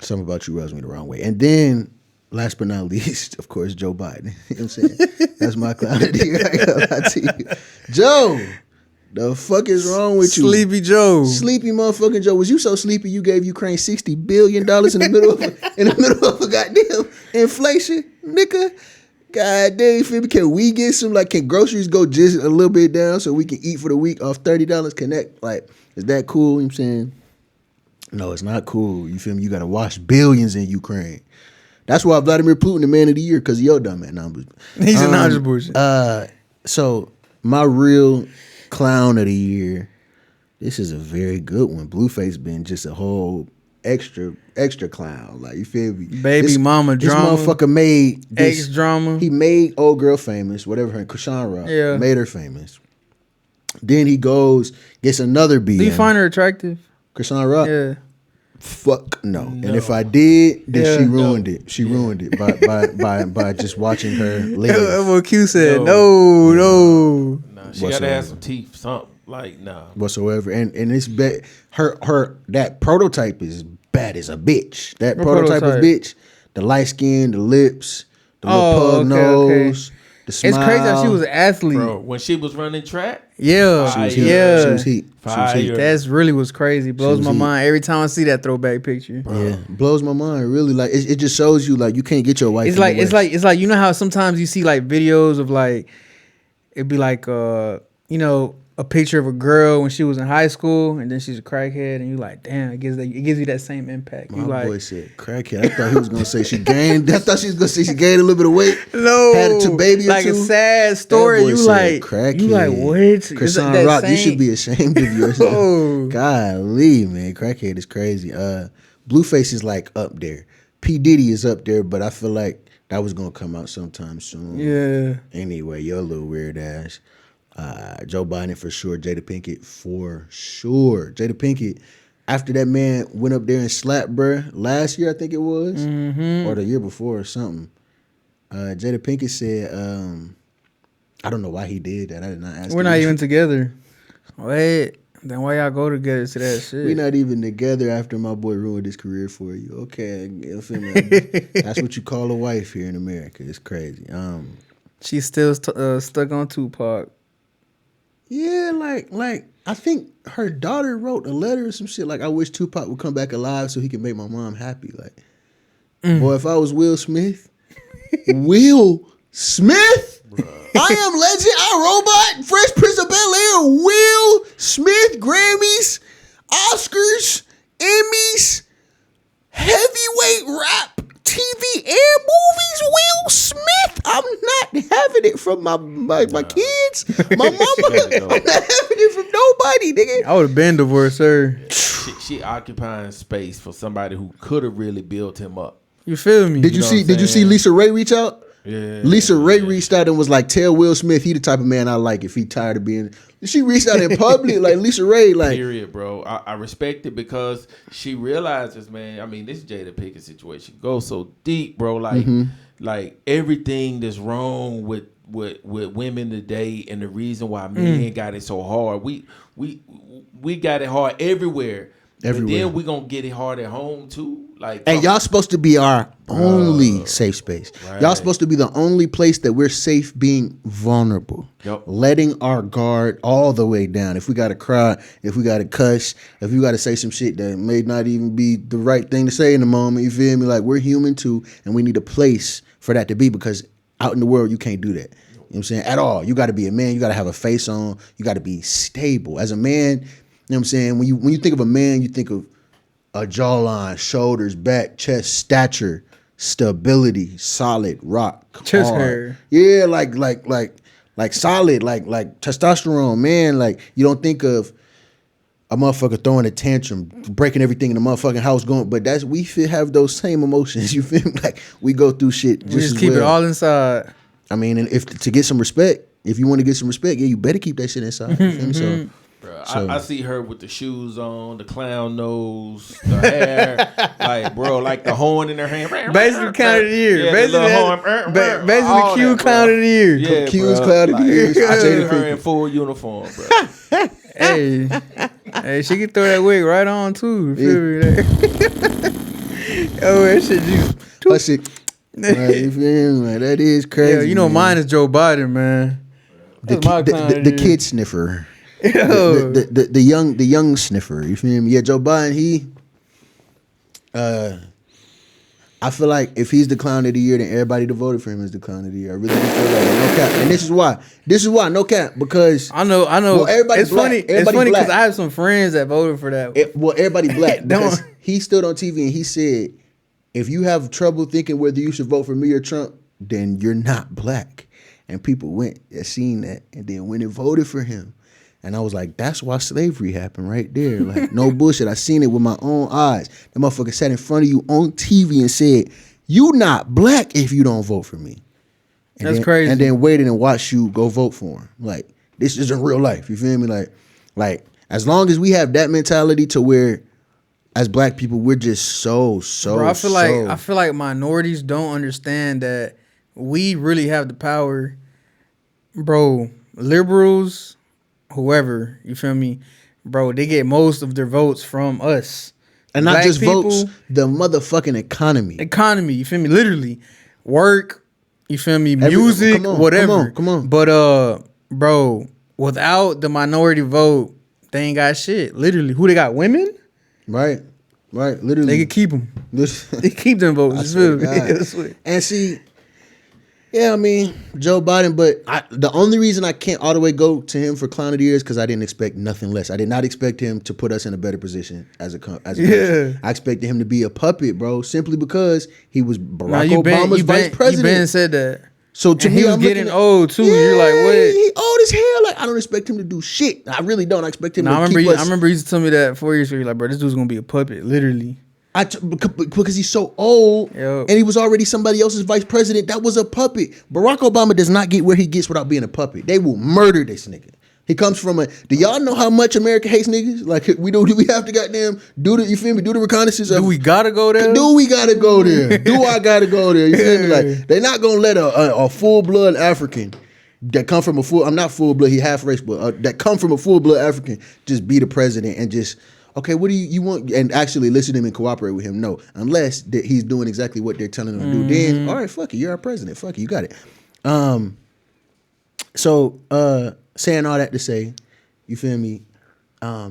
Something about you rubs me the wrong way. And then, last but not least, of course, Joe Biden. You know what I'm saying? That's my clown of the year. I gotta lie to you. Joe, the fuck is wrong with you? Sleepy Joe. Sleepy motherfucking Joe. Was you so sleepy you gave Ukraine $60 billion in the middle of a goddamn inflation, nigga? God damn, you feel me? Can we get can groceries go just a little bit down so we can eat for the week off $30? Connect, like, is that cool? You know what I'm saying? No, it's not cool. You feel me? You got to wash billions in Ukraine. That's why Vladimir Putin the man of the year, because of your dumb man. He's a non-bullshit. So my real clown of the year, this is a very good one. Blueface been just a whole extra clown. Like, you feel me? Baby mama drama. This motherfucker made ex drama. He made old girl famous, whatever her Krishan Rock made her famous. Then he gets another BM. Do you find her attractive? Krishan Rock? Yeah. Fuck no. And if I did, then she ruined it. She ruined it by just watching her live. What Q said. No. Nah, she gotta have some teeth, something. Like, nah. Whatsoever. And it's bad. Her that prototype is bad as a bitch. That prototype of bitch, the light skin, the lips, the little pug nose, the smile. It's crazy how she was an athlete. Bro, when she was running track, she was heat. That's really what's crazy. Blows my mind every time I see that throwback picture. Bro. Yeah, blows my mind. Really, like it just shows you like you can't get your wife. It's like you know how sometimes you see like videos of like it'd be like you know, a picture of a girl when she was in high school, and then she's a crackhead, and you like, damn, it gives you that same impact. My you like, boy said crackhead. I thought he was gonna say she gained. I thought she was gonna say she gained a little bit of weight. no, had a baby or like two. a sad story. That boy You said like, crackhead. you like what? Christian That Rock, you same- should be ashamed of yourself. Oh. Golly, man, crackhead is crazy. Blueface is like up there. P Diddy is up there, but I feel like that was gonna come out sometime soon. Yeah. Anyway, your little weird ass. Joe Biden for sure. Jada Pinkett for sure. Jada Pinkett, after that man went up there and slapped bruh last year, I think it was, or the year before or something. Jada Pinkett said, I don't know why he did that. I did not ask. We're him. not even together. Wait, then why y'all go together to that shit? We're not even together after my boy ruined his career for you. Okay, you feel me? That's what you call a wife here in America. It's crazy. She's still stuck on Tupac. Yeah, like I think her daughter wrote a letter or some shit like, I wish Tupac would come back alive so he can make my mom happy. Like, boy, if I was Will Smith, Will Smith, I Am Legend, I Robot, Fresh Prince of Bel-Air, Will Smith, Grammys, Oscars, Emmys, heavyweight rap, TV and movies, Will Smith. I'm not having it from my kids, my mama. I'm not having it from nobody, nigga. I would have been divorced her. She occupying space for somebody who could have really built him up. You feel me? Did you know see? what I'm Did you see saying? Lisa Ray reach out? Yeah. Lisa Ray reached out and was like, "Tell Will Smith he the type of man I like if he tired of being." She reached out in public, like Lisa Ray, like. Period, bro. I respect it because she realizes, man. I mean, this Jada Pinkett situation goes so deep, bro. Like, like everything that's wrong with women today, and the reason why men got it so hard. We got it hard everywhere. But then we gonna get it hard at home too. Like, And y'all supposed to be our only safe space. Right. Y'all supposed to be the only place that we're safe being vulnerable. Yep. Letting our guard all the way down. If we gotta cry, if we gotta cuss, if we gotta say some shit that may not even be the right thing to say in the moment, you feel me? Like, we're human too, and we need a place for that to be, because out in the world you can't do that. You know what I'm saying? At all. You gotta be a man, you gotta have a face on, you gotta be stable. As a man, you know what I'm saying? When you think of a man, you think of a jawline, shoulders, back, chest, stature, stability, solid, rock, Chest hard. hair. Yeah, like solid, like testosterone, man. Like, you don't think of a motherfucker throwing a tantrum, breaking everything in the motherfucking house, going. But we feel have those same emotions. You feel me? Like, we go through shit. We just keep it all inside. I mean, and if to get some respect, if you want to get some respect, yeah, you better keep that shit inside. You feel me? So. Bro, So- I see her with the shoes on, the clown nose, the hair, like, bro, like the horn in her hand. Basically, clown of the year. Yeah, Basically, the little that's- horn. basically, all Q that, bro. clown of the year. Yeah, Q's bro. clown of the year. I Jada see her Pinkett. in full uniform, bro. Hey, she can throw that wig right on too. You feel me? Oh, that shit just. That shit. Like, you feel me? Like, that is crazy. Yeah, you know, man. mine is Joe Biden, man. The, That's my ki- clown of the the kid sniffer. Yo. The young sniffer. You feel me? Yeah, Joe Biden, I feel like if he's the clown of the year, then everybody that voted for him is the clown of the year. I really do feel like that. No cap. And this is why, no cap, because I know. Well, everybody it's black. funny. It's Everybody funny because black. I have some friends that voted for that. everybody black. Because Don't- he stood on TV and he said, if you have trouble thinking whether you should vote for me or Trump, then you're not black. And people went and seen that and then went and voted for him. And I was like, that's why slavery happened right there. Like, no bullshit. I seen it with my own eyes. The motherfucker sat in front of you on TV and said, you not black if you don't vote for me. And That's then, crazy. And then waited and watched you go vote for him. Like, this isn't real life. You feel me? Like as long as we have that mentality to where, as black people, we're just so. Bro, I feel like minorities don't understand that we really have the power. Bro, liberals, whoever, you feel me? Bro, they get most of their votes from us. and not Black just people, votes, the motherfucking economy. economy, you feel me? Literally. Work, you feel me? Every- Music, come on, whatever. come on. But bro, without the minority vote, they ain't got shit. Literally. Who they got? Women? Right, literally. They can keep them. This- They keep them votes. I You swear feel to me? God. I swear. And see, Yeah, I mean, Joe Biden, but the only reason I can't all the way go to him for clown of the year is because I didn't expect nothing less. I did not expect him to put us in a better position as a country. Yeah. I expected him to be a puppet, bro, simply because he was Nah, Barack Obama's vice You president. been said that. So to And me, he was I'm getting looking at, old too. Yeah, You're like, what? he old as hell. Like I don't expect him to do shit. I really don't. I expect him Nah, to I keep us. remember you used to tell me that 4 years ago. You're like, bro, this dude's gonna be a puppet, literally. Because he's so old, Yo. and he was already somebody else's vice president. That was a puppet. Barack Obama does not get where he gets without being a puppet. They will murder this nigga. He comes from a. Do y'all know how much America hates niggas? Like we do. We have to goddamn do the. You feel me? Do the reconnaissance. Do we gotta go there? Do we gotta go there? Do I gotta go there? You feel me? Like they're not gonna let a full blood African that come from a full. I'm not full blood. He half race, but that come from a full blood African just be the president and just. Okay, what do you want? And actually listen to him and cooperate with him. No, unless that he's doing exactly what they're telling him to do. Then, all right, fuck it, you're our president. Fuck it, you got it. So saying all that to say, you feel me? All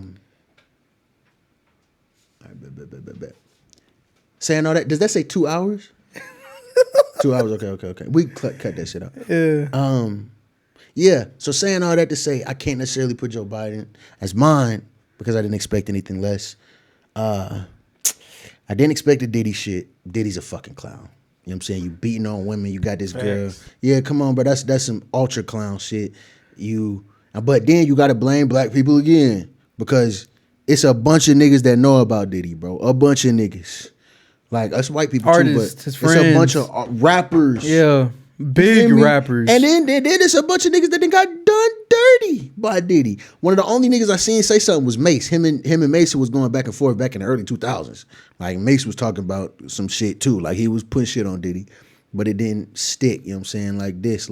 right, bet. Saying all that, does that say 2 hours? 2 hours. Okay. We cut that shit out. Yeah. Yeah. So saying all that to say, I can't necessarily put Joe Biden as mine. Because I didn't expect anything less. I didn't expect the Diddy shit. Diddy's a fucking clown. You know what I'm saying? You beating on women. You got this girl. Yeah, come on, bro. That's some ultra clown shit. But then you got to blame black people again. Because it's a bunch of niggas that know about Diddy, bro. A bunch of niggas. Like, us white people Artists, too, but his it's friends. a bunch of rappers. Yeah. Big rappers. And then there's a bunch of niggas that then got done dirty by Diddy. One of the only niggas I seen say something was Mace. Him and Mason was going back and forth back in the early 2000s. Like Mace was talking about some shit too. Like he was putting shit on Diddy, but it didn't stick. You know what I'm saying? Like this,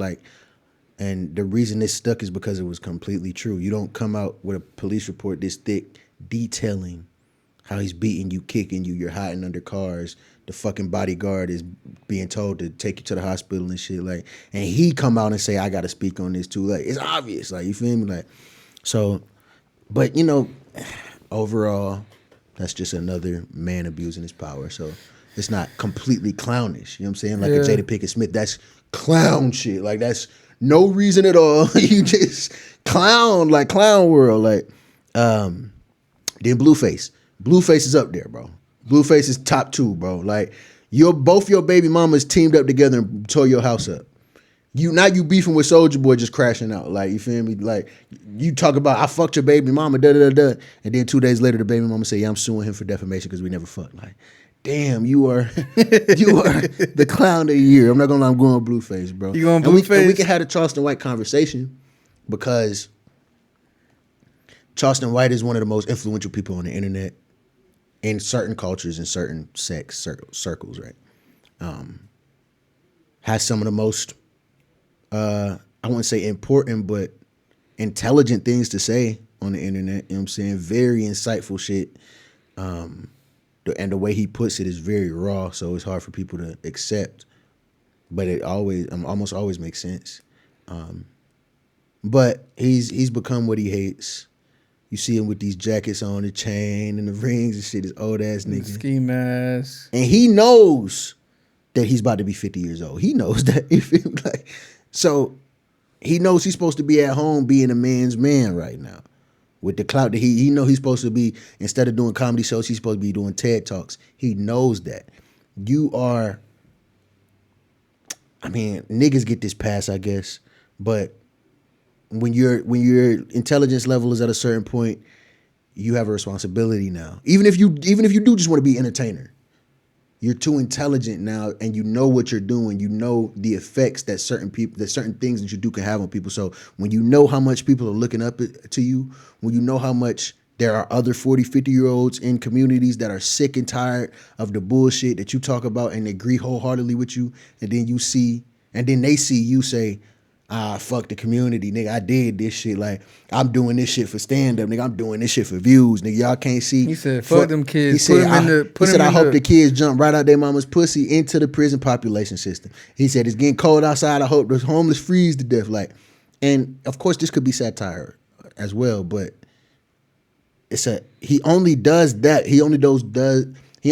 and the reason this stuck is because it was completely true. You don't come out with a police report this thick detailing how he's beating you, kicking you, you're hiding under cars. The fucking bodyguard is being told to take you to the hospital and shit. Like, and he come out and say, I gotta speak on this too. Like, it's obvious. Like, you feel me? Like, so, but you know, overall, that's just another man abusing his power. So it's not completely clownish. You know what I'm saying? Like a Jada Pinkett Smith, that's clown shit. Like, that's no reason at all. You just clown, like clown world. Like, then Blueface. Blueface is up there, bro. Blueface is top 2, bro. Like both your baby mamas teamed up together and tore your house up. You beefing with Soulja Boy just crashing out. Like, you feel me? Like you talk about I fucked your baby mama, and then 2 days later the baby mama say, yeah, I'm suing him for defamation because we never fucked. Like, damn, you are the clown of the year. I'm not gonna lie, I'm going Blueface, bro. You going Blueface? Blueface? We can have a Charleston White conversation because Charleston White is one of the most influential people on the internet in certain cultures and certain sex circles, right? Has some of the most, I wouldn't say important, but intelligent things to say on the internet. You know what I'm saying? Very insightful shit. And the way he puts it is very raw, so it's hard for people to accept. But it almost always makes sense. But he's become what he hates. You see him with these jackets on, the chain and the rings and shit. This old ass nigga. Ski mask. And he knows that he's about to be 50 years old. He knows that. You feel me? Like, so he knows he's supposed to be at home being a man's man right now. With the clout that he know he's supposed to be, instead of doing comedy shows, he's supposed to be doing TED Talks. He knows that. Niggas get this pass, I guess, but when your intelligence level is at a certain point, you have a responsibility now. Even if you do just want to be entertainer, you're too intelligent now, and you know what you're doing. You know the effects that certain things that you do can have on people. So when you know how much people are looking up to you, when you know how much there are other 40, 50-year-olds in communities that are sick and tired of the bullshit that you talk about and agree wholeheartedly with you, and then they see you say, fuck the community, nigga. I did this shit. Like, I'm doing this shit for stand-up, nigga. I'm doing this shit for views, nigga. Y'all can't see. He said, fuck them kids. He said, I hope the kids jump right out their mama's pussy into the prison population system. He said, it's getting cold outside. I hope the homeless freeze to death. Like, and of course, this could be satire as well, but he only does that. He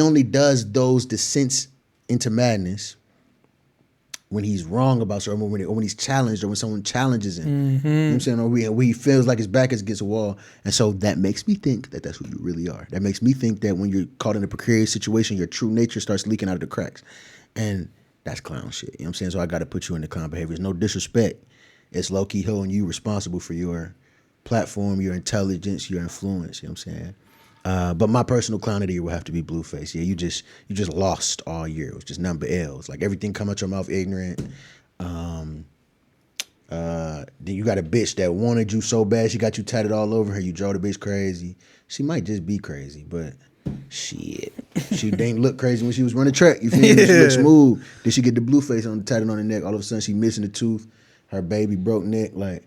only does those descents into madness when he's wrong about something, or when he's challenged, or when someone challenges him. Mm-hmm. You know what I'm saying? Or when he feels like his back is against a wall. And so that makes me think that that's who you really are. That makes me think that when you're caught in a precarious situation, your true nature starts leaking out of the cracks. And that's clown shit. You know what I'm saying? So I got to put you in the clown behaviors. No disrespect. It's low-key holding you responsible for your platform, your intelligence, your influence. You know what I'm saying? But my personal clown of the year will have to be Blueface. Yeah, you just lost all year. It was just number L's. Like everything come out your mouth ignorant. Then you got a bitch that wanted you so bad, she got you tatted all over her. You drove the bitch crazy. She might just be crazy, but shit, she didn't look crazy when she was running track. You feel me? She looked smooth. Then she get the Blueface on tatted on her neck. All of a sudden, she missing a tooth. Her baby broke neck. Like,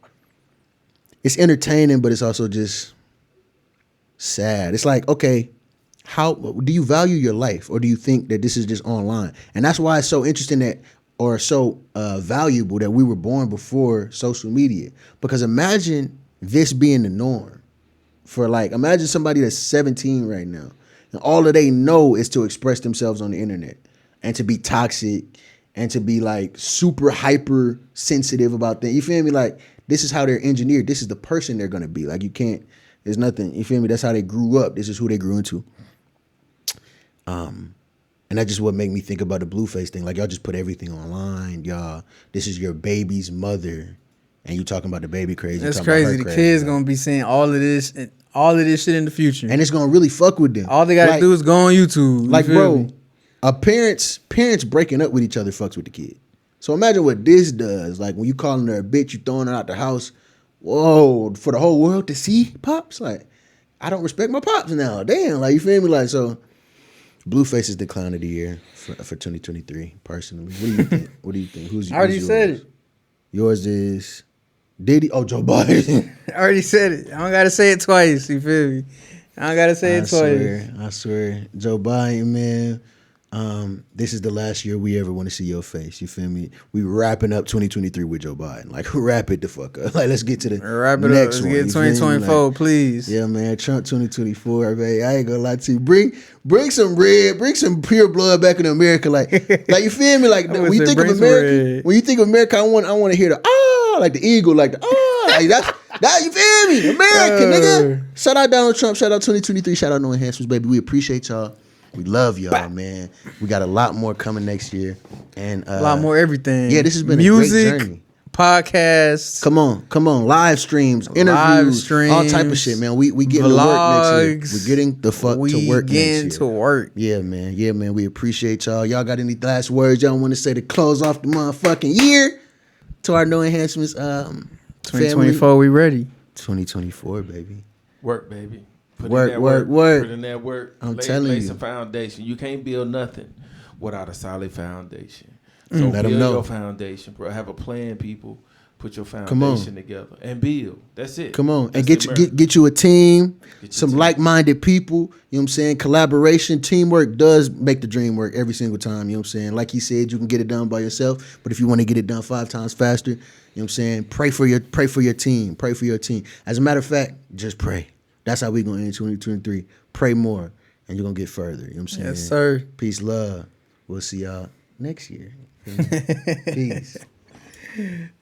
it's entertaining, but it's also just sad. It's like, okay, how do you value your life, or do you think that this is just online? And that's why it's so interesting that, or so valuable that we were born before social media. Because imagine this being the norm for, like, imagine somebody that's 17 right now, and all that they know is to express themselves on the internet and to be toxic and to be like super hyper sensitive about things. You feel me? Like, this is how they're engineered. This is the person they're gonna be. Like, you can't. There's nothing. You feel me? That's how they grew up. This is who they grew into. And that's just what made me think about the Blueface thing. Like, y'all just put everything online. Y'all, this is your baby's mother, and you talking about the baby crazy. That's crazy. The kids gonna be saying all of this shit in the future, and it's gonna really fuck with them. All they gotta do is go on YouTube. Like, bro, parents breaking up with each other fucks with the kid. So imagine what this does. Like, when you calling her a bitch, you throwing her out the house. Whoa, for the whole world to see, pops. Like, I don't respect my pops now. Damn, like, you feel me? Like, so Blueface is the clown of the year for 2023. Personally, what do you think? What do you think? I already said it. Yours is Diddy. Oh, Joe Biden. I already said it. I don't gotta say it twice. You feel me? I don't gotta say it twice. I swear, Joe Biden, man. This is the last year we ever want to see your face. You feel me? We wrapping up 2023 with Joe Biden. Like, wrap it the fuck up. Like, let's get to the wrap it next up. one. Let's get 2024, like, please. Yeah, man. Trump 2024, baby. I ain't gonna lie to you. Bring some red, bring some pure blood back in America. Like you feel me? Like, when you think of America, I want to hear the like the eagle, like the like that. You feel me? America, nigga. Shout out Donald Trump. Shout out 2023. Shout out No Enhancements, baby. We appreciate y'all. We love y'all, man. We got a lot more coming next year, and a lot more everything. Yeah, this has been music, a great journey. Podcasts. Come on, live streams, interviews, all type of shit, man. We getting to work next year. We're getting the fuck to work next year. We getting to work. Yeah, man. We appreciate y'all. Y'all got any last words y'all want to say to close off the motherfucking year? To our No Enhancements 2024, family. we ready. 2024, baby. Work, baby. Put work. Put in that work. I'm telling you. Lay some foundation. You can't build nothing without a solid foundation. So Let build them know. your foundation, bro. Have a plan, people. Put your foundation together and build. That's it. Come on. That's And get you a team, some like-minded people. You know what I'm saying? Collaboration, teamwork does make the dream work every single time. You know what I'm saying? Like he said, you can get it done by yourself, but if you want to get it done 5 times faster, you know what I'm saying? Pray for your team. Pray for your team. As a matter of fact, just pray. That's how we gonna end 2023. Pray more, and you're gonna get further. You know what I'm saying? Yes, sir. Peace, love. We'll see y'all next year. Peace.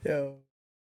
Yo.